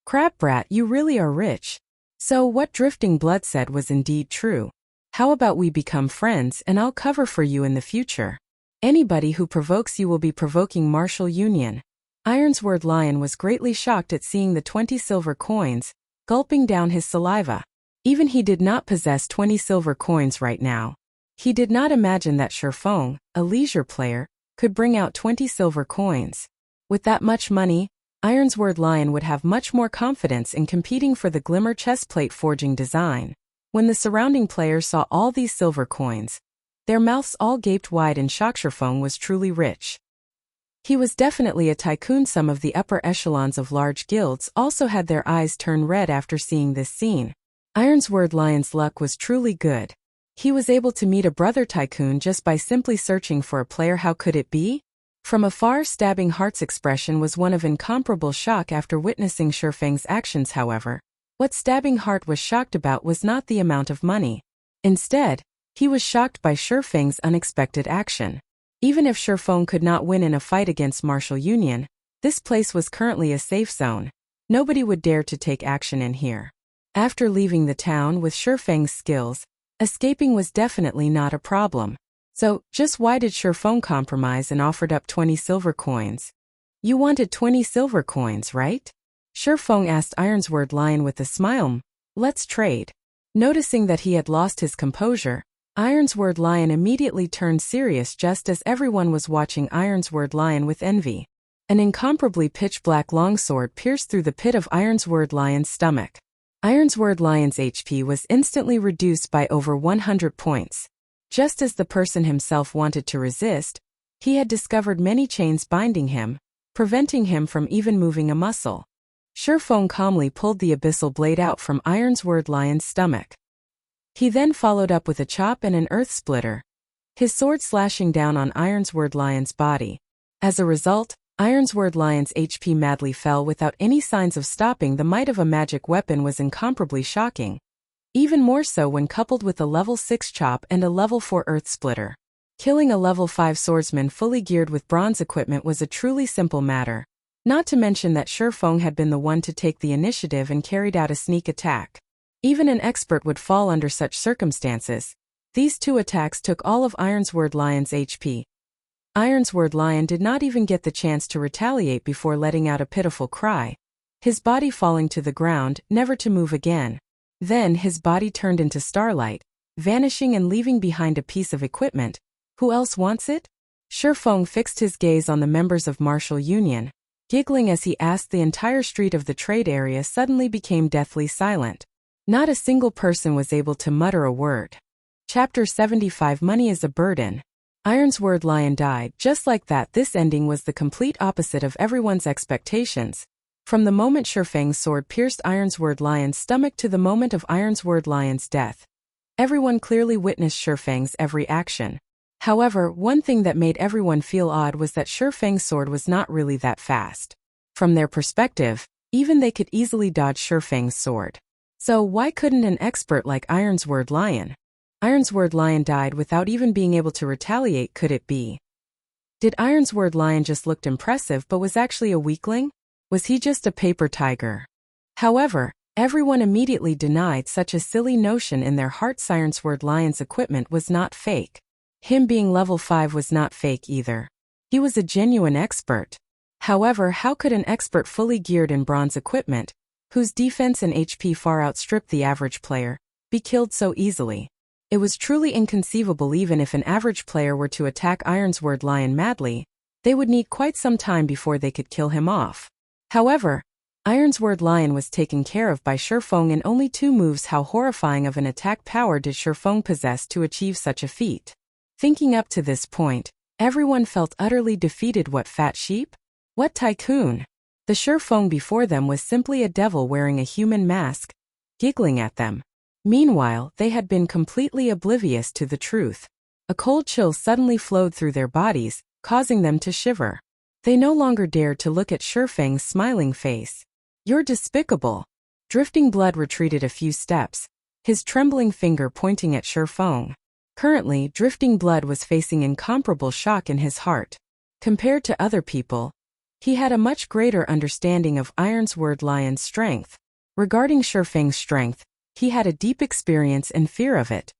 Crab Brat, you really are rich. So what Drifting Blood said was indeed true. How about we become friends and I'll cover for you in the future? Anybody who provokes you will be provoking martial union. Ironsword Lion was greatly shocked at seeing the 20 silver coins, gulping down his saliva. Even he did not possess 20 silver coins right now. He did not imagine that Shurfeng, a leisure player, could bring out 20 silver coins. With that much money, Ironsword Lion would have much more confidence in competing for the Glimmer chestplate forging design. When the surrounding players saw all these silver coins, their mouths all gaped wide in shock. Shurfeng was truly rich. He was definitely a tycoon. Some of the upper echelons of large guilds also had their eyes turn red after seeing this scene. Ironsword Lion's luck was truly good. He was able to meet a brother tycoon just by simply searching for a player. How could it be? From afar, Stabbing Heart's expression was one of incomparable shock after witnessing Shurfeng's actions. However, what Stabbing Heart was shocked about was not the amount of money. Instead, he was shocked by Shurfeng's unexpected action. Even if Shurfeng could not win in a fight against martial union, this place was currently a safe zone. Nobody would dare to take action in here. After leaving the town with Shurfeng's skills, escaping was definitely not a problem. So, just why did Shurfeng compromise and offered up 20 silver coins? You wanted 20 silver coins, right? Shurfeng asked Ironsword Lion with a smile. Let's trade. Noticing that he had lost his composure, Ironsword Lion immediately turned serious just as everyone was watching Ironsword Lion with envy. An incomparably pitch-black longsword pierced through the pit of Ironsword Lion's stomach. Ironsword Lion's HP was instantly reduced by over 100 points. Just as the person himself wanted to resist, he had discovered many chains binding him, preventing him from even moving a muscle. Shurfeng calmly pulled the abyssal blade out from Ironsword Lion's stomach. He then followed up with a chop and an earth splitter, his sword slashing down on Ironsword Lion's body. As a result, Ironsword Lion's HP madly fell without any signs of stopping. The might of a magic weapon was incomparably shocking, even more so when coupled with a level 6 chop and a level 4 earth splitter. Killing a level 5 swordsman fully geared with bronze equipment was a truly simple matter, not to mention that Shurfeng had been the one to take the initiative and carried out a sneak attack. Even an expert would fall under such circumstances. These two attacks took all of Ironsword Lion's HP. Ironsword Lion did not even get the chance to retaliate before letting out a pitiful cry, his body falling to the ground, never to move again. Then his body turned into starlight, vanishing and leaving behind a piece of equipment. Who else wants it? Shifeng fixed his gaze on the members of Martial Union, giggling as he asked. The entire street of the trade area suddenly became deathly silent. Not a single person was able to mutter a word. Chapter 75 Money is a Burden. Ironsword Lion died just like that. This ending was the complete opposite of everyone's expectations. From the moment Shifeng's sword pierced Ironsword Lion's stomach to the moment of Ironsword Lion's death, everyone clearly witnessed Shifeng's every action. However, one thing that made everyone feel odd was that Shifeng's sword was not really that fast. From their perspective, even they could easily dodge Shifeng's sword. So why couldn't an expert like Ironsword Lion? Ironsword Lion died without even being able to retaliate. Could it be? Did Ironsword Lion just look impressive but was actually a weakling? Was he just a paper tiger? However, everyone immediately denied such a silly notion in their hearts. Ironsword Lion's equipment was not fake. Him being level 5 was not fake either. He was a genuine expert. However, how could an expert fully geared in bronze equipment, whose defense and HP far outstripped the average player, be killed so easily? It was truly inconceivable. Even if an average player were to attack Ironsword Lion madly, they would need quite some time before they could kill him off. However, Ironsword Lion was taken care of by Shifeng in only 2 moves. How horrifying of an attack power did Shifeng possess to achieve such a feat? Thinking up to this point, everyone felt utterly defeated. What fat sheep? What tycoon? The Shifeng before them was simply a devil wearing a human mask, giggling at them. Meanwhile, they had been completely oblivious to the truth. A cold chill suddenly flowed through their bodies, causing them to shiver. They no longer dared to look at Shifeng's smiling face. You're despicable. Drifting Blood retreated a few steps, his trembling finger pointing at Shifeng. Currently, Drifting Blood was facing incomparable shock in his heart. Compared to other people, he had a much greater understanding of Ironsword Lion's strength. Regarding Shifeng's strength, he had a deep experience and fear of it.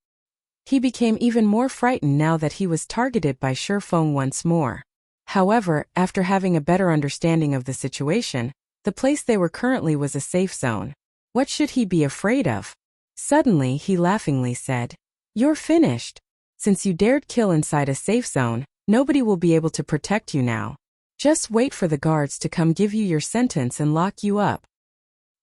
He became even more frightened now that he was targeted by Shifeng once more. However, after having a better understanding of the situation, the place they were currently was a safe zone. What should he be afraid of? Suddenly, he laughingly said, "You're finished. Since you dared kill inside a safe zone, nobody will be able to protect you now. Just wait for the guards to come give you your sentence and lock you up."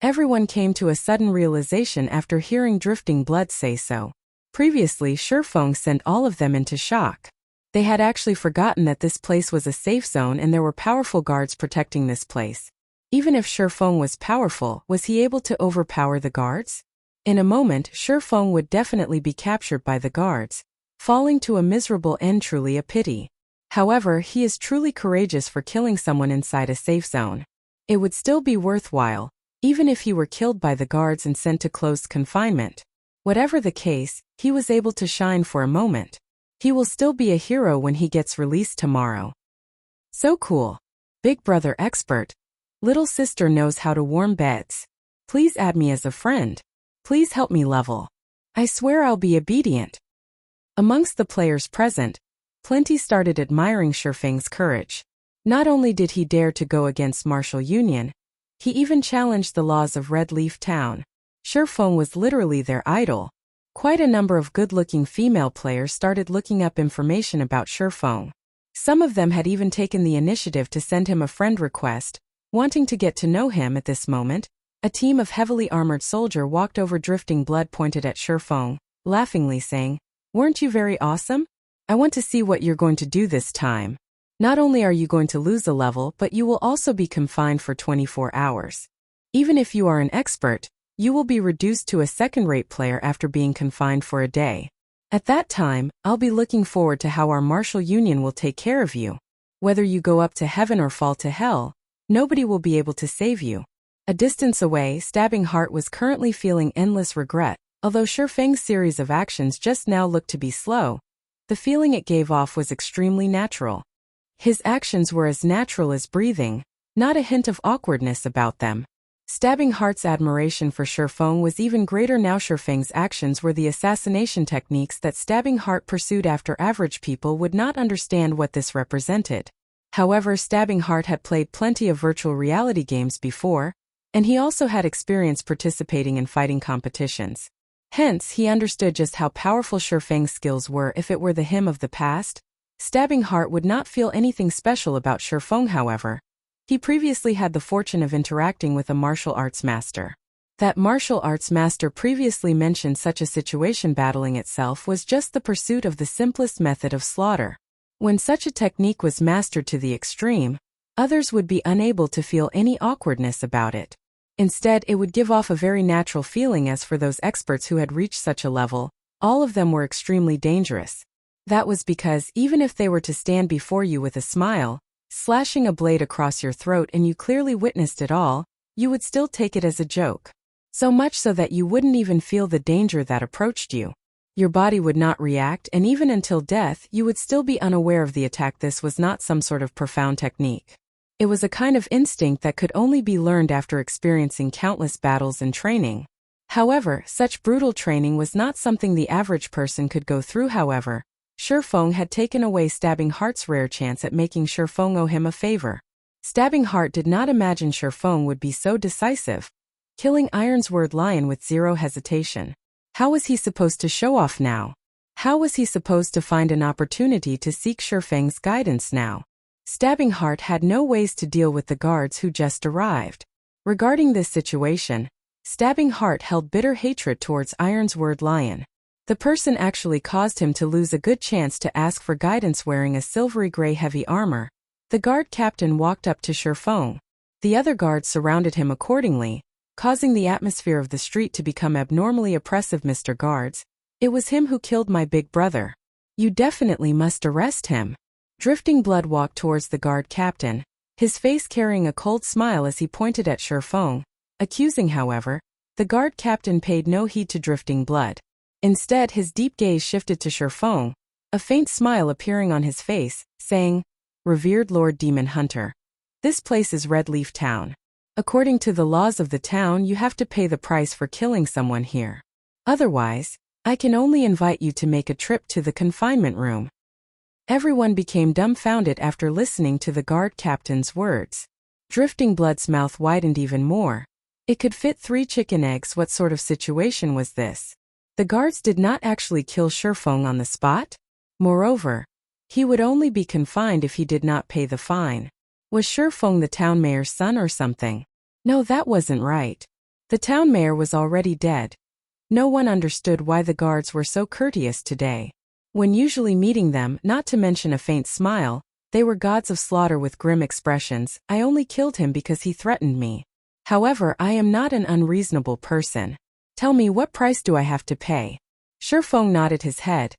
Everyone came to a sudden realization after hearing Drifting Blood say so. Previously, Shifeng sent all of them into shock. They had actually forgotten that this place was a safe zone and there were powerful guards protecting this place. Even if Shifeng was powerful, was he able to overpower the guards? In a moment, Shifeng would definitely be captured by the guards, falling to a miserable end. Truly a pity. However, he is truly courageous for killing someone inside a safe zone. It would still be worthwhile, even if he were killed by the guards and sent to closed confinement. Whatever the case, he was able to shine for a moment. He will still be a hero when he gets released tomorrow. So cool. Big brother expert. Little sister knows how to warm beds. Please add me as a friend. Please help me level. I swear I'll be obedient. Amongst the players present, plenty started admiring Shifeng's courage. Not only did he dare to go against Martial Union, he even challenged the laws of Red Leaf Town. Shifeng was literally their idol. Quite a number of good-looking female players started looking up information about Shifeng. Some of them had even taken the initiative to send him a friend request, wanting to get to know him. At this moment, a team of heavily armored soldiers walked over. Drifting Blood pointed at Shifeng, laughingly saying, "Weren't you very awesome? I want to see what you're going to do this time. Not only are you going to lose a level, but you will also be confined for 24 hours. Even if you are an expert, you will be reduced to a second-rate player after being confined for a day. At that time, I'll be looking forward to how our Martial Union will take care of you. Whether you go up to heaven or fall to hell, nobody will be able to save you." A distance away, Stabbing Heart was currently feeling endless regret. Although Shifeng's series of actions just now looked to be slow, the feeling it gave off was extremely natural. His actions were as natural as breathing, not a hint of awkwardness about them. Stabbing Heart's admiration for Shifeng was even greater now. Shifeng's actions were the assassination techniques that Stabbing Heart pursued after average people would not understand what this represented. However, Stabbing Heart had played plenty of virtual reality games before, and he also had experience participating in fighting competitions. Hence, he understood just how powerful Shifeng's skills were. If it were the him of the past, Stabbing Heart would not feel anything special about Shifeng. However, he previously had the fortune of interacting with a martial arts master. That martial arts master previously mentioned such a situation battling itself was just the pursuit of the simplest method of slaughter. When such a technique was mastered to the extreme, others would be unable to feel any awkwardness about it. Instead, it would give off a very natural feeling. As for those experts who had reached such a level, all of them were extremely dangerous. That was because even if they were to stand before you with a smile, slashing a blade across your throat and you clearly witnessed it all, you would still take it as a joke. So much so that you wouldn't even feel the danger that approached you. Your body would not react, and even until death, you would still be unaware of the attack. This was not some sort of profound technique. It was a kind of instinct that could only be learned after experiencing countless battles and training. However, such brutal training was not something the average person could go through. However, Shifeng had taken away Stabbing Heart's rare chance at making Shifeng owe him a favor. Stabbing Heart did not imagine Shifeng would be so decisive, killing Ironsword Lion with zero hesitation. How was he supposed to show off now? How was he supposed to find an opportunity to seek Shifeng's guidance now? Stabbing Heart had no ways to deal with the guards who just arrived. Regarding this situation, Stabbing Heart held bitter hatred towards Ironsword Lion. The person actually caused him to lose a good chance to ask for guidance. Wearing a silvery gray heavy armor, the guard captain walked up to Shifeng. The other guards surrounded him accordingly, causing the atmosphere of the street to become abnormally oppressive. Mr. Guards, it was him who killed my big brother. You definitely must arrest him. Drifting Blood walked towards the guard captain, his face carrying a cold smile as he pointed at Shifeng, accusing. However, the guard captain paid no heed to Drifting Blood. Instead, his deep gaze shifted to Shifeng, a faint smile appearing on his face, saying, "Revered Lord Demon Hunter, this place is Red Leaf Town. According to the laws of the town, you have to pay the price for killing someone here. Otherwise, I can only invite you to make a trip to the confinement room." Everyone became dumbfounded after listening to the guard captain's words. Drifting Blood's mouth widened even more. It could fit 3 chicken eggs. What sort of situation was this? The guards did not actually kill Shifeng on the spot? Moreover, he would only be confined if he did not pay the fine. Was Shifeng the town mayor's son or something? No, that wasn't right. The town mayor was already dead. No one understood why the guards were so courteous today. When usually meeting them, not to mention a faint smile, they were gods of slaughter with grim expressions. I only killed him because he threatened me. However, I am not an unreasonable person. Tell me, what price do I have to pay? Shifeng nodded his head,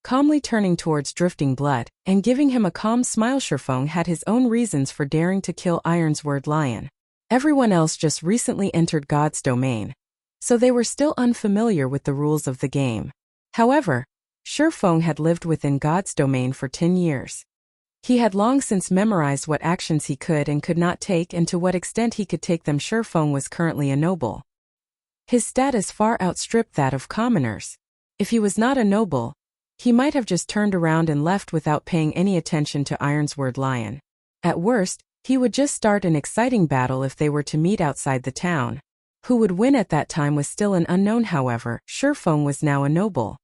calmly turning towards Drifting Blood, and giving him a calm smile. Shifeng had his own reasons for daring to kill Ironsword Lion. Everyone else just recently entered God's domain, so they were still unfamiliar with the rules of the game. However, Shifeng had lived within God's domain for 10 years. He had long since memorized what actions he could and could not take and to what extent he could take them. Shifeng was currently a noble. His status far outstripped that of commoners. If he was not a noble, he might have just turned around and left without paying any attention to Ironsword Lion. At worst, he would just start an exciting battle if they were to meet outside the town. Who would win at that time was still an unknown. However, Shifeng was now a noble.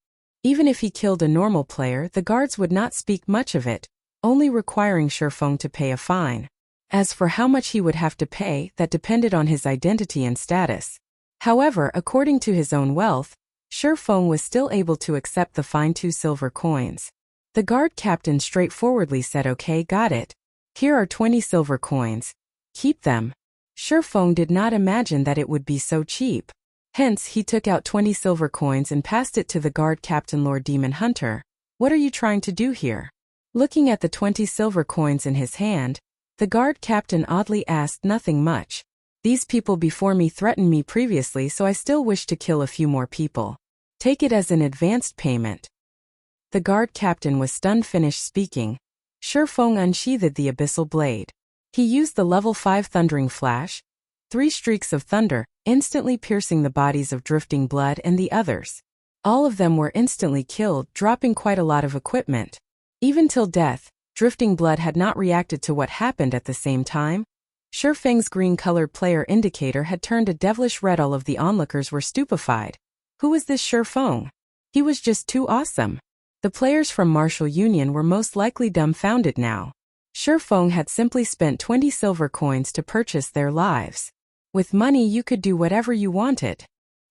Even if he killed a normal player, the guards would not speak much of it, only requiring Shifeng to pay a fine. As for how much he would have to pay, that depended on his identity and status. However, according to his own wealth, Shifeng was still able to accept the fine, 2 silver coins. The guard captain straightforwardly said, "Okay, got it. Here are 20 silver coins. Keep them." Shifeng did not imagine that it would be so cheap. Hence, he took out 20 silver coins and passed it to the guard captain. "Lord Demon Hunter, what are you trying to do here?" Looking at the 20 silver coins in his hand, the guard captain oddly asked, "Nothing much. These people before me threatened me previously, so I still wish to kill a few more people. Take it as an advanced payment." The guard captain was stunned. Finished speaking, Shifeng unsheathed the abyssal blade. He used the level 5 thundering flash, 3 streaks of thunder, instantly piercing the bodies of Drifting Blood and the others. All of them were instantly killed, dropping quite a lot of equipment. Even till death, Drifting Blood had not reacted to what happened at the same time. Shifeng's green-colored player indicator had turned a devilish red. All of the onlookers were stupefied. Who was this Shifeng? He was just too awesome. The players from Martial Union were most likely dumbfounded now. Shifeng had simply spent 20 silver coins to purchase their lives. With money you could do whatever you wanted.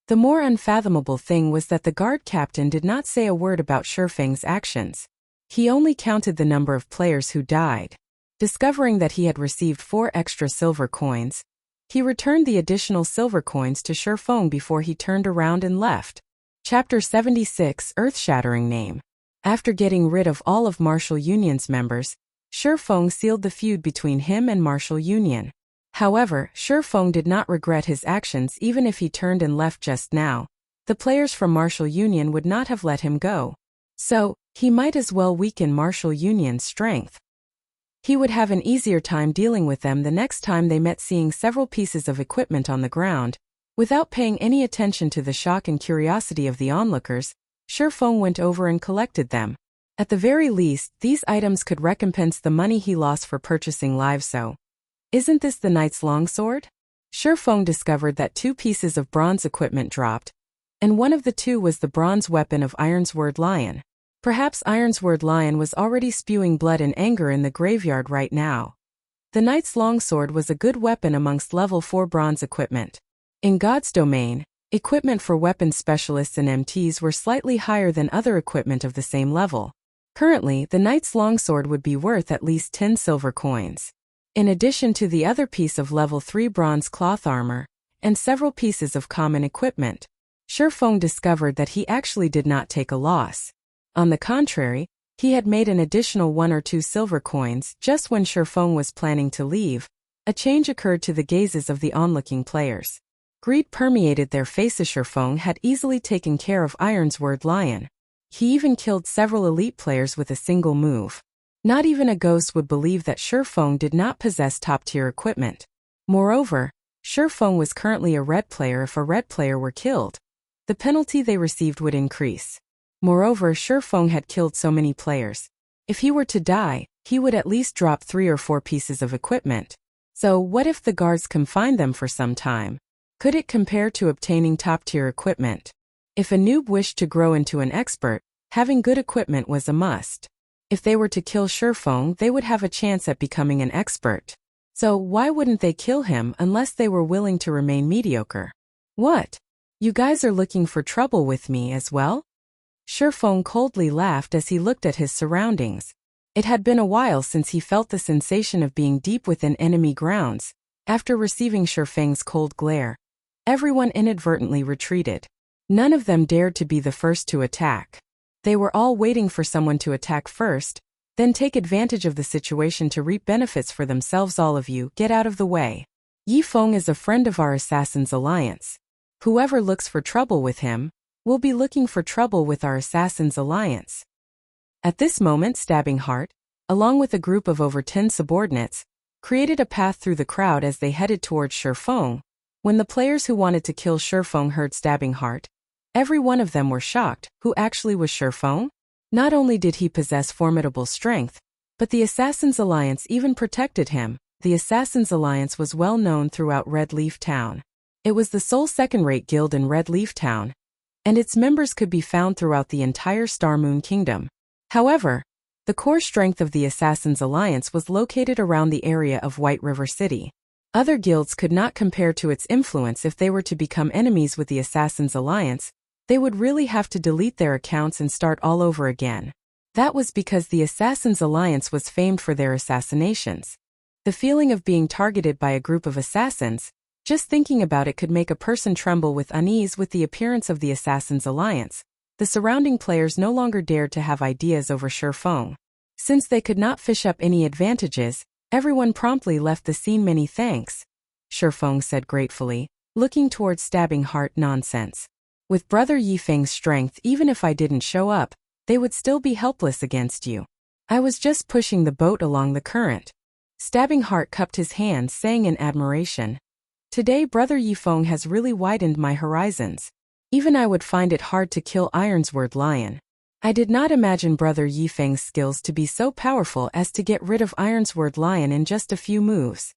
The more unfathomable thing was that the guard captain did not say a word about Shifeng's actions. He only counted the number of players who died. Discovering that he had received 4 extra silver coins, he returned the additional silver coins to Shifeng before he turned around and left. Chapter 76, Earth-Shattering Name. After getting rid of all of Martial Union's members, Shifeng sealed the feud between him and Martial Union. However, Shifeng did not regret his actions. Even if he turned and left just now, the players from Martial Union would not have let him go. So, he might as well weaken Martial Union's strength. He would have an easier time dealing with them the next time they met. Seeing several pieces of equipment on the ground, without paying any attention to the shock and curiosity of the onlookers, Shifeng went over and collected them. At the very least, these items could recompense the money he lost for purchasing lives. So, isn't this the knight's longsword? Shifeng discovered that 2 pieces of bronze equipment dropped, and one of the 2 was the bronze weapon of Ironsword Lion. Perhaps Ironsword Lion was already spewing blood and anger in the graveyard right now. The knight's longsword was a good weapon amongst level 4 bronze equipment. In God's domain, equipment for weapons specialists and MTs were slightly higher than other equipment of the same level. Currently, the knight's longsword would be worth at least 10 silver coins. In addition to the other piece of level 3 bronze cloth armor, and several pieces of common equipment, Shifeng discovered that he actually did not take a loss. On the contrary, he had made an additional 1 or 2 silver coins. Just when Shifeng was planning to leave, a change occurred to the gazes of the onlooking players. Greed permeated their faces. Shifeng had easily taken care of Ironsword Lion. He even killed several elite players with a single move. Not even a ghost would believe that Shifeng did not possess top-tier equipment. Moreover, Shifeng was currently a red player. If a red player were killed, the penalty they received would increase. Moreover, Shifeng had killed so many players. If he were to die, he would at least drop 3 or 4 pieces of equipment. So what if the guards confined them for some time? Could it compare to obtaining top-tier equipment? If a noob wished to grow into an expert, having good equipment was a must. If they were to kill Shifeng, they would have a chance at becoming an expert. So why wouldn't they kill him unless they were willing to remain mediocre? What? You guys are looking for trouble with me as well? Shifeng coldly laughed as he looked at his surroundings. It had been a while since he felt the sensation of being deep within enemy grounds. After receiving Shifeng's cold glare, everyone inadvertently retreated. None of them dared to be the first to attack. They were all waiting for someone to attack first, then take advantage of the situation to reap benefits for themselves. All of you, get out of the way. Yifeng is a friend of our Assassin's Alliance. Whoever looks for trouble with him will be looking for trouble with our Assassin's Alliance. At this moment, Stabbing Heart, along with a group of over 10 subordinates, created a path through the crowd as they headed towards Shifeng. When the players who wanted to kill Shifeng heard Stabbing Heart, every one of them were shocked. Who actually was Shifeng? Not only did he possess formidable strength, but the Assassin's Alliance even protected him. The Assassin's Alliance was well known throughout Red Leaf Town. It was the sole second-rate guild in Red Leaf Town, and its members could be found throughout the entire Starmoon Kingdom. However, the core strength of the Assassin's Alliance was located around the area of White River City. Other guilds could not compare to its influence. If they were to become enemies with the Assassin's Alliance, they would really have to delete their accounts and start all over again. That was because the Assassin's Alliance was famed for their assassinations. The feeling of being targeted by a group of assassins, just thinking about it could make a person tremble with unease. With the appearance of the Assassin's Alliance, the surrounding players no longer dared to have ideas over Shifeng. Since they could not fish up any advantages, everyone promptly left the scene. Many thanks, Shifeng said gratefully, looking towards Stabbing Heart. Nonsense. With Brother Yifeng's strength, even if I didn't show up, they would still be helpless against you. I was just pushing the boat along the current. Stabbing Heart cupped his hands, saying in admiration, Today Brother Yifeng has really widened my horizons. Even I would find it hard to kill Ironsword Lion. I did not imagine Brother Yifeng's skills to be so powerful as to get rid of Ironsword Lion in just a few moves.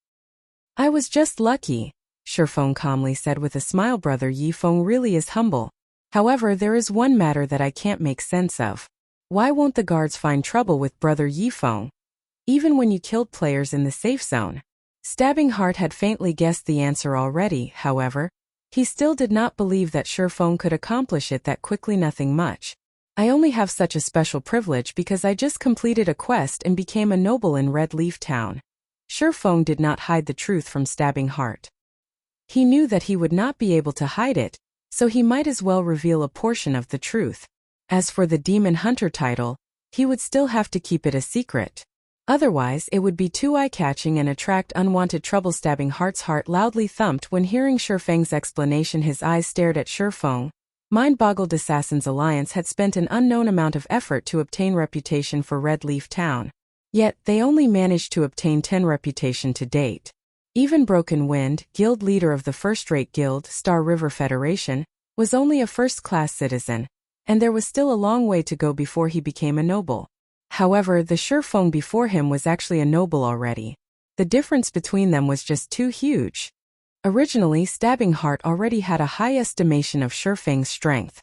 I was just lucky, Shifeng calmly said with a smile. Brother Yifeng really is humble. However, there is one matter that I can't make sense of. Why won't the guards find trouble with Brother Yifeng? Even when you killed players in the safe zone. Stabbing Heart had faintly guessed the answer already, however. He still did not believe that Shifeng could accomplish it that quickly. Nothing much. I only have such a special privilege because I just completed a quest and became a noble in Red Leaf Town. Shifeng did not hide the truth from Stabbing Heart. He knew that he would not be able to hide it, so he might as well reveal a portion of the truth. As for the Demon Hunter title, he would still have to keep it a secret. Otherwise, it would be too eye-catching and attract unwanted trouble. Stabbing Heart's heart loudly thumped when hearing Shifeng's explanation. His eyes stared at Shifeng. Mind-boggled. Assassin's Alliance had spent an unknown amount of effort to obtain reputation for Red Leaf Town. Yet, they only managed to obtain 10 reputation to date. Even Broken Wind, guild leader of the first-rate guild, Star River Federation, was only a first-class citizen, and there was still a long way to go before he became a noble. However, the Shifeng before him was actually a noble already. The difference between them was just too huge. Originally, Stabbing Heart already had a high estimation of Shifeng's strength.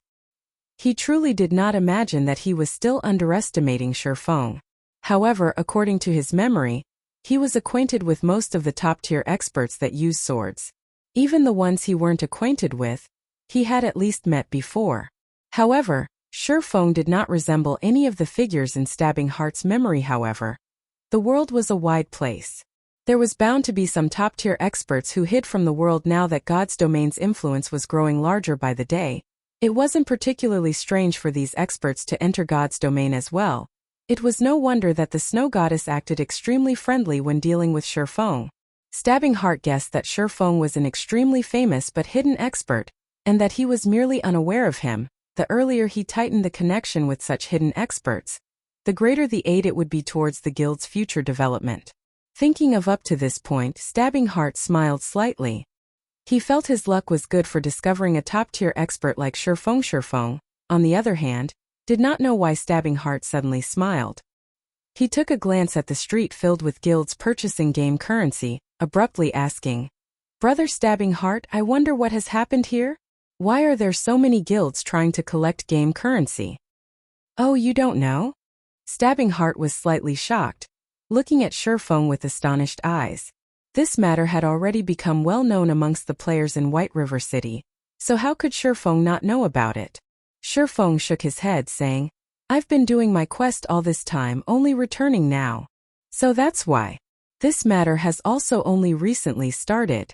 He truly did not imagine that he was still underestimating Shifeng. However, according to his memory, he was acquainted with most of the top-tier experts that use swords. Even the ones he weren't acquainted with, he had at least met before. However, Shifeng did not resemble any of the figures in Stabbing Heart's memory. However, the world was a wide place. There was bound to be some top-tier experts who hid from the world. Now that God's domain's influence was growing larger by the day, it wasn't particularly strange for these experts to enter God's domain as well. It was no wonder that the Snow Goddess acted extremely friendly when dealing with Shifeng. Stabbing Heart guessed that Shifeng was an extremely famous but hidden expert, and that he was merely unaware of him. The earlier he tightened the connection with such hidden experts, the greater the aid it would be towards the guild's future development. Thinking of up to this point, Stabbing Heart smiled slightly. He felt his luck was good for discovering a top-tier expert like Shifeng. Shifeng, on the other hand, did not know why Stabbing Heart suddenly smiled. He took a glance at the street filled with guilds purchasing game currency, abruptly asking, "Brother Stabbing Heart, I wonder what has happened here? Why are there so many guilds trying to collect game currency?" "Oh, you don't know?" Stabbing Heart was slightly shocked, looking at Shifeng with astonished eyes. This matter had already become well known amongst the players in White River City, so how could Shifeng not know about it? Shifeng shook his head, saying, "I've been doing my quest all this time, only returning now. So that's why. This matter has also only recently started."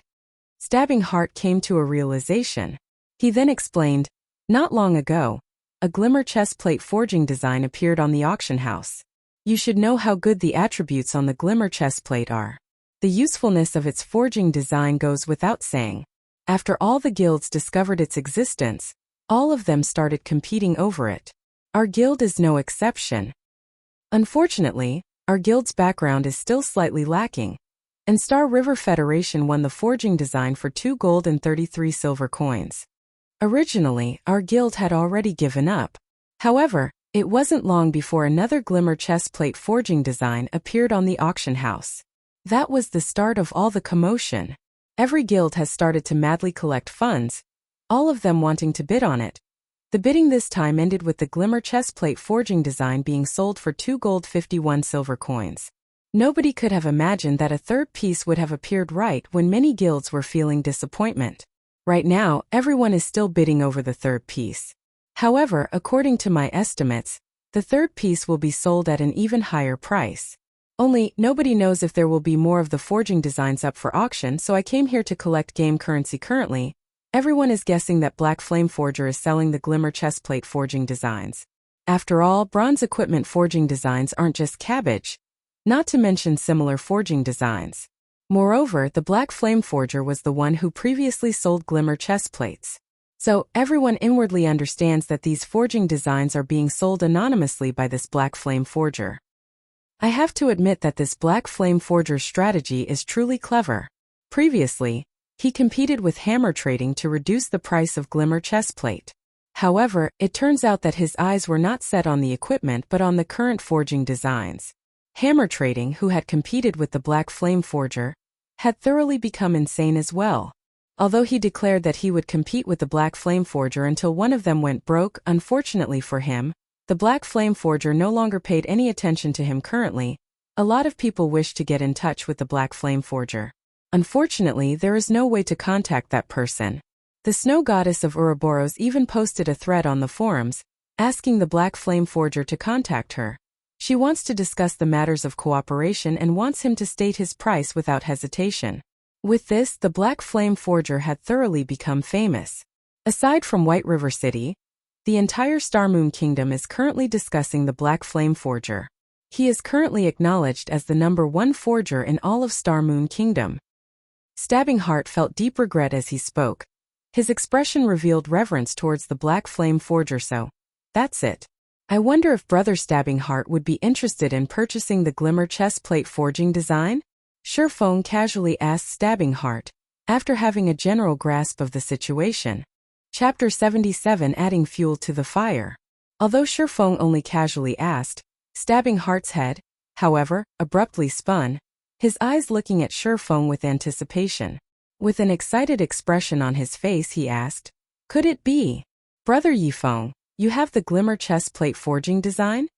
Stabbing Heart came to a realization. He then explained, "Not long ago, a Glimmer chestplate forging design appeared on the auction house. You should know how good the attributes on the Glimmer chestplate are. The usefulness of its forging design goes without saying. After all the guilds discovered its existence, all of them started competing over it. Our guild is no exception. Unfortunately, our guild's background is still slightly lacking, and Star River Federation won the forging design for 2 gold and 33 silver coins. Originally, our guild had already given up. However, it wasn't long before another Glimmer chestplate forging design appeared on the auction house. That was the start of all the commotion. Every guild has started to madly collect funds, all of them wanting to bid on it. The bidding this time ended with the Glimmer chestplate forging design being sold for 2 gold 51 silver coins. Nobody could have imagined that a third piece would have appeared right when many guilds were feeling disappointment. Right now, everyone is still bidding over the third piece. However, according to my estimates, the third piece will be sold at an even higher price. Only, nobody knows if there will be more of the forging designs up for auction, so I came here to collect game currency. Currently, everyone is guessing that Black Flame Forger is selling the Glimmer chestplate forging designs. After all, bronze equipment forging designs aren't just cabbage, not to mention similar forging designs. Moreover, the Black Flame Forger was the one who previously sold Glimmer chestplates. So, everyone inwardly understands that these forging designs are being sold anonymously by this Black Flame Forger. I have to admit that this Black Flame Forger's strategy is truly clever. Previously, He competed with hammer trading to reduce the price of Glimmer Chestplate. However, it turns out that his eyes were not set on the equipment but on the current forging designs. Hammer trading, who had competed with the Black Flame Forger, had thoroughly become insane as well. Although he declared that he would compete with the Black Flame Forger until one of them went broke, unfortunately for him, the Black Flame Forger no longer paid any attention to him currently. A lot of people wish to get in touch with the Black Flame Forger. Unfortunately, there is no way to contact that person. The Snow Goddess of Ouroboros even posted a thread on the forums, asking the Black Flame Forger to contact her. She wants to discuss the matters of cooperation and wants him to state his price without hesitation. With this, the Black Flame Forger had thoroughly become famous. Aside from White River City, the entire Starmoon Kingdom is currently discussing the Black Flame Forger. He is currently acknowledged as the #1 forger in all of Starmoon Kingdom. Stabbing Heart felt deep regret as he spoke. His expression revealed reverence towards the Black Flame Forger. So, that's it. I wonder if Brother Stabbing Heart would be interested in purchasing the Glimmer Chestplate forging design? Shurfeng casually asked Stabbing Heart, after having a general grasp of the situation. Chapter 77, Adding Fuel to the Fire. Although Shurfeng only casually asked, Stabbing Heart's head, however, abruptly spun, his eyes looking at Shurfeng with anticipation. With an excited expression on his face, he asked, "Could it be? Brother Yifeng, you have the Glimmer Chestplate forging design?"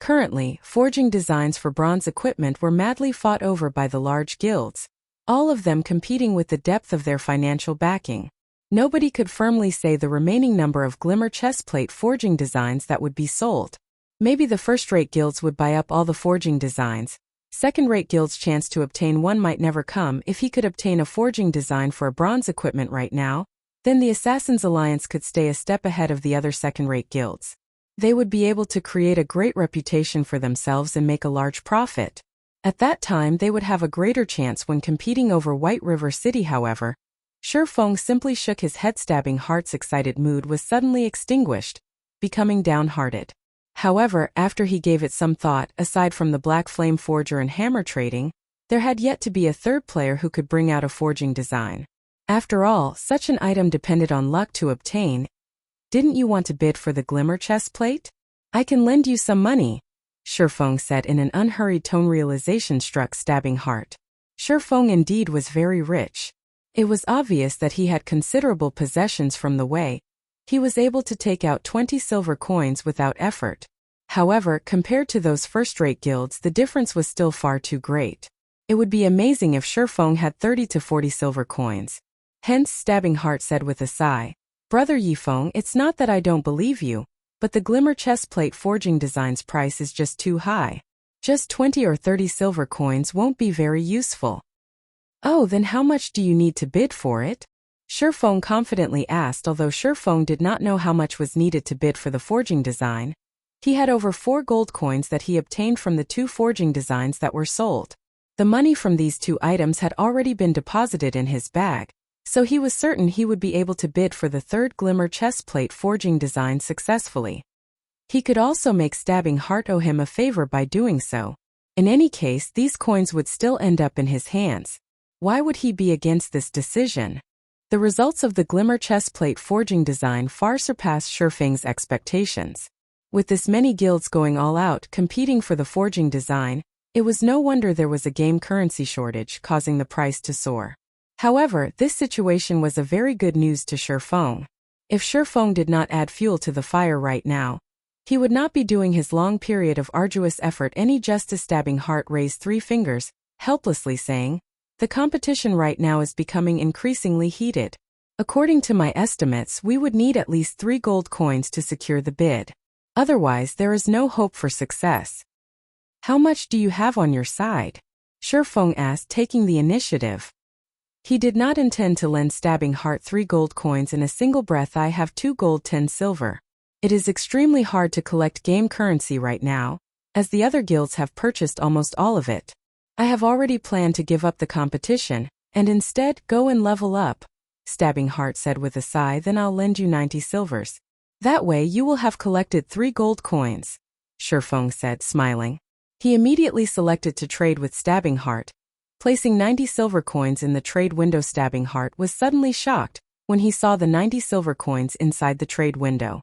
Currently, forging designs for bronze equipment were madly fought over by the large guilds, all of them competing with the depth of their financial backing. Nobody could firmly say the remaining number of Glimmer Chestplate forging designs that would be sold. Maybe the first-rate guilds would buy up all the forging designs. Second-rate guilds' chance to obtain one might never come. If he could obtain a forging design for a bronze equipment right now, then the Assassin's Alliance could stay a step ahead of the other second-rate guilds. They would be able to create a great reputation for themselves and make a large profit. At that time, they would have a greater chance when competing over White River City. However, Shurfeng simply shook his head. Stabbing Heart's excited mood was suddenly extinguished, becoming downhearted. However, after he gave it some thought, aside from the Black Flame Forger and hammer trading, there had yet to be a third player who could bring out a forging design. After all, such an item depended on luck to obtain. "Didn't you want to bid for the Glimmer Chestplate? I can lend you some money," Shurfeng said in an unhurried tone. Realization struck Stabbing Heart. Shurfeng indeed was very rich. It was obvious that he had considerable possessions. From the way he was able to take out 20 silver coins without effort. However, compared to those first-rate guilds, the difference was still far too great. It would be amazing if Shurfeng had 30 to 40 silver coins. Hence, Stabbing Heart said with a sigh, "Brother Yifeng, it's not that I don't believe you, but the Glimmer Chestplate forging design's price is just too high. Just 20 or 30 silver coins won't be very useful." "Oh, then how much do you need to bid for it?" Shurfeng confidently asked. Although Shurfeng did not know how much was needed to bid for the forging design, he had over 4 gold coins that he obtained from the 2 forging designs that were sold. The money from these 2 items had already been deposited in his bag, so he was certain he would be able to bid for the 3rd Glimmer Chestplate forging design successfully. He could also make Stabbing Heart owe him a favor by doing so. In any case, these coins would still end up in his hands. Why would he be against this decision? The results of the Glimmer Chestplate forging design far surpassed Shurfeng's expectations. With this many guilds going all out competing for the forging design, it was no wonder there was a game currency shortage causing the price to soar. However, this situation was a very good news to Shurfeng. If Shurfeng did not add fuel to the fire right now, he would not be doing his long period of arduous effort any justice. Stabbing Heart raised 3 fingers, helplessly saying, "The competition right now is becoming increasingly heated. According to my estimates, we would need at least 3 gold coins to secure the bid. Otherwise, there is no hope for success." "How much do you have on your side?" Shurfeng asked, taking the initiative. He did not intend to lend Stabbing Heart 3 gold coins in a single breath. "I have 2 gold, 10 silver. It is extremely hard to collect game currency right now, as the other guilds have purchased almost all of it. I have already planned to give up the competition, and instead go and level up," Stabbing Heart said with a sigh. "Then I'll lend you 90 silvers. That way you will have collected 3 gold coins," Shurfeng said, smiling. He immediately selected to trade with Stabbing Heart. Placing 90 silver coins in the trade window, Stabbing Heart was suddenly shocked when he saw the 90 silver coins inside the trade window.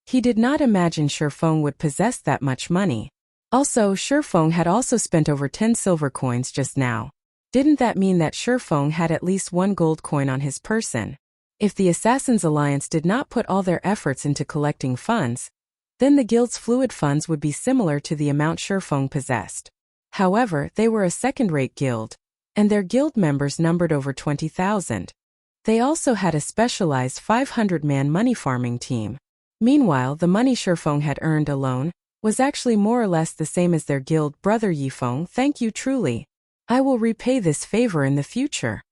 He did not imagine Shifeng would possess that much money. Also, Shifeng had also spent over 10 silver coins just now. Didn't that mean that Shifeng had at least 1 gold coin on his person? If the Assassins' Alliance did not put all their efforts into collecting funds, then the guild's fluid funds would be similar to the amount Shifeng possessed. However, they were a second-rate guild, and their guild members numbered over 20,000. They also had a specialized 500-man money farming team. Meanwhile, the money Shifeng had earned alone was actually more or less the same as their guild brother Yifeng. Thank you truly. I will repay this favor in the future.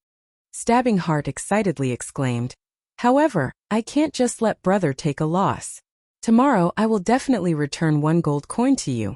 Stabbing Heart excitedly exclaimed. However, I can't just let brother take a loss. Tomorrow I will definitely return 1 gold coin to you.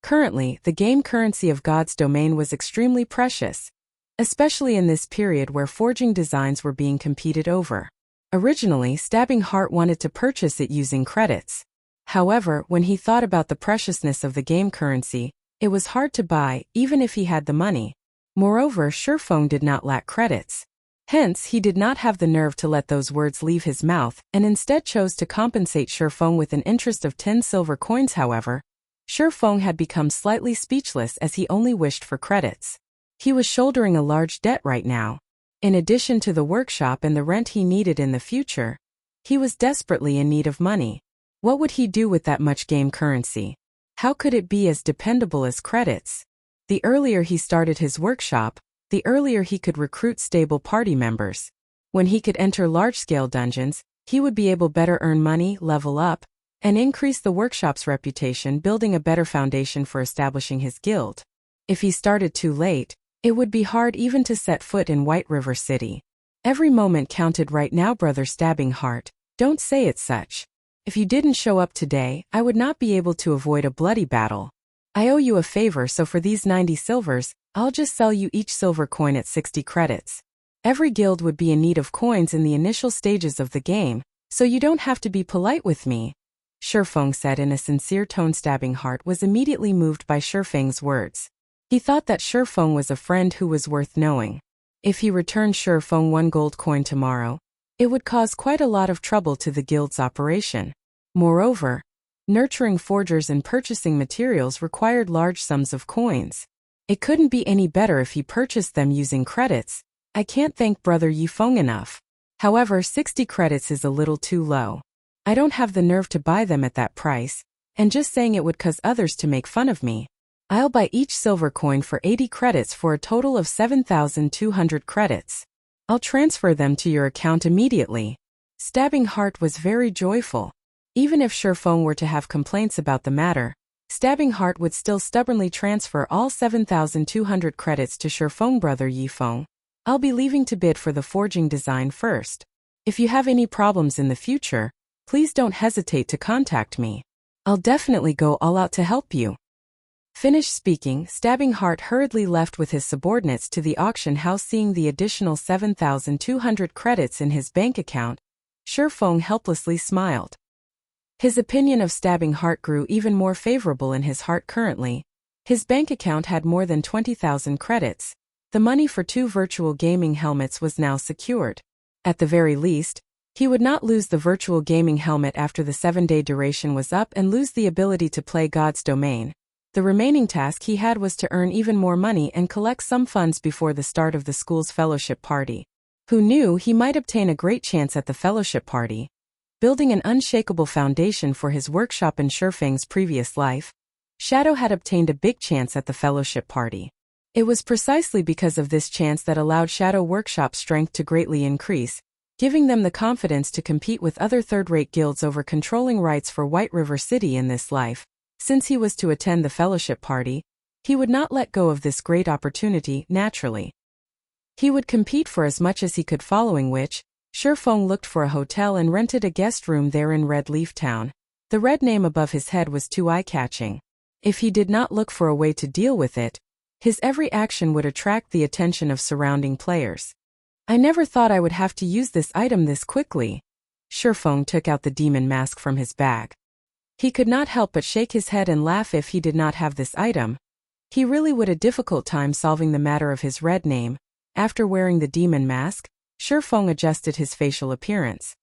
Currently, the game currency of God's domain was extremely precious, especially in this period where forging designs were being competed over. Originally, Stabbing Heart wanted to purchase it using credits. However, when he thought about the preciousness of the game currency, it was hard to buy, even if he had the money. Moreover, Shifeng did not lack credits. Hence, he did not have the nerve to let those words leave his mouth, and instead chose to compensate Shifeng with an interest of 10 silver coins. However, Shifeng had become slightly speechless as he only wished for credits. He was shouldering a large debt right now. In addition to the workshop and the rent he needed in the future, he was desperately in need of money. What would he do with that much game currency? How could it be as dependable as credits? The earlier he started his workshop, the earlier he could recruit stable party members. When he could enter large-scale dungeons, he would be able better earn money, level up, and increase the workshop's reputation, building a better foundation for establishing his guild. If he started too late, it would be hard even to set foot in White River City. Every moment counted right now, brother Stabbing Heart. Don't say it such. If you didn't show up today, I would not be able to avoid a bloody battle. I owe you a favor, so for these 90 silvers, I'll just sell you each silver coin at 60 credits. Every guild would be in need of coins in the initial stages of the game, so you don't have to be polite with me. Shifeng said in a sincere tone. Stabbing Heart was immediately moved by Shifeng's words. He thought that Shifeng was a friend who was worth knowing. If he returned Shifeng 1 gold coin tomorrow, it would cause quite a lot of trouble to the guild's operation. Moreover, nurturing forgers and purchasing materials required large sums of coins. It couldn't be any better if he purchased them using credits. I can't thank brother Yifeng enough. However, 60 credits is a little too low. I don't have the nerve to buy them at that price, and just saying it would cause others to make fun of me. I'll buy each silver coin for 80 credits for a total of 7,200 credits. I'll transfer them to your account immediately. Stabbing Heart was very joyful. Even if Shifeng were to have complaints about the matter, Stabbing Heart would still stubbornly transfer all 7,200 credits to Shifeng. Brother Yifeng, I'll be leaving to bid for the forging design first. If you have any problems in the future, please don't hesitate to contact me. I'll definitely go all out to help you. Finished speaking, Stabbing Heart hurriedly left with his subordinates to the auction house. Seeing the additional 7,200 credits in his bank account, Shifeng helplessly smiled. His opinion of Stabbing Heart grew even more favorable in his heart. Currently, his bank account had more than 20,000 credits. The money for 2 virtual gaming helmets was now secured. At the very least, he would not lose the virtual gaming helmet after the 7-day duration was up and lose the ability to play God's domain. The remaining task he had was to earn even more money and collect some funds before the start of the school's fellowship party. Who knew he might obtain a great chance at the fellowship party? Building an unshakable foundation for his workshop in Shifeng's previous life, Shadow had obtained a big chance at the fellowship party. It was precisely because of this chance that allowed Shadow Workshop's strength to greatly increase, giving them the confidence to compete with other third-rate guilds over controlling rights for White River City in this life. Since he was to attend the fellowship party, he would not let go of this great opportunity. Naturally, he would compete for as much as he could, following which, Shifeng looked for a hotel and rented a guest room there in Red Leaf Town. The red name above his head was too eye-catching. If he did not look for a way to deal with it, his every action would attract the attention of surrounding players. I never thought I would have to use this item this quickly. Shifeng took out the demon mask from his bag. He could not help but shake his head and laugh. If he did not have this item, He really would a difficult time solving the matter of his red name. After wearing the demon mask, Shifeng adjusted his facial appearance.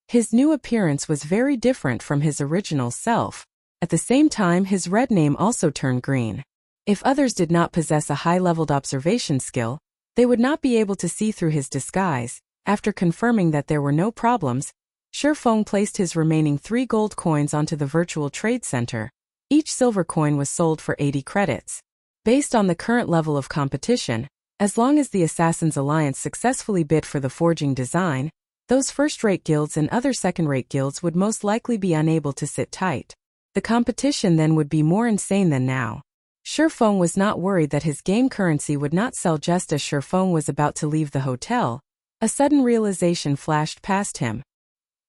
His new appearance was very different from his original self. At the same time, his red name also turned green. If others did not possess a high-leveled observation skill, they would not be able to see through his disguise. After confirming that there were no problems, Shifeng placed his remaining 3 gold coins onto the virtual trade center. Each silver coin was sold for 80 credits. Based on the current level of competition, as long as the Assassins Alliance successfully bid for the forging design, those first-rate guilds and other second-rate guilds would most likely be unable to sit tight. The competition then would be more insane than now. Shifeng was not worried that his game currency would not sell. Just as Shifeng was about to leave the hotel, a sudden realization flashed past him.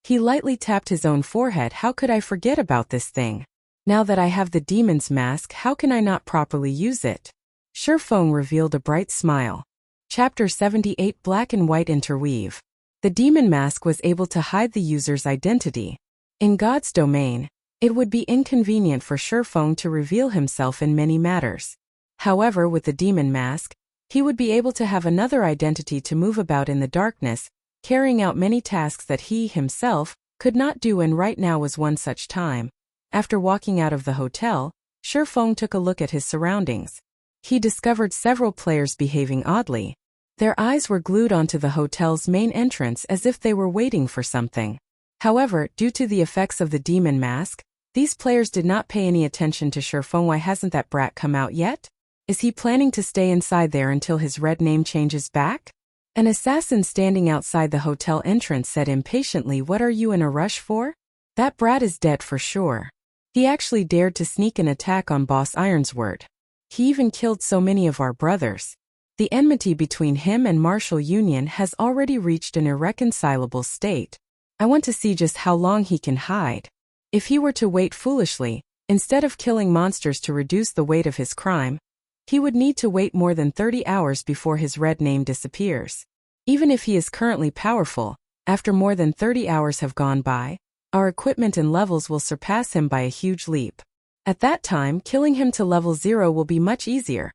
He lightly tapped his own forehead. How could I forget about this thing? Now that I have the demon's mask, how can I not properly use it? Shifeng revealed a bright smile. Chapter 78 Black and White Interweave. The demon mask was able to hide the user's identity. In God's domain, it would be inconvenient for Shifeng to reveal himself in many matters. However, with the demon mask, he would be able to have another identity to move about in the darkness, carrying out many tasks that he himself could not do, and right now was one such time. After walking out of the hotel, Shifeng took a look at his surroundings. He discovered several players behaving oddly. Their eyes were glued onto the hotel's main entrance as if they were waiting for something. However, due to the effects of the demon mask, these players did not pay any attention to Shifeng. Why hasn't that brat come out yet? Is he planning to stay inside there until his red name changes back? An assassin standing outside the hotel entrance said impatiently, "What are you in a rush for? That brat is dead for sure. He actually dared to sneak an attack on Boss Ironsword. He even killed so many of our brothers. The enmity between him and Martial Union has already reached an irreconcilable state. I want to see just how long he can hide. If he were to wait foolishly, instead of killing monsters to reduce the weight of his crime, he would need to wait more than 30 hours before his red name disappears. Even if he is currently powerful, after more than 30 hours have gone by, our equipment and levels will surpass him by a huge leap. At that time, killing him to level 0 will be much easier."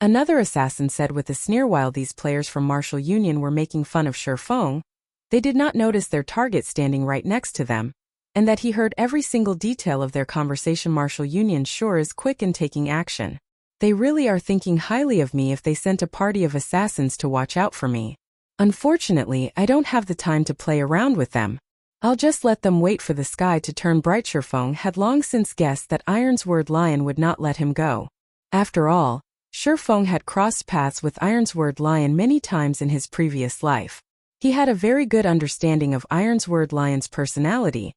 Another assassin said with a sneer. While these players from Martial Union were making fun of Shifeng, they did not notice their target standing right next to them, and that he heard every single detail of their conversation. Martial Union sure is quick in taking action. They really are thinking highly of me if they sent a party of assassins to watch out for me. Unfortunately, I don't have the time to play around with them. I'll just let them wait for the sky to turn bright. Shifeng had long since guessed that Ironsword Lion would not let him go. After all, Shifeng had crossed paths with Ironsword Lion many times in his previous life. He had a very good understanding of Ironsword Lion's personality.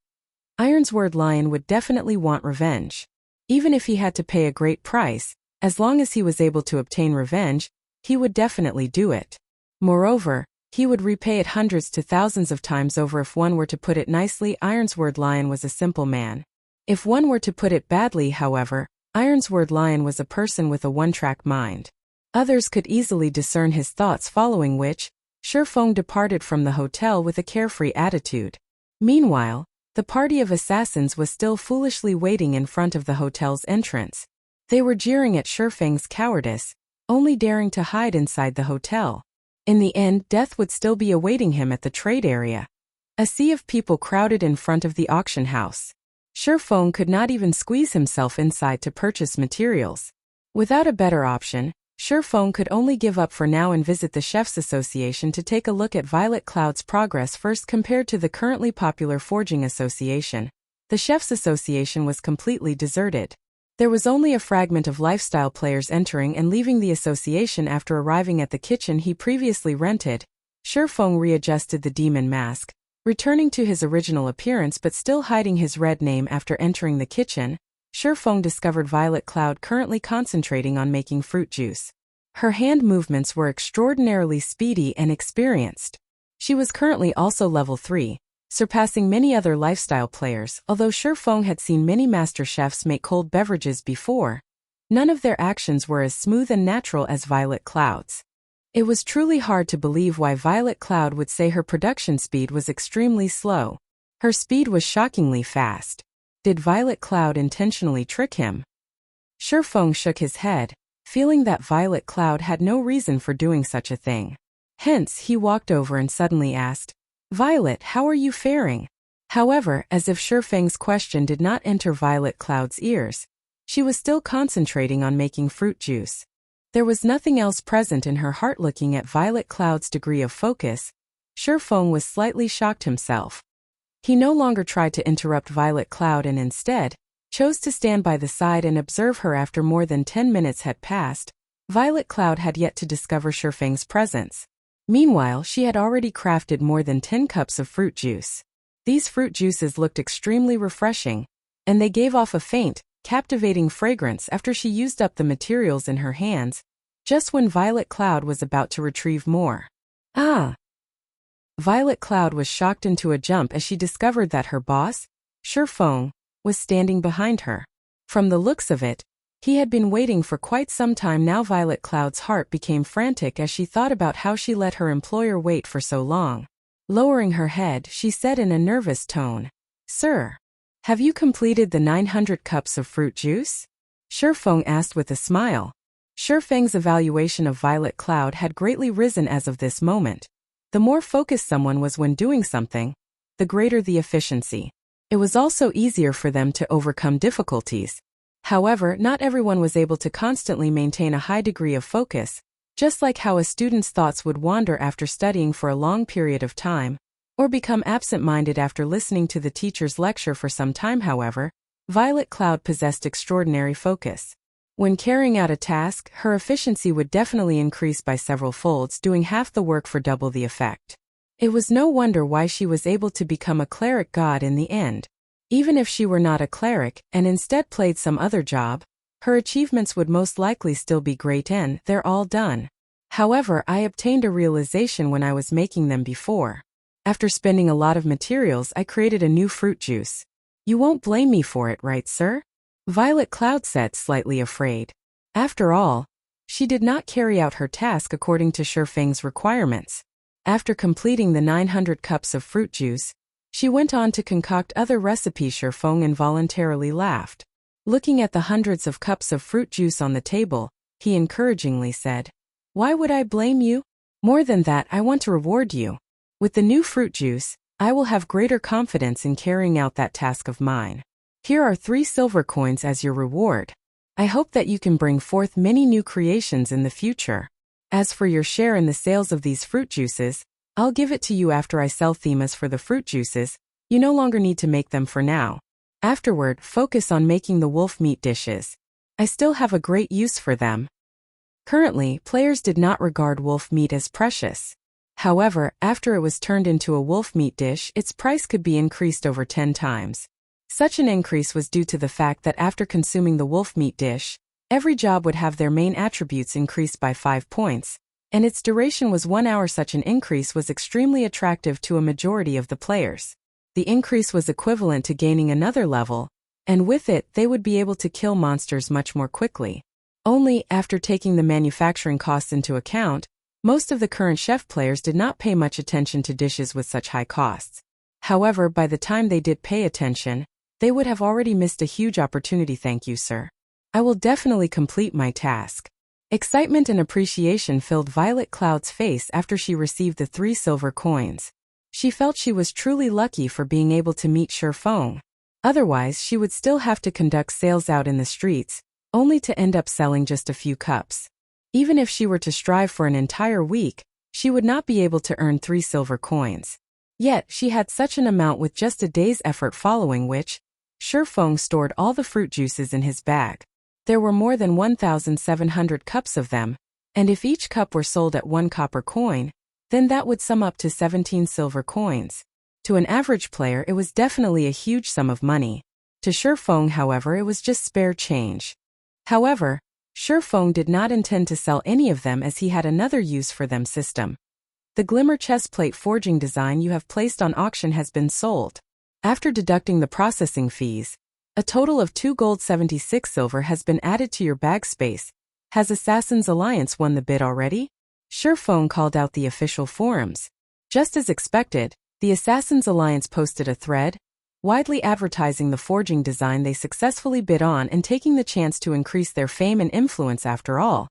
Ironsword Lion would definitely want revenge. Even if he had to pay a great price, as long as he was able to obtain revenge, he would definitely do it. Moreover, he would repay it hundreds to thousands of times over. If one were to put it nicely, Ironsword Lion was a simple man. If one were to put it badly, however, Ironsword Lion was a person with a one-track mind. Others could easily discern his thoughts, following which, Shifeng departed from the hotel with a carefree attitude. Meanwhile, the party of assassins was still foolishly waiting in front of the hotel's entrance. They were jeering at Shifeng's cowardice, only daring to hide inside the hotel. In the end, death would still be awaiting him at the trade area. A sea of people crowded in front of the auction house. Shifeng could not even squeeze himself inside to purchase materials. Without a better option, Shifeng could only give up for now and visit the Chefs Association to take a look at Violet Cloud's progress. First, compared to the currently popular Forging Association, the Chefs Association was completely deserted. There was only a fragment of lifestyle players entering and leaving the association. After arriving at the kitchen he previously rented, Shifeng readjusted the demon mask, returning to his original appearance but still hiding his red name. After entering the kitchen, Shifeng discovered Violet Cloud currently concentrating on making fruit juice. Her hand movements were extraordinarily speedy and experienced. She was currently also level 3, surpassing many other lifestyle players. Although Shifeng had seen many master chefs make cold beverages before, none of their actions were as smooth and natural as Violet Cloud's. It was truly hard to believe why Violet Cloud would say her production speed was extremely slow. Her speed was shockingly fast. Did Violet Cloud intentionally trick him? Shifeng shook his head, feeling that Violet Cloud had no reason for doing such a thing. Hence, he walked over and suddenly asked, "Violet, how are you faring?" However, as if Shifeng's question did not enter Violet Cloud's ears, she was still concentrating on making fruit juice. There was nothing else present in her heart. Looking at Violet Cloud's degree of focus, Shifeng was slightly shocked himself. He no longer tried to interrupt Violet Cloud and instead chose to stand by the side and observe her. After more than 10 minutes had passed, Violet Cloud had yet to discover Shifeng's presence. Meanwhile, she had already crafted more than 10 cups of fruit juice. These fruit juices looked extremely refreshing, and they gave off a faint, captivating fragrance after she used up the materials in her hands, just when Violet Cloud was about to retrieve more. Ah! Violet Cloud was shocked into a jump as she discovered that her boss, Shifeng, was standing behind her. From the looks of it, he had been waiting for quite some time now. Violet Cloud's heart became frantic as she thought about how she let her employer wait for so long. Lowering her head, she said in a nervous tone, "Sir, have you completed the 900 cups of fruit juice?" Shifeng asked with a smile. Shifeng's evaluation of Violet Cloud had greatly risen as of this moment. The more focused someone was when doing something, the greater the efficiency. It was also easier for them to overcome difficulties. However, not everyone was able to constantly maintain a high degree of focus, just like how a student's thoughts would wander after studying for a long period of time, or become absent-minded after listening to the teacher's lecture for some time. However, Violet Cloud possessed extraordinary focus. When carrying out a task, her efficiency would definitely increase by several folds, doing half the work for double the effect. It was no wonder why she was able to become a cleric god in the end. Even if she were not a cleric and instead played some other job, her achievements would most likely still be great and they're all done. However, I obtained a realization when I was making them before. After spending a lot of materials, I created a new fruit juice. You won't blame me for it, right, sir? Violet Cloud said, slightly afraid. After all, she did not carry out her task according to Shifeng's requirements. After completing the 900 cups of fruit juice, she went on to concoct other recipes. Shifeng involuntarily laughed. Looking at the hundreds of cups of fruit juice on the table, he encouragingly said, "Why would I blame you? More than that, I want to reward you. With the new fruit juice, I will have greater confidence in carrying out that task of mine. Here are 3 silver coins as your reward. I hope that you can bring forth many new creations in the future. As for your share in the sales of these fruit juices, I'll give it to you after I sell them. As for the fruit juices, you no longer need to make them for now. Afterward, focus on making the wolf meat dishes. I still have a great use for them." Currently, players did not regard wolf meat as precious. However, after it was turned into a wolf meat dish, its price could be increased over 10 times. Such an increase was due to the fact that after consuming the wolf meat dish, every job would have their main attributes increased by 5 points, and its duration was 1 hour. Such an increase was extremely attractive to a majority of the players. The increase was equivalent to gaining another level, and with it they would be able to kill monsters much more quickly. Only, after taking the manufacturing costs into account, most of the current chef players did not pay much attention to dishes with such high costs. However, by the time they did pay attention, they would have already missed a huge opportunity. "Thank you, sir. I will definitely complete my task." Excitement and appreciation filled Violet Cloud's face after she received the 3 silver coins. She felt she was truly lucky for being able to meet Shifeng. Otherwise, she would still have to conduct sales out in the streets, only to end up selling just a few cups. Even if she were to strive for an entire week, she would not be able to earn 3 silver coins. Yet, she had such an amount with just a day's effort, following which, Shifeng stored all the fruit juices in his bag. There were more than 1,700 cups of them, and if each cup were sold at 1 copper coin, then that would sum up to 17 silver coins. To an average player, it was definitely a huge sum of money. To Shifeng, however, it was just spare change. However, Shifeng did not intend to sell any of them as he had another use for them. System. The Glimmer chestplate forging design you have placed on auction has been sold. After deducting the processing fees, a total of 2 gold 76 silver has been added to your bag space. Has Assassin's Alliance won the bid already? Shifeng called out the official forums. Just as expected, the Assassin's Alliance posted a thread, widely advertising the forging design they successfully bid on and taking the chance to increase their fame and influence. After all,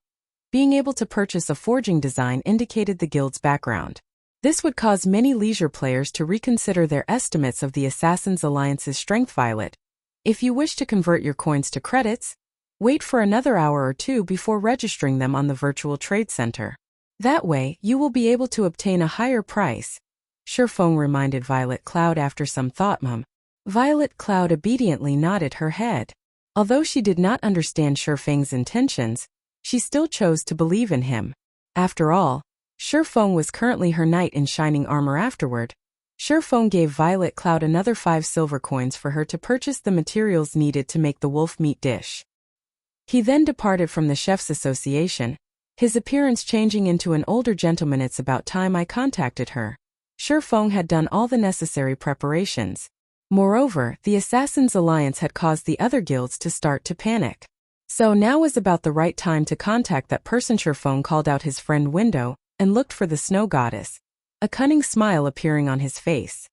being able to purchase a forging design indicated the guild's background. This would cause many leisure players to reconsider their estimates of the Assassin's Alliance's strength. Violet, if you wish to convert your coins to credits, wait for another hour or two before registering them on the virtual trade center. That way, you will be able to obtain a higher price. Shurfeng reminded Violet Cloud after some thought. Violet Cloud obediently nodded her head. Although she did not understand Shurfeng's intentions, she still chose to believe in him. After all, Shurfeng was currently her knight in shining armor. Afterward, Shurfeng gave Violet Cloud another 5 silver coins for her to purchase the materials needed to make the wolf meat dish. He then departed from the Chef's Association, his appearance changing into an older gentleman. It's about time I contacted her. Shurfeng had done all the necessary preparations. Moreover, the Assassin's Alliance had caused the other guilds to start to panic. So now was about the right time to contact that person. Shurfeng called out his friend Window and looked for the snow goddess, a cunning smile appearing on his face.